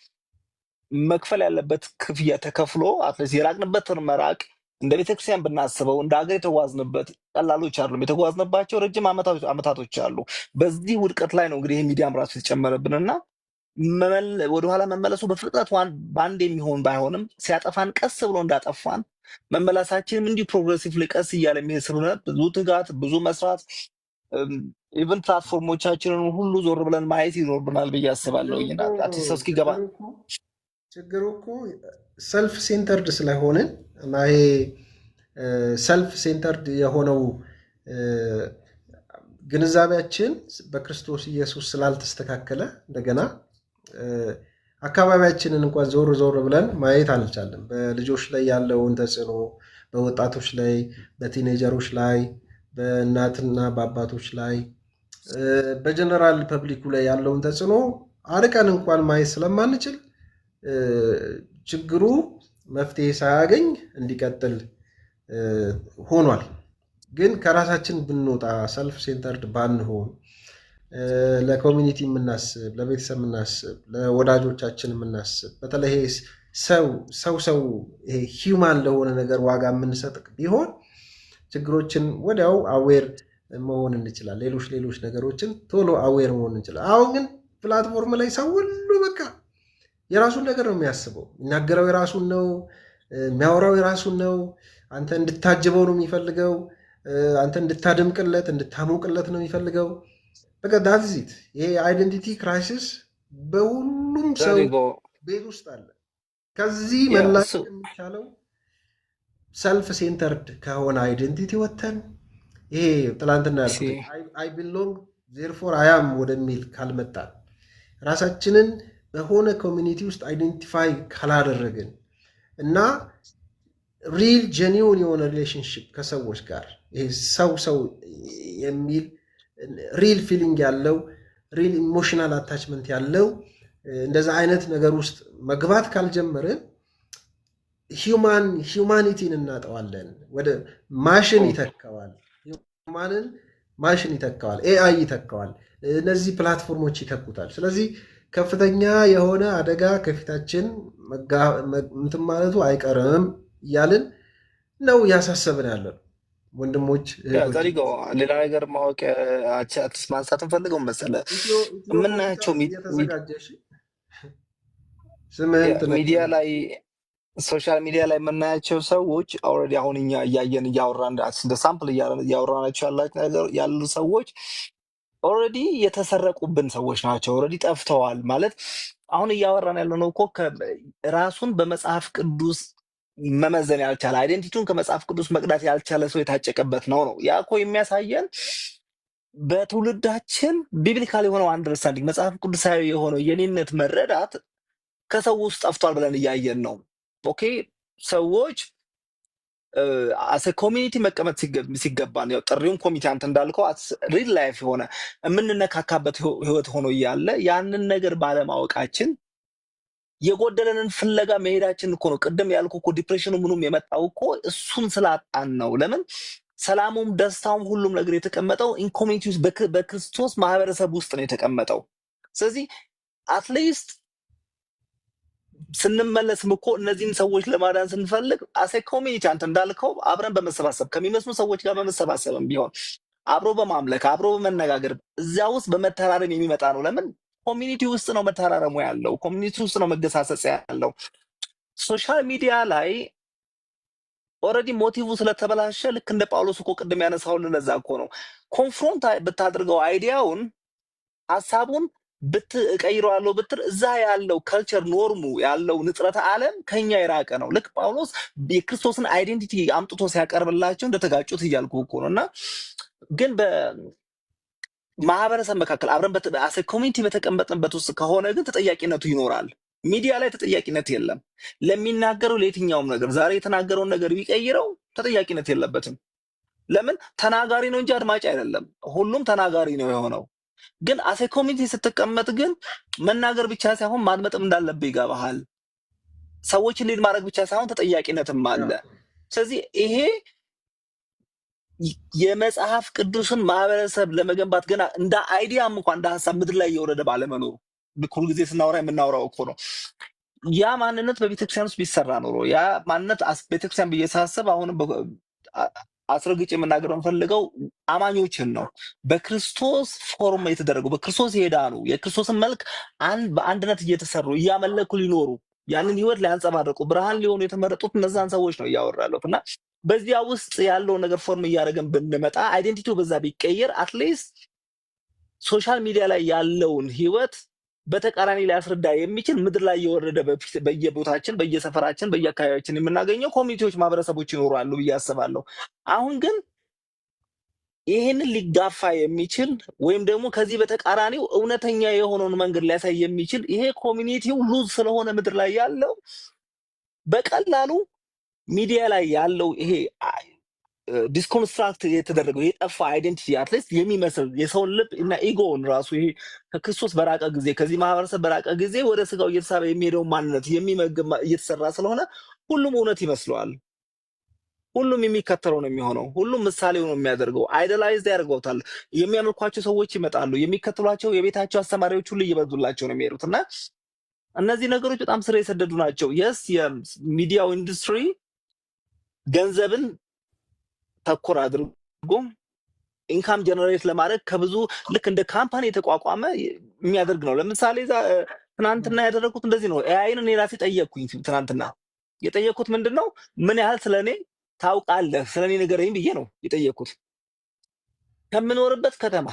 መክፈል ያለበት ክፍያ ተከፍሎ አትሊስት የራቅንበትን መራቅ እንደ ቤተክርስቲያን ብናስበው እንደ ሀገር የተጓዝንበት ቀላሎች አይደሉም። የተጓዝንባቸው ረጅም ዓመታቶች አሉ። በዚህ ውድቀት ላይ ነው እንግዲህ ይህ ሚዲያም ራሱ የተጨመረብንና ወደኋላ መመለሱ በፍጥነት በአንድ የሚሆን ባይሆንም ሲያጠፋን ቀስ ብሎ እንዳጠፋን መመለሳችንም እንዲሁ ፕሮግሬሲቭሊ ቀስ እያለ የሚሄድ ስለሆነ ብዙ ትጋት፣ ብዙ መስራት ኢቨን ፕላትፎርሞቻችንን ሁሉ ዞር ብለን ማየት ይኖርብናል ብዬ አስባለሁ። አዲስ ሰው እስኪገባ ችግሩ እኮ ሰልፍ ሴንተርድ ስለሆንን እና ይሄ ሰልፍ ሴንተርድ የሆነው ግንዛቤያችን በክርስቶስ ኢየሱስ ስላልተስተካከለ እንደገና አካባቢያችንን እንኳን ዞር ዞር ብለን ማየት አልቻለም። በልጆች ላይ ያለውን ተጽዕኖ፣ በወጣቶች ላይ፣ በቲኔጀሮች ላይ፣ በእናትና በአባቶች ላይ፣ በጀነራል ፐብሊኩ ላይ ያለውን ተጽዕኖ አርቀን እንኳን ማየት ስለማንችል ችግሩ መፍትሄ ሳያገኝ እንዲቀጥል ሆኗል። ግን ከራሳችን ብንወጣ ሰልፍ ሴንተርድ ባንሆን ለኮሚኒቲ የምናስብ፣ ለቤተሰብ የምናስብ፣ ለወዳጆቻችን የምናስብ በተለይ ሰው ሂውማን ለሆነ ነገር ዋጋ የምንሰጥ ቢሆን ችግሮችን ወዲያው አዌር መሆን እንችላል። ሌሎች ነገሮችን ቶሎ አዌር መሆን እንችላል። አሁን ግን ፕላትፎርም ላይ ሰው ሁሉ በቃ የራሱን ነገር ነው የሚያስበው። የሚናገረው የራሱን ነው፣ የሚያወራው የራሱን ነው። አንተ እንድታጅበው ነው የሚፈልገው። አንተ እንድታደምቅለት እንድታሞቅለት ነው የሚፈልገው። በቃ ዳትዚት። ይሄ አይደንቲቲ ክራይሲስ በሁሉም ሰው ቤት ውስጥ አለ። ከዚህ መላቀቅ የሚቻለው ሰልፍ ሴንተርድ ከሆነ አይደንቲቲ ወተን ይሄ ትላንትና አይ ቢሎንግ ዜርፎር አያም ወደሚል ካልመጣን ራሳችንን በሆነ ኮሚኒቲ ውስጥ አይደንቲፋይ ካላደረግን እና ሪል ጀኒውን የሆነ ሪሌሽንሽፕ ከሰዎች ጋር ይሄ ሰው የሚል ሪል ፊሊንግ ያለው ሪል ኢሞሽናል አታችመንት ያለው እንደዛ አይነት ነገር ውስጥ መግባት ካልጀመርን ሂውማኒቲን እናጠዋለን። ወደ ማሽን ይተካዋል። ሂውማንን ማሽን ይተካዋል። ኤአይ ይተካዋል። እነዚህ ፕላትፎርሞች ይተኩታል። ስለዚህ ከፍተኛ የሆነ አደጋ ከፊታችን እንትን ማለቱ አይቀርም እያልን ነው እያሳሰብን ያለን ወንድሞች። ሌላ ነገር ማወቅ ማንሳት እንፈልገው መሰለ የምናያቸው ሚዲያ ላይ ሶሻል ሚዲያ ላይ የምናያቸው ሰዎች ኦልሬዲ አሁን እኛ እያየን እያወራን እንደ ሳምፕል እያወራናቸው ያሉ ሰዎች ኦልሬዲ የተሰረቁብን ሰዎች ናቸው። ኦልሬዲ ጠፍተዋል ማለት አሁን እያወራን ያለነው እኮ ራሱን በመጽሐፍ ቅዱስ መመዘን ያልቻለ አይዴንቲቲውን ከመጽሐፍ ቅዱስ መቅዳት ያልቻለ ሰው የታጨቀበት ነው። ያ እኮ የሚያሳየን በትውልዳችን ቢብሊካል የሆነው አንደርስታንዲንግ መጽሐፍ ቅዱሳዊ የሆነው የኔነት መረዳት ከሰው ውስጥ ጠፍቷል ብለን እያየን ነው። ኦኬ ሰዎች አሰ ኮሚኒቲ መቀመጥ ሲገባን ያው ጥሪውን ኮሚቴ አንተ እንዳልከው ሪል ላይፍ የሆነ የምንነካካበት ህይወት ሆኖ እያለ ያንን ነገር ባለማወቃችን የጎደለንን ፍለጋ መሄዳችን እኮ ነው። ቅድም ያልኩ እኮ ዲፕሬሽኑ ምኑም የመጣው እኮ እሱን ስላጣን ነው። ለምን ሰላሙም ደስታውም ሁሉም ነገር የተቀመጠው ኢን ኮሚኒቲ ውስጥ በክርስቶስ ማህበረሰብ ውስጥ ነው የተቀመጠው። ስለዚህ አትሊስት ስንመለስም እኮ እነዚህን ሰዎች ለማዳን ስንፈልግ አሴ ኮሚኒቲ አንተ እንዳልከው አብረን በመሰባሰብ ከሚመስሉ ሰዎች ጋር በመሰባሰብም ቢሆን አብሮ በማምለክ አብሮ በመነጋገር እዚያ ውስጥ በመተራረም የሚመጣ ነው። ለምን ኮሚኒቲ ውስጥ ነው መተራረሙ ያለው፣ ኮሚኒቲ ውስጥ ነው መገሳሰጽ ያለው። ሶሻል ሚዲያ ላይ ኦልሬዲ ሞቲቭ ስለተበላሸ ልክ እንደ ጳውሎስ እኮ ቅድም ያነሳውን ለዛ እኮ ነው ኮንፍሮንት ብታድርገው አይዲያውን ሐሳቡን እቀይረዋለሁ ብትር እዛ ያለው ከልቸር ኖርሙ ያለው ንጽረተ ዓለም ከኛ የራቀ ነው። ልክ ጳውሎስ የክርስቶስን አይዴንቲቲ አምጥቶ ሲያቀርብላቸው እንደተጋጩት እያልኩ እኮ ነው። እና ግን በማህበረሰብ መካከል አብረን አሰ ኮሚኒቲ በተቀመጥንበት ውስጥ ከሆነ ግን ተጠያቂነቱ ይኖራል። ሚዲያ ላይ ተጠያቂነት የለም። ለሚናገረው ለየትኛውም ነገር ዛሬ የተናገረውን ነገር ቢቀይረው ተጠያቂነት የለበትም። ለምን? ተናጋሪ ነው እንጂ አድማጭ አይደለም። ሁሉም ተናጋሪ ነው የሆነው። ግን አሴ ኮሚኒቲ ስትቀመጥ ግን መናገር ብቻ ሳይሆን ማድመጥም እንዳለብህ ይገባሃል። ሰዎችን ሊድ ማድረግ ብቻ ሳይሆን ተጠያቂነትም አለ። ስለዚህ ይሄ የመጽሐፍ ቅዱስን ማህበረሰብ ለመገንባት ገና እንደ አይዲያም እንኳን እንደ ሀሳብ ምድር ላይ እየወረደ ባለመኖሩ ሁሉ ጊዜ ስናወራ የምናወራው እኮ ነው። ያ ማንነት በቤተክርስቲያን ውስጥ ቢሰራ ኖሮ ያ ማንነት ቤተክርስቲያን ብዬ ሳስብ አሁንም አስረግጬ የምናገረው የምፈልገው አማኞችን ነው። በክርስቶስ ፎርም የተደረጉ በክርስቶስ የዳኑ የክርስቶስን መልክ በአንድነት እየተሰሩ እያመለኩ ሊኖሩ ያንን ህይወት ሊያንጸባርቁ ብርሃን ሊሆኑ የተመረጡት እነዛን ሰዎች ነው እያወራለሁት እና በዚያ ውስጥ ያለውን ነገር ፎርም እያደረገን ብንመጣ አይዴንቲቲው በዛ ቢቀየር አትሊስት ሶሻል ሚዲያ ላይ ያለውን ህይወት በተቃራኒ ሊያስረዳ የሚችል ምድር ላይ የወረደ በየቦታችን በየሰፈራችን በየአካባቢያችን የምናገኘው ኮሚኒቲዎች ማህበረሰቦች ይኖራሉ ብዬ አስባለሁ። አሁን ግን ይህንን ሊጋፋ የሚችል ወይም ደግሞ ከዚህ በተቃራኒው እውነተኛ የሆነውን መንገድ ሊያሳይ የሚችል ይሄ ኮሚኒቲው ሉዝ ስለሆነ ምድር ላይ ያለው በቀላሉ ሚዲያ ላይ ያለው ይሄ ዲስኮንስትራክት የተደረገው የጠፋ አይዴንቲቲ አትሊስት የሚመስል የሰውን ልብ እና ኢጎውን ራሱ ይሄ ከክርስቶስ በራቀ ጊዜ ከዚህ ማህበረሰብ በራቀ ጊዜ ወደ ስጋው እየተሳበ የሚሄደው ማንነት የሚመግብ እየተሰራ ስለሆነ ሁሉም እውነት ይመስለዋል። ሁሉም የሚከተለው ነው የሚሆነው። ሁሉም ምሳሌው ነው የሚያደርገው። አይደላይዝ ያደርገውታል። የሚያመልኳቸው ሰዎች ይመጣሉ። የሚከተሏቸው የቤታቸው አስተማሪዎች ሁሉ እየበዙላቸው ነው የሚሄዱት እና እነዚህ ነገሮች በጣም ስር የሰደዱ ናቸው። የስ የሚዲያው ኢንዱስትሪ ገንዘብን ተኮር አድርጎ ኢንካም ጀነሬት ለማድረግ ከብዙ ልክ እንደ ካምፓኒ የተቋቋመ የሚያደርግ ነው። ለምሳሌ ትናንትና ያደረኩት እንደዚህ ነው። ኤአይን እኔ ራሴ ጠየቅኩኝ። ትናንትና የጠየቅኩት ምንድን ነው? ምን ያህል ስለኔ ታውቃለህ? ስለኔ ንገረኝ ብዬ ነው የጠየቅኩት። ከምኖርበት ከተማ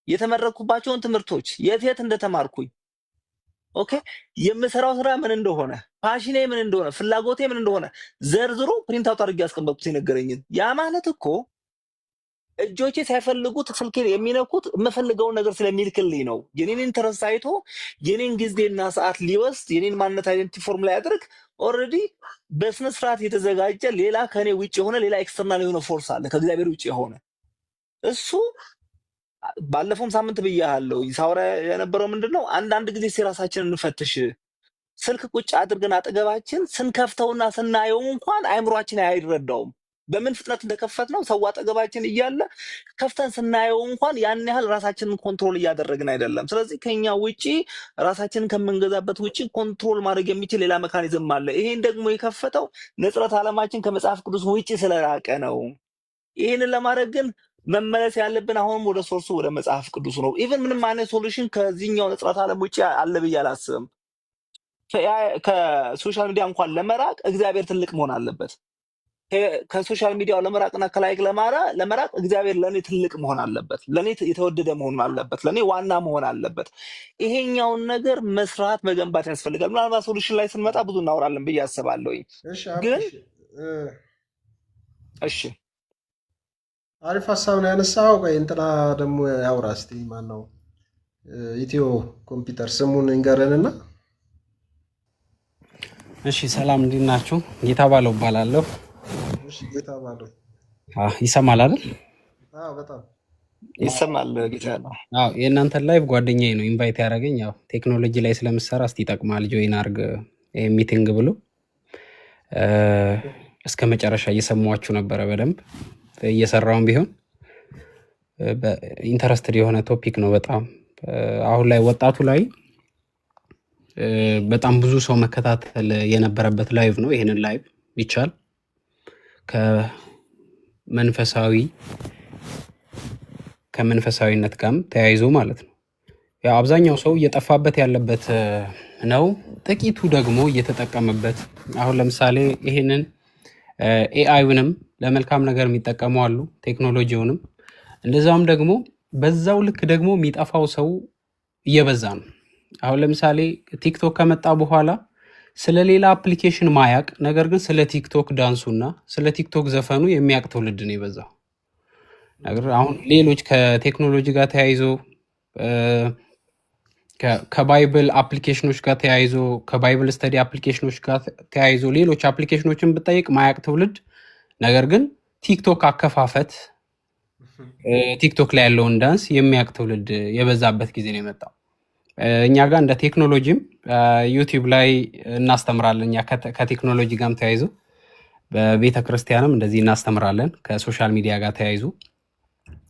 የተመረኩባቸውን ትምህርቶች የት እንደተማርኩኝ፣ ኦኬ የምሰራው ስራ ምን እንደሆነ፣ ፓሽኔ ምን እንደሆነ፣ ፍላጎቴ ምን እንደሆነ ዘርዝሮ ፕሪንት አውት አድርጌ ያስቀመጥኩት የነገረኝን። ያ ማለት እኮ እጆቼ ሳይፈልጉት ስልኬን የሚነኩት የምፈልገውን ነገር ስለሚልክልኝ ነው። የኔን ኢንተረስት አይቶ የኔን ጊዜና ሰዓት ሊወስድ የኔን ማንነት አይደንቲቲ ፎርም ላይ ያድርግ ኦልሬዲ በስነ ስርዓት የተዘጋጀ ሌላ ከኔ ውጭ የሆነ ሌላ ኤክስተርናል የሆነ ፎርስ አለ፣ ከእግዚአብሔር ውጭ የሆነ እሱ። ባለፈውም ሳምንት ብያለሁ ሳውራ የነበረው ምንድነው፣ አንዳንድ ጊዜ ራሳችንን እንፈትሽ። ስልክ ቁጭ አድርገን አጠገባችን ስንከፍተውና ስናየው እንኳን አይምሯችን አይረዳውም። በምን ፍጥነት እንደከፈት ነው ሰው አጠገባችን እያለ ከፍተን ስናየው እንኳን ያን ያህል ራሳችንን ኮንትሮል እያደረግን አይደለም። ስለዚህ ከኛ ውጪ ራሳችንን ከምንገዛበት ውጪ ኮንትሮል ማድረግ የሚችል ሌላ ሜካኒዝም አለ። ይሄን ደግሞ የከፈተው ንጽረት ዓለማችን ከመጽሐፍ ቅዱስ ውጪ ስለራቀ ነው። ይሄንን ለማድረግ ግን መመለስ ያለብን አሁንም ወደ ሶርሱ ወደ መጽሐፍ ቅዱስ ነው። ኢቭን ምንም አይነት ሶሉሽን ከዚህኛው ንጽረት ዓለም ውጪ አለ ብዬ አላስብም። ከሶሻል ሚዲያ እንኳን ለመራቅ እግዚአብሔር ትልቅ መሆን አለበት። ከሶሻል ሚዲያው ለመራቅና ከላይክ ለመራቅ እግዚአብሔር ለኔ ትልቅ መሆን አለበት፣ ለኔ የተወደደ መሆን አለበት፣ ለኔ ዋና መሆን አለበት። ይሄኛውን ነገር መስራት መገንባት ያስፈልጋል። ምናልባት ሶሉሽን ላይ ስንመጣ ብዙ እናወራለን ብዬ አስባለሁ። ግን እሺ አሪፍ ሀሳብ ነው ያነሳው። ቆይ እንትና ደግሞ ያውራ እስቲ። ማነው ኢትዮ ኮምፒውተር ስሙን እንገረንና። እሺ ሰላም፣ እንዴት ናችሁ? ጌታ ባለው እባላለሁ። እሺ ጌታ ባለው ይሰማል አይደል? አዎ በጣም ይሰማል። ጌታ ነው። አዎ የእናንተ ላይቭ ጓደኛዬ ነው ኢንቫይት ያደረገኝ። ያው ቴክኖሎጂ ላይ ስለምሰራ እስቲ ይጠቅማል ጆይን አርግ ሚቲንግ ብሎ እስከ መጨረሻ እየሰማችሁ ነበረ። በደንብ እየሰራውን ቢሆን ኢንተረስትድ የሆነ ቶፒክ ነው በጣም። አሁን ላይ ወጣቱ ላይ በጣም ብዙ ሰው መከታተል የነበረበት ላይቭ ነው። ይሄንን ላይቭ ቢቻል ከመንፈሳዊነት ጋርም ተያይዞ ማለት ነው። ያው አብዛኛው ሰው እየጠፋበት ያለበት ነው፣ ጥቂቱ ደግሞ እየተጠቀመበት። አሁን ለምሳሌ ይሄንን ኤአይውንም ለመልካም ነገር የሚጠቀሙ አሉ፣ ቴክኖሎጂውንም እንደዛውም ደግሞ በዛው ልክ ደግሞ የሚጠፋው ሰው እየበዛ ነው። አሁን ለምሳሌ ቲክቶክ ከመጣ በኋላ ስለ ሌላ አፕሊኬሽን ማያቅ፣ ነገር ግን ስለ ቲክቶክ ዳንሱና ስለ ቲክቶክ ዘፈኑ የሚያቅ ትውልድ ነው የበዛው። ነገር አሁን ሌሎች ከቴክኖሎጂ ጋር ተያይዞ ከባይብል አፕሊኬሽኖች ጋር ተያይዞ ከባይብል ስተዲ አፕሊኬሽኖች ጋር ተያይዞ ሌሎች አፕሊኬሽኖችን ብጠይቅ ማያቅ ትውልድ፣ ነገር ግን ቲክቶክ አከፋፈት ቲክቶክ ላይ ያለውን ዳንስ የሚያቅ ትውልድ የበዛበት ጊዜ ነው የመጣው። እኛ ጋር እንደ ቴክኖሎጂም ዩቲዩብ ላይ እናስተምራለን። እኛ ከቴክኖሎጂ ጋርም ተያይዞ በቤተ ክርስቲያንም እንደዚህ እናስተምራለን ከሶሻል ሚዲያ ጋር ተያይዞ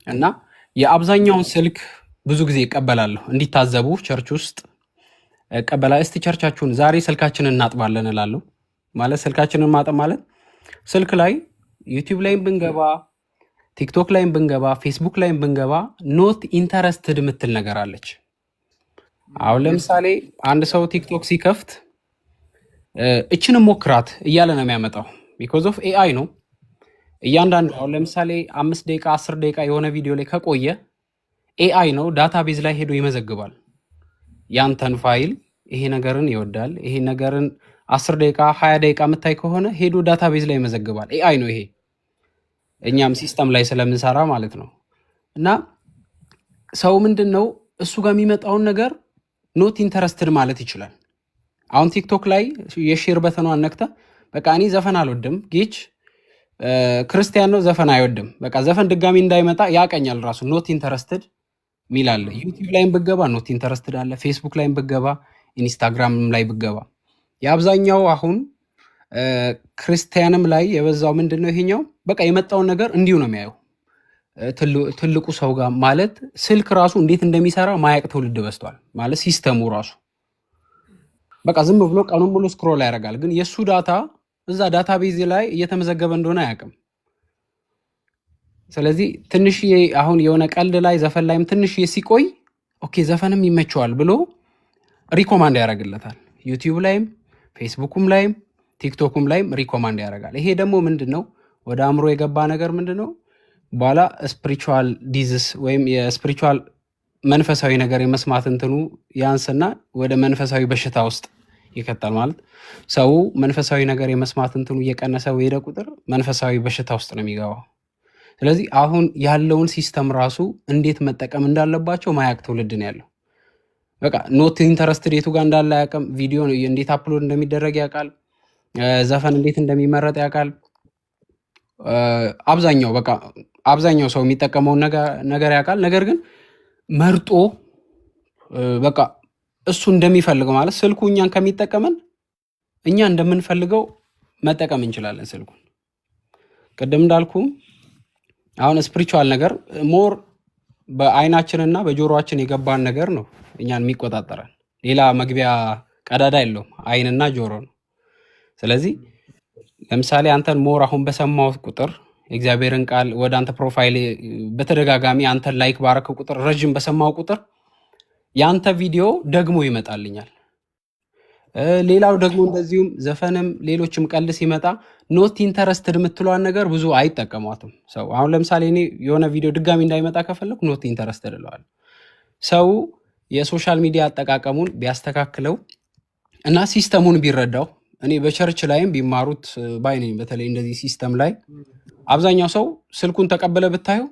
እና የአብዛኛውን ስልክ ብዙ ጊዜ እቀበላለሁ እንዲታዘቡ ቸርች ውስጥ እቀበላለሁ። እስቲ ቸርቻችሁን ዛሬ ስልካችንን እናጥባለን እላለሁ። ማለት ስልካችንን ማጠብ ማለት ስልክ ላይ ዩቲዩብ ላይም ብንገባ ቲክቶክ ላይም ብንገባ ፌስቡክ ላይም ብንገባ ኖት ኢንተረስትድ የምትል ነገር አለች። አሁን ለምሳሌ አንድ ሰው ቲክቶክ ሲከፍት እችን ሞክራት እያለ ነው የሚያመጣው። ቢኮዝ ኦፍ ኤአይ ነው እያንዳንዱ። አሁን ለምሳሌ 5 ደቂቃ 10 ደቂቃ የሆነ ቪዲዮ ላይ ከቆየ ኤአይ ነው ዳታቤዝ ላይ ሄዶ ይመዘግባል ያንተን ፋይል። ይሄ ነገርን ይወዳል፣ ይሄ ነገርን 10 ደቂቃ 20 ደቂቃ የምታይ ከሆነ ሄዶ ዳታቤዝ ላይ ይመዘግባል። ኤአይ ነው ይሄ፣ እኛም ሲስተም ላይ ስለምንሰራ ማለት ነው። እና ሰው ምንድን ነው እሱ ጋር የሚመጣውን ነገር ኖት ኢንተረስትድ ማለት ይችላል። አሁን ቲክቶክ ላይ የሼር በተኗን ነክተ በቃ እኔ ዘፈን አልወድም፣ ጌች ክርስቲያን ነው ዘፈን አይወድም፣ በቃ ዘፈን ድጋሚ እንዳይመጣ ያቀኛል ራሱ ኖት ኢንተረስትድ ሚል አለ። ዩቲዩብ ላይም ብገባ ኖት ኢንተረስትድ አለ። ፌስቡክ ላይም ብገባ ኢንስታግራም ላይ ብገባ የአብዛኛው አሁን ክርስቲያንም ላይ የበዛው ምንድን ነው ይሄኛው በቃ የመጣውን ነገር እንዲሁ ነው የሚያየው። ትልቁ ሰው ጋር ማለት ስልክ ራሱ እንዴት እንደሚሰራ ማያቅ ትውልድ በዝቷል። ማለት ሲስተሙ ራሱ በቃ ዝም ብሎ ቀኑን ሙሉ ስክሮል ያደርጋል፣ ግን የእሱ ዳታ እዛ ዳታ ቤዝ ላይ እየተመዘገበ እንደሆነ አያውቅም። ስለዚህ ትንሽዬ አሁን የሆነ ቀልድ ላይ ዘፈን ላይም ትንሽዬ ሲቆይ ኦኬ ዘፈንም ይመቸዋል ብሎ ሪኮማንድ ያደርግለታል። ዩቲዩብ ላይም ፌስቡክም ላይም ቲክቶክም ላይም ሪኮማንድ ያደርጋል። ይሄ ደግሞ ምንድን ነው ወደ አእምሮ የገባ ነገር ምንድን ነው በኋላ ስፒሪቹዋል ዲዝስ ወይም የስፒሪቹዋል መንፈሳዊ ነገር የመስማት እንትኑ ያንስና ወደ መንፈሳዊ በሽታ ውስጥ ይከታል። ማለት ሰው መንፈሳዊ ነገር የመስማት እንትኑ እየቀነሰ ወደ ቁጥር መንፈሳዊ በሽታ ውስጥ ነው የሚገባው። ስለዚህ አሁን ያለውን ሲስተም ራሱ እንዴት መጠቀም እንዳለባቸው ማያቅ ትውልድ ነው ያለው። በቃ ኖት ኢንተረስትድ የቱ ጋር እንዳለ አያውቅም። ቪዲዮ እንዴት አፕሎድ እንደሚደረግ ያውቃል። ዘፈን እንዴት እንደሚመረጥ ያውቃል። አብዛኛው ሰው የሚጠቀመውን ነገር ያውቃል። ነገር ግን መርጦ በቃ እሱ እንደሚፈልገው ማለት ስልኩ እኛን ከሚጠቀመን እኛ እንደምንፈልገው መጠቀም እንችላለን ስልኩን። ቅድም እንዳልኩ አሁን ስፒሪቹዋል ነገር ሞር በአይናችንና በጆሮአችን የገባን ነገር ነው እኛን የሚቆጣጠረን። ሌላ መግቢያ ቀዳዳ የለውም፣ አይንና ጆሮ ነው። ስለዚህ ለምሳሌ አንተን ሞር አሁን በሰማሁት ቁጥር የእግዚአብሔርን ቃል ወደ አንተ ፕሮፋይል በተደጋጋሚ አንተን ላይክ ባረከ ቁጥር ረጅም በሰማው ቁጥር የአንተ ቪዲዮ ደግሞ ይመጣልኛል። ሌላው ደግሞ እንደዚሁም ዘፈንም ሌሎችም ቀልድ ሲመጣ ኖት ኢንተረስትድ የምትሏን ነገር ብዙ አይጠቀሟትም ሰው። አሁን ለምሳሌ እኔ የሆነ ቪዲዮ ድጋሚ እንዳይመጣ ከፈለኩ ኖት ኢንተረስትድ እለዋል። ሰው የሶሻል ሚዲያ አጠቃቀሙን ቢያስተካክለው እና ሲስተሙን ቢረዳው እኔ በቸርች ላይም ቢማሩት ባይ ነኝ። በተለይ እንደዚህ ሲስተም ላይ አብዛኛው ሰው ስልኩን ተቀበለ ብታየው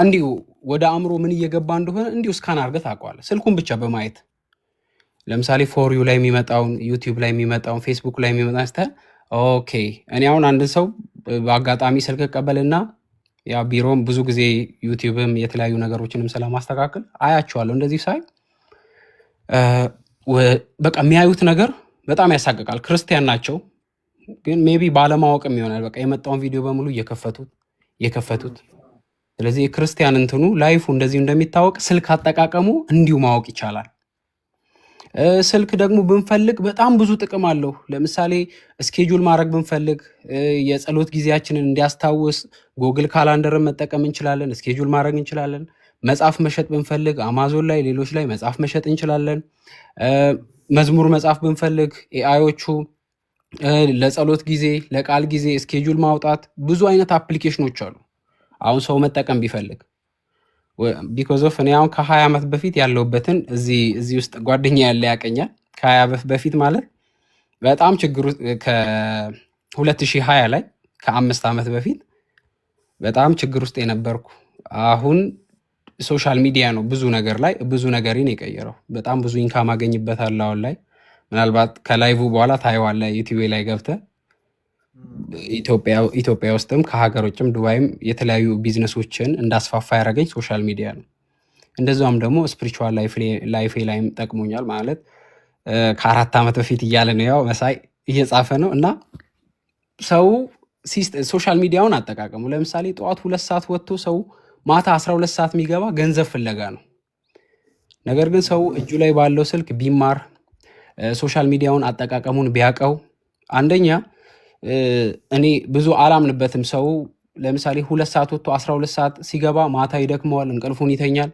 እንዲሁ ወደ አእምሮ ምን እየገባ እንደሆነ እንዲሁ ስካን አድርገህ ታውቀዋለህ ስልኩን ብቻ በማየት። ለምሳሌ ፎር ዩ ላይ የሚመጣውን ዩቲዩብ ላይ የሚመጣውን ፌስቡክ ላይ የሚመጣውን ስታየው ኦኬ። እኔ አሁን አንድ ሰው በአጋጣሚ ስልክ ቀበልና ያ ቢሮም ብዙ ጊዜ ዩቲዩብም የተለያዩ ነገሮችንም ስለማስተካከል አያቸዋለሁ። እንደዚህ ሳይ በቃ የሚያዩት ነገር በጣም ያሳቅቃል። ክርስቲያን ናቸው ግን ሜቢ ባለማወቅም ይሆናል በቃ የመጣውን ቪዲዮ በሙሉ እየከፈቱት። ስለዚህ የክርስቲያን እንትኑ ላይፉ እንደዚሁ እንደሚታወቅ ስልክ አጠቃቀሙ እንዲሁ ማወቅ ይቻላል። ስልክ ደግሞ ብንፈልግ በጣም ብዙ ጥቅም አለው። ለምሳሌ እስኬጁል ማድረግ ብንፈልግ የጸሎት ጊዜያችንን እንዲያስታውስ ጎግል ካላንደርን መጠቀም እንችላለን፣ እስኬጁል ማድረግ እንችላለን። መጽሐፍ መሸጥ ብንፈልግ አማዞን ላይ ሌሎች ላይ መጽሐፍ መሸጥ እንችላለን። መዝሙር መጽሐፍ ብንፈልግ ኤአዮቹ ለጸሎት ጊዜ ለቃል ጊዜ እስኬጁል ማውጣት ብዙ አይነት አፕሊኬሽኖች አሉ አሁን ሰው መጠቀም ቢፈልግ። ቢኮዝ ኦፍ እኔ አሁን ከ20 ዓመት በፊት ያለሁበትን እዚህ ውስጥ ጓደኛ ያለ ያቀኛል። ከ20 በፊት ማለት በጣም ችግሩ ከ2020 ላይ ከ5 ዓመት በፊት በጣም ችግር ውስጥ የነበርኩ አሁን ሶሻል ሚዲያ ነው ብዙ ነገር ላይ ብዙ ነገርን የቀየረው። በጣም ብዙ ኢንካም አገኝበታለሁ አሁን ላይ። ምናልባት ከላይቭ በኋላ ታየዋለህ ዩቲዩብ ላይ ገብተህ። ኢትዮጵያ ውስጥም ከሀገር ውጭም ዱባይም የተለያዩ ቢዝነሶችን እንዳስፋፋ ያደረገኝ ሶሻል ሚዲያ ነው። እንደዛም ደግሞ ስፒሪቹዋል ላይፌ ላይም ጠቅሞኛል። ማለት ከ4 ዓመት በፊት እያለ ነው ያው መሳይ እየጻፈ ነው። እና ሰው ሶሻል ሚዲያውን አጠቃቀሙ። ለምሳሌ ጠዋት 2 ሰዓት ወጥቶ ሰው ማታ 12 ሰዓት የሚገባ ገንዘብ ፍለጋ ነው። ነገር ግን ሰው እጁ ላይ ባለው ስልክ ቢማር ሶሻል ሚዲያውን አጠቃቀሙን ቢያቀው፣ አንደኛ እኔ ብዙ አላምንበትም። ሰው ለምሳሌ 2 ሰዓት ወጥቶ 12 ሰዓት ሲገባ ማታ ይደክመዋል፣ እንቅልፉን ይተኛል።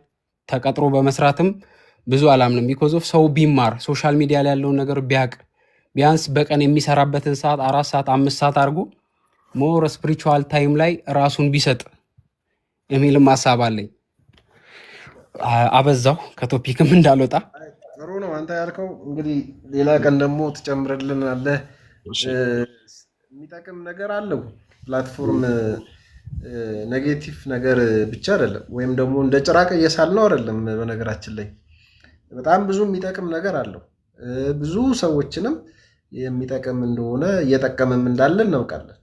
ተቀጥሮ በመስራትም ብዙ አላምንም። ቢኮዝ ኦፍ ሰው ቢማር ሶሻል ሚዲያ ላይ ያለውን ነገር ቢያቅ፣ ቢያንስ በቀን የሚሰራበትን ሰዓት 4 ሰዓት 5 ሰዓት አድርጎ ሞር ስፒሪቹዋል ታይም ላይ ራሱን ቢሰጥ የሚልም ሀሳብ አለኝ። አበዛው ከቶፒክም እንዳልወጣ። ጥሩ ነው አንተ ያልከው። እንግዲህ ሌላ ቀን ደግሞ ትጨምርልናለህ። የሚጠቅም ነገር አለው ፕላትፎርም። ኔጌቲቭ ነገር ብቻ አይደለም፣ ወይም ደግሞ እንደ ጭራቅ እየሳልነው አይደለም። በነገራችን ላይ በጣም ብዙ የሚጠቅም ነገር አለው። ብዙ ሰዎችንም የሚጠቅም እንደሆነ እየጠቀመም እንዳለ እናውቃለን።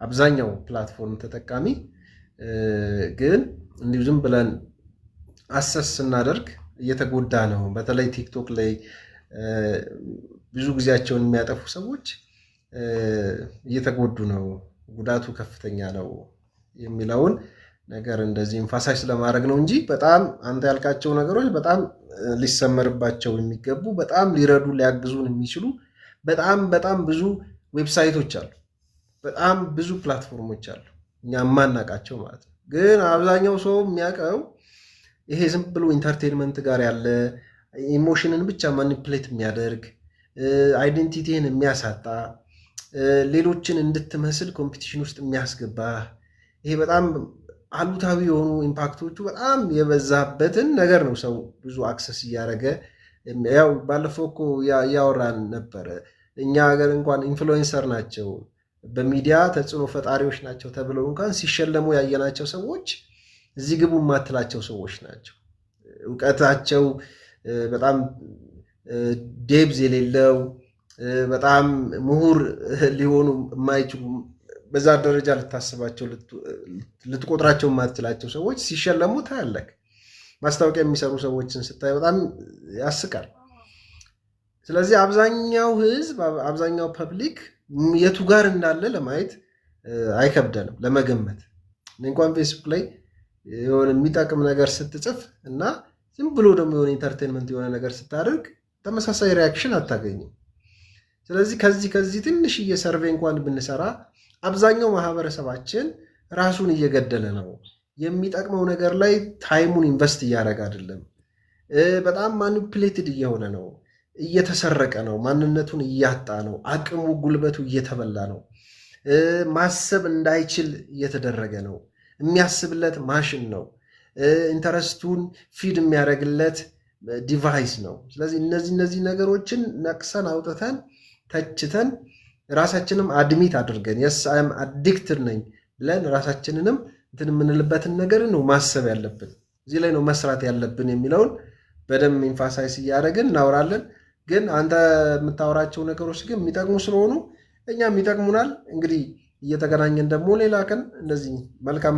አብዛኛው ፕላትፎርም ተጠቃሚ ግን እንዲሁ ዝም ብለን አሰስ ስናደርግ እየተጎዳ ነው። በተለይ ቲክቶክ ላይ ብዙ ጊዜያቸውን የሚያጠፉ ሰዎች እየተጎዱ ነው፣ ጉዳቱ ከፍተኛ ነው የሚለውን ነገር እንደዚህ ኢንፋሳይዝ ለማድረግ ነው እንጂ በጣም አንተ ያልካቸው ነገሮች በጣም ሊሰመርባቸው የሚገቡ በጣም ሊረዱ ሊያግዙን የሚችሉ በጣም ብዙ ዌብሳይቶች አሉ፣ በጣም ብዙ ፕላትፎርሞች አሉ እኛ የማናውቃቸው ማለት ነው። ግን አብዛኛው ሰው የሚያውቀው ይሄ ዝም ብሎ ኢንተርቴንመንት ጋር ያለ ኢሞሽንን ብቻ ማኒፕሌት የሚያደርግ አይዴንቲቲህን የሚያሳጣ ሌሎችን እንድትመስል ኮምፒቲሽን ውስጥ የሚያስገባ ይሄ በጣም አሉታዊ የሆኑ ኢምፓክቶቹ በጣም የበዛበትን ነገር ነው ሰው ብዙ አክሰስ እያደረገ። ያው ባለፈው እኮ እያወራን ነበረ። እኛ ሀገር እንኳን ኢንፍሉዌንሰር ናቸው በሚዲያ ተጽዕኖ ፈጣሪዎች ናቸው ተብለው እንኳን ሲሸለሙ ያየናቸው ሰዎች እዚህ ግቡ የማትላቸው ሰዎች ናቸው። እውቀታቸው በጣም ዴብዝ የሌለው በጣም ምሁር ሊሆኑ የማይችሉ በዛ ደረጃ ልታስባቸው ልትቆጥራቸው የማትችላቸው ሰዎች ሲሸለሙ ታያለክ። ማስታወቂያ የሚሰሩ ሰዎችን ስታይ በጣም ያስቃል። ስለዚህ አብዛኛው ህዝብ አብዛኛው ፐብሊክ የቱ ጋር እንዳለ ለማየት አይከብደንም ለመገመት። እንኳን ፌስቡክ ላይ የሆነ የሚጠቅም ነገር ስትጽፍ እና ዝም ብሎ ደግሞ የሆነ ኢንተርቴንመንት የሆነ ነገር ስታደርግ ተመሳሳይ ሪያክሽን አታገኝም። ስለዚህ ከዚህ ትንሽዬ ሰርቬይ እንኳን ብንሰራ አብዛኛው ማህበረሰባችን ራሱን እየገደለ ነው። የሚጠቅመው ነገር ላይ ታይሙን ኢንቨስት እያደረገ አይደለም። በጣም ማኒፕሌትድ እየሆነ ነው፣ እየተሰረቀ ነው፣ ማንነቱን እያጣ ነው፣ አቅሙ ጉልበቱ እየተበላ ነው፣ ማሰብ እንዳይችል እየተደረገ ነው። የሚያስብለት ማሽን ነው፣ ኢንተረስቱን ፊድ የሚያደርግለት ዲቫይስ ነው። ስለዚህ እነዚህ ነገሮችን ነቅሰን አውጥተን ተችተን ራሳችንም አድሚት አድርገን የስ አይም አዲክትድ ነኝ ብለን ራሳችንንም እንትን የምንልበትን ነገር ነው ማሰብ ያለብን። እዚህ ላይ ነው መስራት ያለብን የሚለውን በደንብ ኢንፋሳይስ እያደረግን እናወራለን። ግን አንተ የምታወራቸው ነገሮች ግን የሚጠቅሙ ስለሆኑ እኛም ይጠቅሙናል። እንግዲህ እየተገናኘን ደግሞ ሌላ ቀን እንደዚህ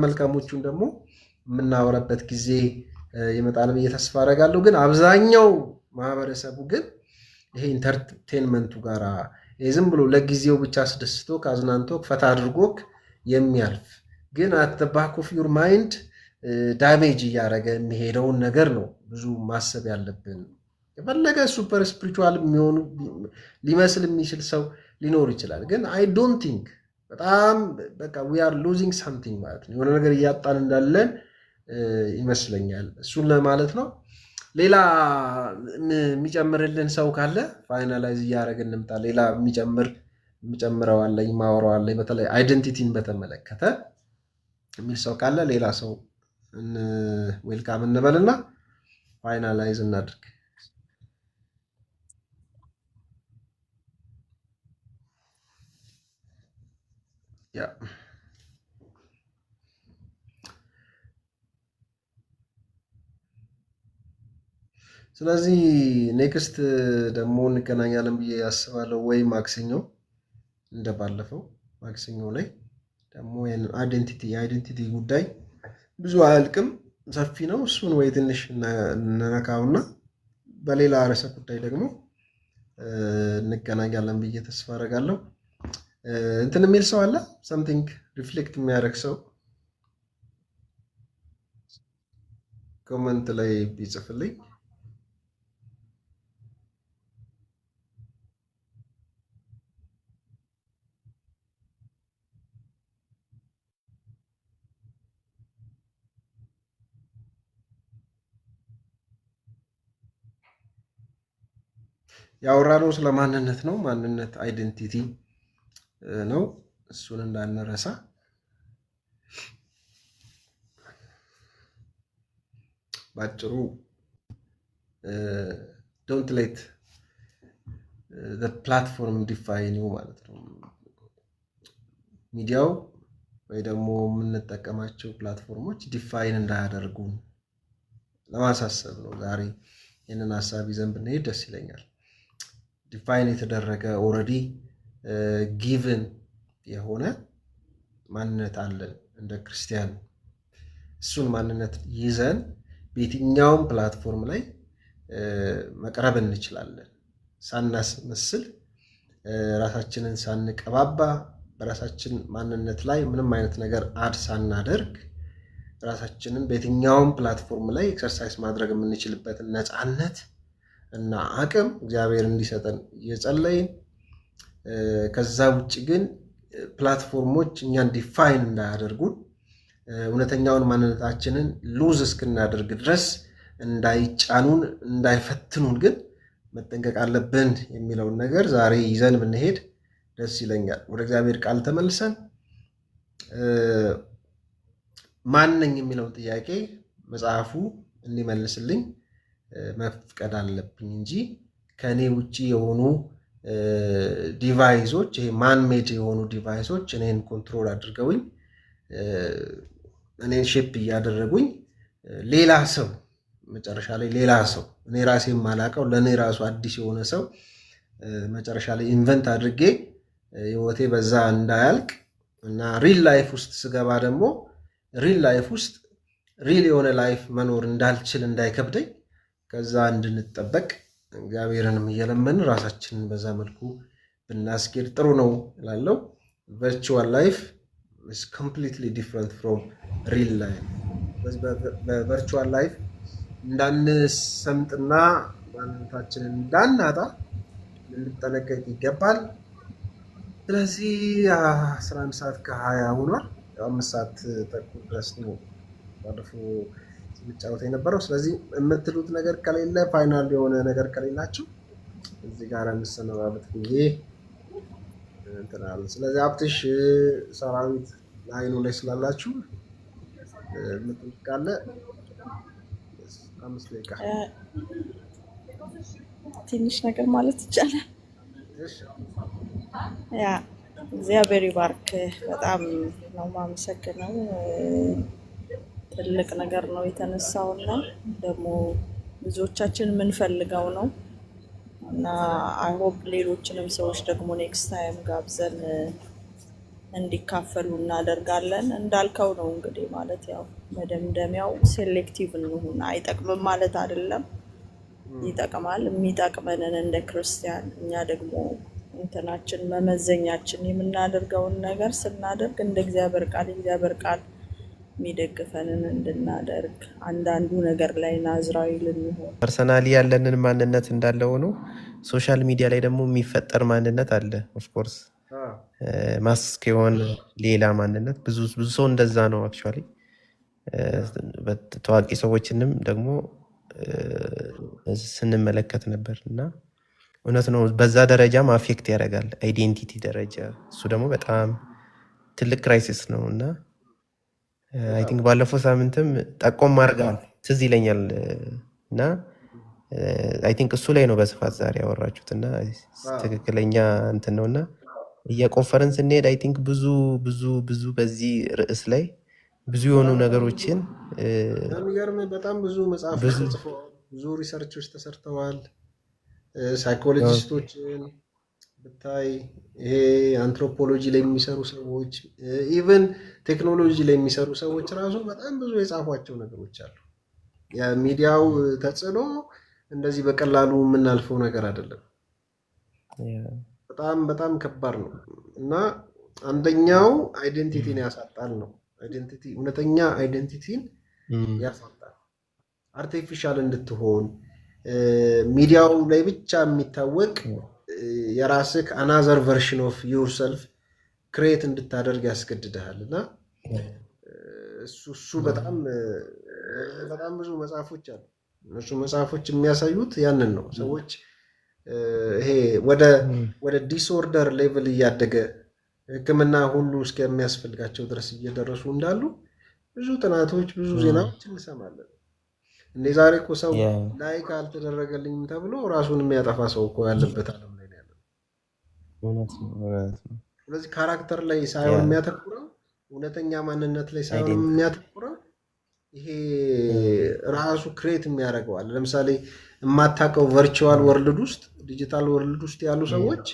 መልካሞቹን ደግሞ የምናወራበት ጊዜ ይመጣል ብዬ ተስፋ አደርጋለሁ። ግን አብዛኛው ማህበረሰቡ ግን ይሄ ኢንተርቴንመንቱ ጋር ዝም ብሎ ለጊዜው ብቻ አስደስቶ አዝናንቶ ፈታ አድርጎክ የሚያልፍ ግን አት ባክ ኦፍ ዩር ማይንድ ዳሜጅ እያደረገ የሚሄደውን ነገር ነው ብዙ ማሰብ ያለብን። የፈለገ ሱፐር ስፒሪቹዋል የሚሆኑ ሊመስል የሚችል ሰው ሊኖር ይችላል። ግን አይ ዶንት ቲንክ በጣም በቃ ዊ አር ሉዚንግ ሳምቲንግ ማለት ነው። የሆነ ነገር እያጣን እንዳለን ይመስለኛል። እሱን ለማለት ነው። ሌላ የሚጨምርልን ሰው ካለ ፋይናላይዝ እያደረግን እንምጣ። ሌላ የሚጨምረው አለኝ ማወራው አለኝ በተለይ አይደንቲቲን በተመለከተ የሚል ሰው ካለ ሌላ ሰው ዌልካም እንበልና ፋይናላይዝ እናድርግ። ያ ስለዚህ ኔክስት ደግሞ እንገናኛለን ብዬ ያስባለሁ፣ ወይ ማክሰኞ እንደባለፈው ማክሰኞ ላይ ደግሞ የአይዴንቲቲ ጉዳይ ብዙ አያልቅም፣ ሰፊ ነው። እሱን ወይ ትንሽ እንነካውና በሌላ ርዕሰ ጉዳይ ደግሞ እንገናኛለን ብዬ ተስፋ አደርጋለሁ። እንትን የሚል ሰው አለ፣ ሰምቲንግ ሪፍሌክት የሚያደርግ ሰው ኮመንት ላይ ቢጽፍልኝ። ያወራነው ስለ ማንነት ነው። ማንነት አይደንቲቲ ነው። እሱን እንዳንረሳ። ባጭሩ ዶንት ሌት ፕላትፎርም ዲፋይን ዩ ማለት ነው። ሚዲያው ወይ ደግሞ የምንጠቀማቸው ፕላትፎርሞች ዲፋይን እንዳያደርጉ ለማሳሰብ ነው። ዛሬ ይህንን ሀሳብ ይዘን ብንሄድ ደስ ይለኛል። ዲፋይን የተደረገ ኦልሬዲ ጊቭን የሆነ ማንነት አለን እንደ ክርስቲያን። እሱን ማንነት ይዘን በየትኛውም ፕላትፎርም ላይ መቅረብ እንችላለን። ሳናስመስል፣ ራሳችንን ሳንቀባባ፣ በራሳችን ማንነት ላይ ምንም አይነት ነገር አድ ሳናደርግ ራሳችንን በየትኛውም ፕላትፎርም ላይ ኤክሰርሳይዝ ማድረግ የምንችልበትን ነፃነት እና አቅም እግዚአብሔር እንዲሰጠን እየጸለይን፣ ከዛ ውጭ ግን ፕላትፎርሞች እኛን ዲፋይን እንዳያደርጉን፣ እውነተኛውን ማንነታችንን ሉዝ እስክናደርግ ድረስ እንዳይጫኑን፣ እንዳይፈትኑን ግን መጠንቀቅ አለብን የሚለውን ነገር ዛሬ ይዘን ብንሄድ ደስ ይለኛል። ወደ እግዚአብሔር ቃል ተመልሰን ማንነኝ የሚለውን ጥያቄ መጽሐፉ እንዲመልስልኝ መፍቀድ አለብኝ እንጂ ከእኔ ውጭ የሆኑ ዲቫይሶች፣ ይሄ ማንሜድ የሆኑ ዲቫይሶች እኔን ኮንትሮል አድርገውኝ እኔን ሼፕ እያደረጉኝ ሌላ ሰው መጨረሻ ላይ ሌላ ሰው እኔ ራሴ የማላውቀው ለእኔ ራሱ አዲስ የሆነ ሰው መጨረሻ ላይ ኢንቨንት አድርጌ ህይወቴ በዛ እንዳያልቅ እና ሪል ላይፍ ውስጥ ስገባ ደግሞ ሪል ላይፍ ውስጥ ሪል የሆነ ላይፍ መኖር እንዳልችል እንዳይከብደኝ ከዛ እንድንጠበቅ እግዚአብሔርንም እየለመን ራሳችንን በዛ መልኩ ብናስኬድ ጥሩ ነው እላለሁ። ቨርቹዋል ላይፍ is completely different from real life። በቨርቹዋል ላይፍ እንዳንሰምጥና ማንነታችንን እንዳናጣ ልንጠነቀቅ ይገባል። ስለዚህ 11 ሰዓት ከ20 ሆኗል። 5 ሰዓት ተኩል ድረስ ነው ባለፈው ሲጫወት የነበረው። ስለዚህ የምትሉት ነገር ከሌለ፣ ፋይናል የሆነ ነገር ከሌላችሁ እዚህ ጋር እንሰነባበት ብዬ እንትናለን። ስለዚህ አብትሽ ሰራዊት ላይኑ ላይ ስላላችሁ የምትሉት ካለ 5 ደቂቃ ትንሽ ነገር ማለት ይቻላል። ያ እግዚአብሔር ይባርክ። በጣም ነው የማመሰግነው። ትልቅ ነገር ነው የተነሳውና ደግሞ ብዙዎቻችን የምንፈልገው ነው እና አይ ሆፕ ሌሎችንም ሰዎች ደግሞ ኔክስት ታይም ጋብዘን እንዲካፈሉ እናደርጋለን። እንዳልከው ነው እንግዲህ ማለት ያው መደምደሚያው ሴሌክቲቭ እንሁን። አይጠቅምም ማለት አይደለም፣ ይጠቅማል። የሚጠቅመንን እንደ ክርስቲያን እኛ ደግሞ እንትናችን መመዘኛችን የምናደርገውን ነገር ስናደርግ እንደ እግዚአብሔር ቃል የሚደግፈንን እንድናደርግ አንዳንዱ ነገር ላይ ናዝራዊ ልንሆን ፐርሰናሊ ያለንን ማንነት እንዳለ ሆኖ ሶሻል ሚዲያ ላይ ደግሞ የሚፈጠር ማንነት አለ። ኦፍኮርስ ማስክ የሆነ ሌላ ማንነት ብዙ ሰው እንደዛ ነው። አክቹዋሊ ታዋቂ ሰዎችንም ደግሞ ስንመለከት ነበር እና እውነት ነው። በዛ ደረጃም አፌክት ያደርጋል አይዴንቲቲ ደረጃ። እሱ ደግሞ በጣም ትልቅ ክራይሲስ ነው እና አይ ቲንክ ባለፈው ሳምንትም ጠቆም አድርገዋል ትዝ ይለኛል እና አይ ቲንክ እሱ ላይ ነው በስፋት ዛሬ ያወራችሁት እና ትክክለኛ እንትን ነው እና እየቆፈርን ስንሄድ አይ ቲንክ ብዙ በዚህ ርዕስ ላይ ብዙ የሆኑ ነገሮችን የሚገርም በጣም ብዙ መጽሐፎች ተጽፈዋል። ብዙ ሪሰርቾች ተሰርተዋል። ሳይኮሎጂስቶችን ብታይ ይሄ አንትሮፖሎጂ ላይ የሚሰሩ ሰዎች ኢቨን ቴክኖሎጂ ላይ የሚሰሩ ሰዎች ራሱ በጣም ብዙ የጻፏቸው ነገሮች አሉ። የሚዲያው ተጽዕኖ እንደዚህ በቀላሉ የምናልፈው ነገር አይደለም። በጣም በጣም ከባድ ነው እና አንደኛው አይዴንቲቲን ያሳጣል ነው። አይዴንቲቲ እውነተኛ አይዴንቲቲን ያሳጣል። አርቲፊሻል እንድትሆን ሚዲያው ላይ ብቻ የሚታወቅ የራስህ አናዘር ቨርሽን ኦፍ ዩርሰልፍ ክሬት እንድታደርግ ያስገድድሃል እና እሱ በጣም በጣም ብዙ መጽሐፎች አሉ። እነሱ መጽሐፎች የሚያሳዩት ያንን ነው። ሰዎች ይሄ ወደ ዲስኦርደር ሌቭል እያደገ ሕክምና ሁሉ እስከሚያስፈልጋቸው ድረስ እየደረሱ እንዳሉ ብዙ ጥናቶች፣ ብዙ ዜናዎች እንሰማለን። እንደ ዛሬ እኮ ሰው ላይክ አልተደረገልኝም ተብሎ ራሱን የሚያጠፋ ሰው እኮ ያለበት ዓለም ላይ ነው ያለው። ስለዚህ ካራክተር ላይ ሳይሆን የሚያተኩረው እውነተኛ ማንነት ላይ ሳይሆን የሚያተኩረው ይሄ ራሱ ክሬት የሚያደርገዋል። ለምሳሌ የማታውቀው ቨርቹዋል ወርልድ ውስጥ ዲጂታል ወርልድ ውስጥ ያሉ ሰዎች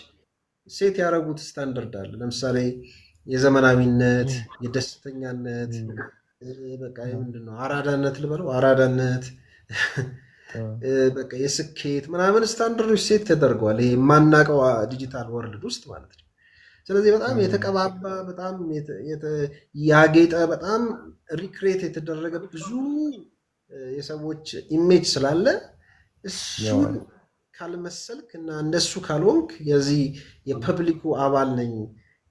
ሴት ያደረጉት ስታንዳርድ አለ። ለምሳሌ የዘመናዊነት፣ የደስተኛነት በቃ ምንድን ነው አራዳነት ልበለው አራዳነት በቃ የስኬት ምናምን ስታንዳርዶች ሴት ተደርገዋል። ይሄ የማናውቀው ዲጂታል ወርልድ ውስጥ ማለት ነው። ስለዚህ በጣም የተቀባባ በጣም ያጌጠ በጣም ሪክሬት የተደረገ ብዙ የሰዎች ኢሜጅ ስላለ እሱን ካልመሰልክ እና እንደሱ ካልሆንክ የዚህ የፐብሊኩ አባል ነኝ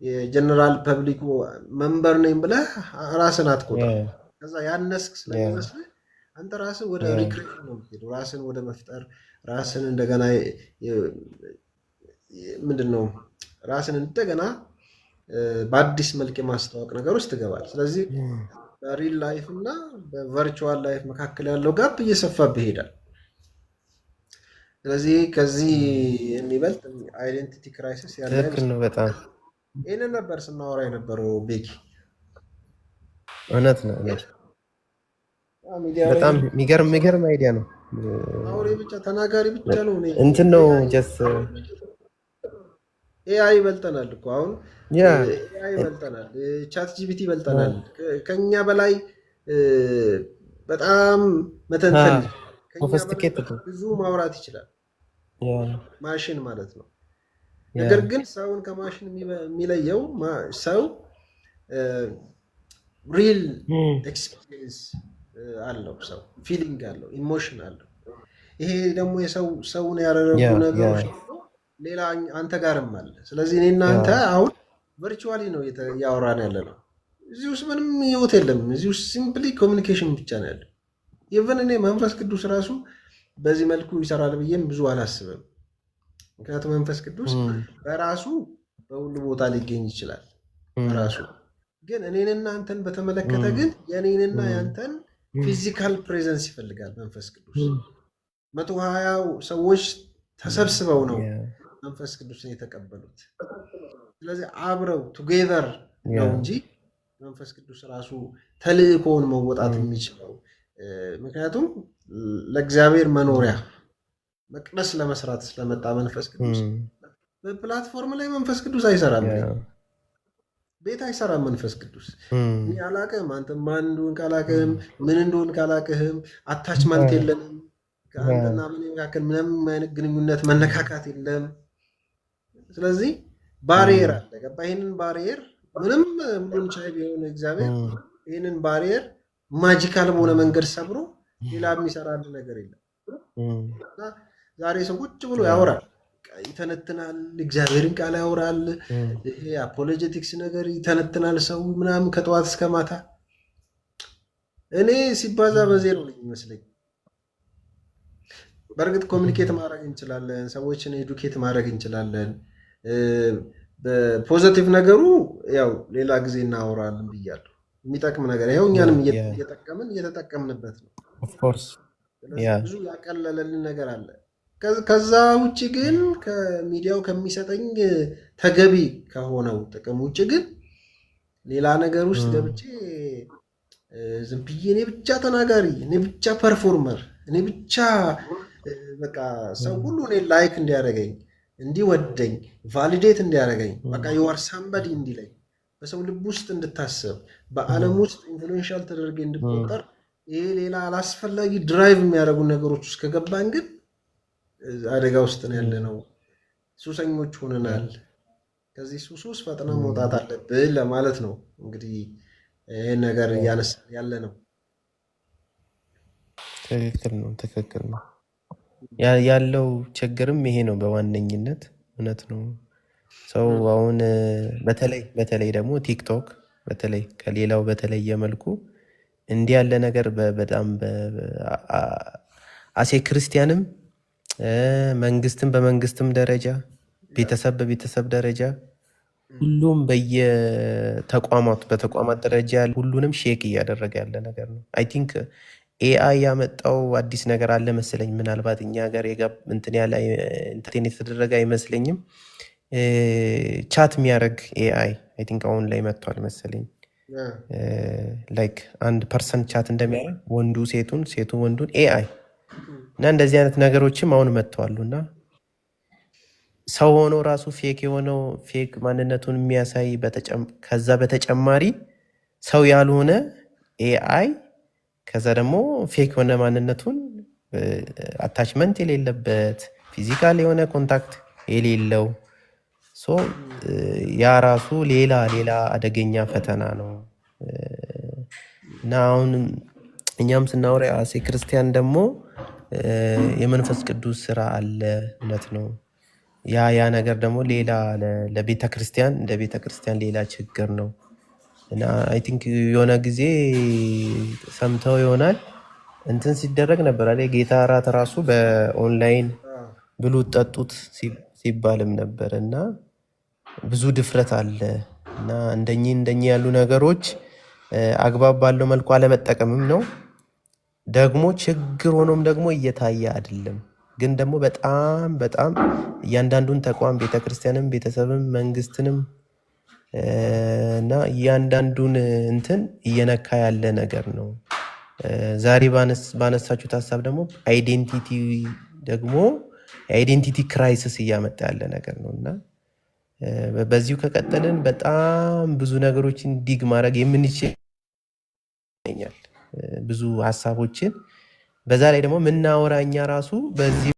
የጀነራል ፐብሊኩ መንበር ነኝ ብለህ ራስን አትቆጣ። ከዛ ያነስክ ስለሚመስልህ አንተ ራስን ወደ ሪክሬሽን ነው የምትሄደው፣ ራስን ወደ መፍጠር፣ ራስን እንደገና ምንድነው ራስን እንደገና በአዲስ መልክ የማስተዋወቅ ነገር ውስጥ ትገባል። ስለዚህ በሪል ላይፍ እና በቨርቹዋል ላይፍ መካከል ያለው ጋፕ እየሰፋብህ ይሄዳል። ስለዚህ ከዚህ የሚበልጥ አይዴንቲቲ ክራይሲስ ያለ ነው። በጣም ይህንን ነበር ስናወራ የነበረው ቤኪ። እውነት ነው። በጣም የሚገርም አይዲያ ነው። አውሬ ብቻ ተናጋሪ ብቻ ነው እንትን ነው ጀስት ኤአይ ይበልጠናል እኮ አሁን ኤአይ ይበልጠናል፣ ቻት ጂፒቲ ይበልጠናል። ከኛ በላይ በጣም መተንተን ብዙ ማውራት ይችላል ማሽን ማለት ነው። ነገር ግን ሰውን ከማሽን የሚለየው ሰው ሪል ኤክስፒሪየንስ አለው፣ ሰው ፊሊንግ አለው፣ ኢሞሽን አለው። ይሄ ደግሞ ሰውን ያደረጉ ነገሮች ሌላ አንተ ጋርም አለ። ስለዚህ እኔና አንተ አሁን ቨርቹዋሊ ነው እያወራን ያለ ነው። እዚህ ውስጥ ምንም ህይወት የለም። እዚህ ውስጥ ሲምፕሊ ኮሚኒኬሽን ብቻ ነው ያለው። ኢቨን እኔ መንፈስ ቅዱስ ራሱ በዚህ መልኩ ይሰራል ብዬም ብዙ አላስብም። ምክንያቱም መንፈስ ቅዱስ በራሱ በሁሉ ቦታ ሊገኝ ይችላል። በራሱ ግን እኔንና አንተን በተመለከተ ግን የእኔንና ያንተን ፊዚካል ፕሬዘንስ ይፈልጋል መንፈስ ቅዱስ። 120 ሰዎች ተሰብስበው ነው መንፈስ ቅዱስን የተቀበሉት። ስለዚህ አብረው ቱጌዘር ነው እንጂ መንፈስ ቅዱስ ራሱ ተልእኮውን መወጣት የሚችለው ምክንያቱም ለእግዚአብሔር መኖሪያ መቅደስ ለመስራት ስለመጣ መንፈስ ቅዱስ በፕላትፎርም ላይ መንፈስ ቅዱስ አይሰራም። ቤት አይሰራም መንፈስ ቅዱስ። እኔ አላቅህም፣ አንተ ማን እንደሆንክ አላቅህም፣ ምን እንደሆንክ አላቅህም። አታችመንት የለንም ከአንተና ምን መካከል ምንም አይነት ግንኙነት መነካካት የለም። ስለዚህ ባሪየር አለ። ገባ? ይህንን ባሪየር ምንም ሁሉን ቻይ ቢሆን እግዚአብሔር ይህንን ባሪየር ማጂካል በሆነ መንገድ ሰብሮ ሌላ የሚሰራል ነገር የለም። ዛሬ ሰው ቁጭ ብሎ ያወራል፣ ይተነትናል፣ እግዚአብሔርን ቃል ያወራል፣ ይሄ አፖሎጀቲክስ ነገር ይተነትናል ሰው ምናምን ከጠዋት እስከ ማታ። እኔ ሲባዛ በዜሮ ነው የሚመስለኝ። በእርግጥ ኮሚኒኬት ማድረግ እንችላለን፣ ሰዎችን ኤዱኬት ማድረግ እንችላለን። በፖዘቲቭ ነገሩ ያው ሌላ ጊዜ እናወራለን ብያለሁ። የሚጠቅም ነገር ይኸው እኛንም እየተጠቀምንበት ነው። ብዙ ያቀለለልን ነገር አለ። ከዛ ውጭ ግን ከሚዲያው ከሚሰጠኝ ተገቢ ከሆነው ጥቅም ውጭ ግን ሌላ ነገር ውስጥ ገብቼ ዝም ብዬ እኔ ብቻ ተናጋሪ፣ እኔ ብቻ ፐርፎርመር፣ እኔ ብቻ በቃ ሰው ሁሉ እኔ ላይክ እንዲያደርገኝ እንዲወደኝ ቫሊዴት እንዲያደርገኝ በቃ የዋር ሳምባዲ እንዲለኝ በሰው ልብ ውስጥ እንድታሰብ በዓለም ውስጥ ኢንፍሉዌንሻል ተደርጌ እንድቆጠር ይሄ ሌላ አላስፈላጊ ድራይቭ የሚያደርጉ ነገሮች ውስጥ ከገባን ግን አደጋ ውስጥ ነው ያለ ነው። ሱሰኞች ሆነናል። ከዚህ ሱስ ውስጥ ፈጥነን መውጣት አለብን ለማለት ነው እንግዲህ ይህን ነገር እያነሳን ያለ ነው። ትክክል ነው። ያለው ችግርም ይሄ ነው በዋነኝነት እውነት ነው። ሰው አሁን በተለይ ደግሞ ቲክቶክ በተለይ ከሌላው በተለየ መልኩ እንዲህ ያለ ነገር በጣም አሴ ክርስቲያንም መንግስትም በመንግስትም ደረጃ ቤተሰብ በቤተሰብ ደረጃ ሁሉም በተቋማት ደረጃ ሁሉንም ሼክ እያደረገ ያለ ነገር ነው። አይ ቲንክ ኤአይ ያመጣው አዲስ ነገር አለ መሰለኝ። ምናልባት እኛ ሀገር እንትን የተደረገ አይመስለኝም። ቻት የሚያደርግ ኤአይ አይ ቲንክ አሁን ላይ መጥቷል መሰለኝ። ላይክ አንድ ፐርሰንት ቻት እንደሚያደርግ ወንዱ ሴቱን፣ ሴቱ ወንዱን ኤአይ እና እንደዚህ አይነት ነገሮችም አሁን መጥተዋሉ እና ሰው ሆኖ ራሱ ፌክ የሆነው ፌክ ማንነቱን የሚያሳይ ከዛ በተጨማሪ ሰው ያልሆነ ኤአይ ከዛ ደግሞ ፌክ የሆነ ማንነቱን አታችመንት የሌለበት ፊዚካል የሆነ ኮንታክት የሌለው ያ ራሱ ሌላ አደገኛ ፈተና ነው እና አሁን እኛም ስናወራ አሴ ክርስቲያን ደግሞ የመንፈስ ቅዱስ ስራ አለ። እውነት ነው። ያ ነገር ደግሞ ሌላ ለቤተ ክርስቲያን እንደ ቤተ ክርስቲያን ሌላ ችግር ነው እና አይ ቲንክ የሆነ ጊዜ ሰምተው ይሆናል እንትን ሲደረግ ነበር አለ ጌታ እራት ራሱ በኦንላይን ብሉት ጠጡት ሲባልም ነበር እና ብዙ ድፍረት አለ እና እንደኚህ ያሉ ነገሮች አግባብ ባለው መልኩ አለመጠቀምም ነው ደግሞ ችግር ሆኖም ደግሞ እየታየ አይደለም። ግን ደግሞ በጣም እያንዳንዱን ተቋም ቤተክርስቲያንም ቤተሰብም መንግስትንም እና እያንዳንዱን እንትን እየነካ ያለ ነገር ነው። ዛሬ ባነሳችሁት ሀሳብ ደግሞ አይዴንቲቲ ክራይሲስ እያመጣ ያለ ነገር ነው እና በዚሁ ከቀጠልን በጣም ብዙ ነገሮችን ዲግ ማድረግ የምንችል ይመስለኛል። ብዙ ሀሳቦችን በዛ ላይ ደግሞ ምናወራ እኛ ራሱ በዚህ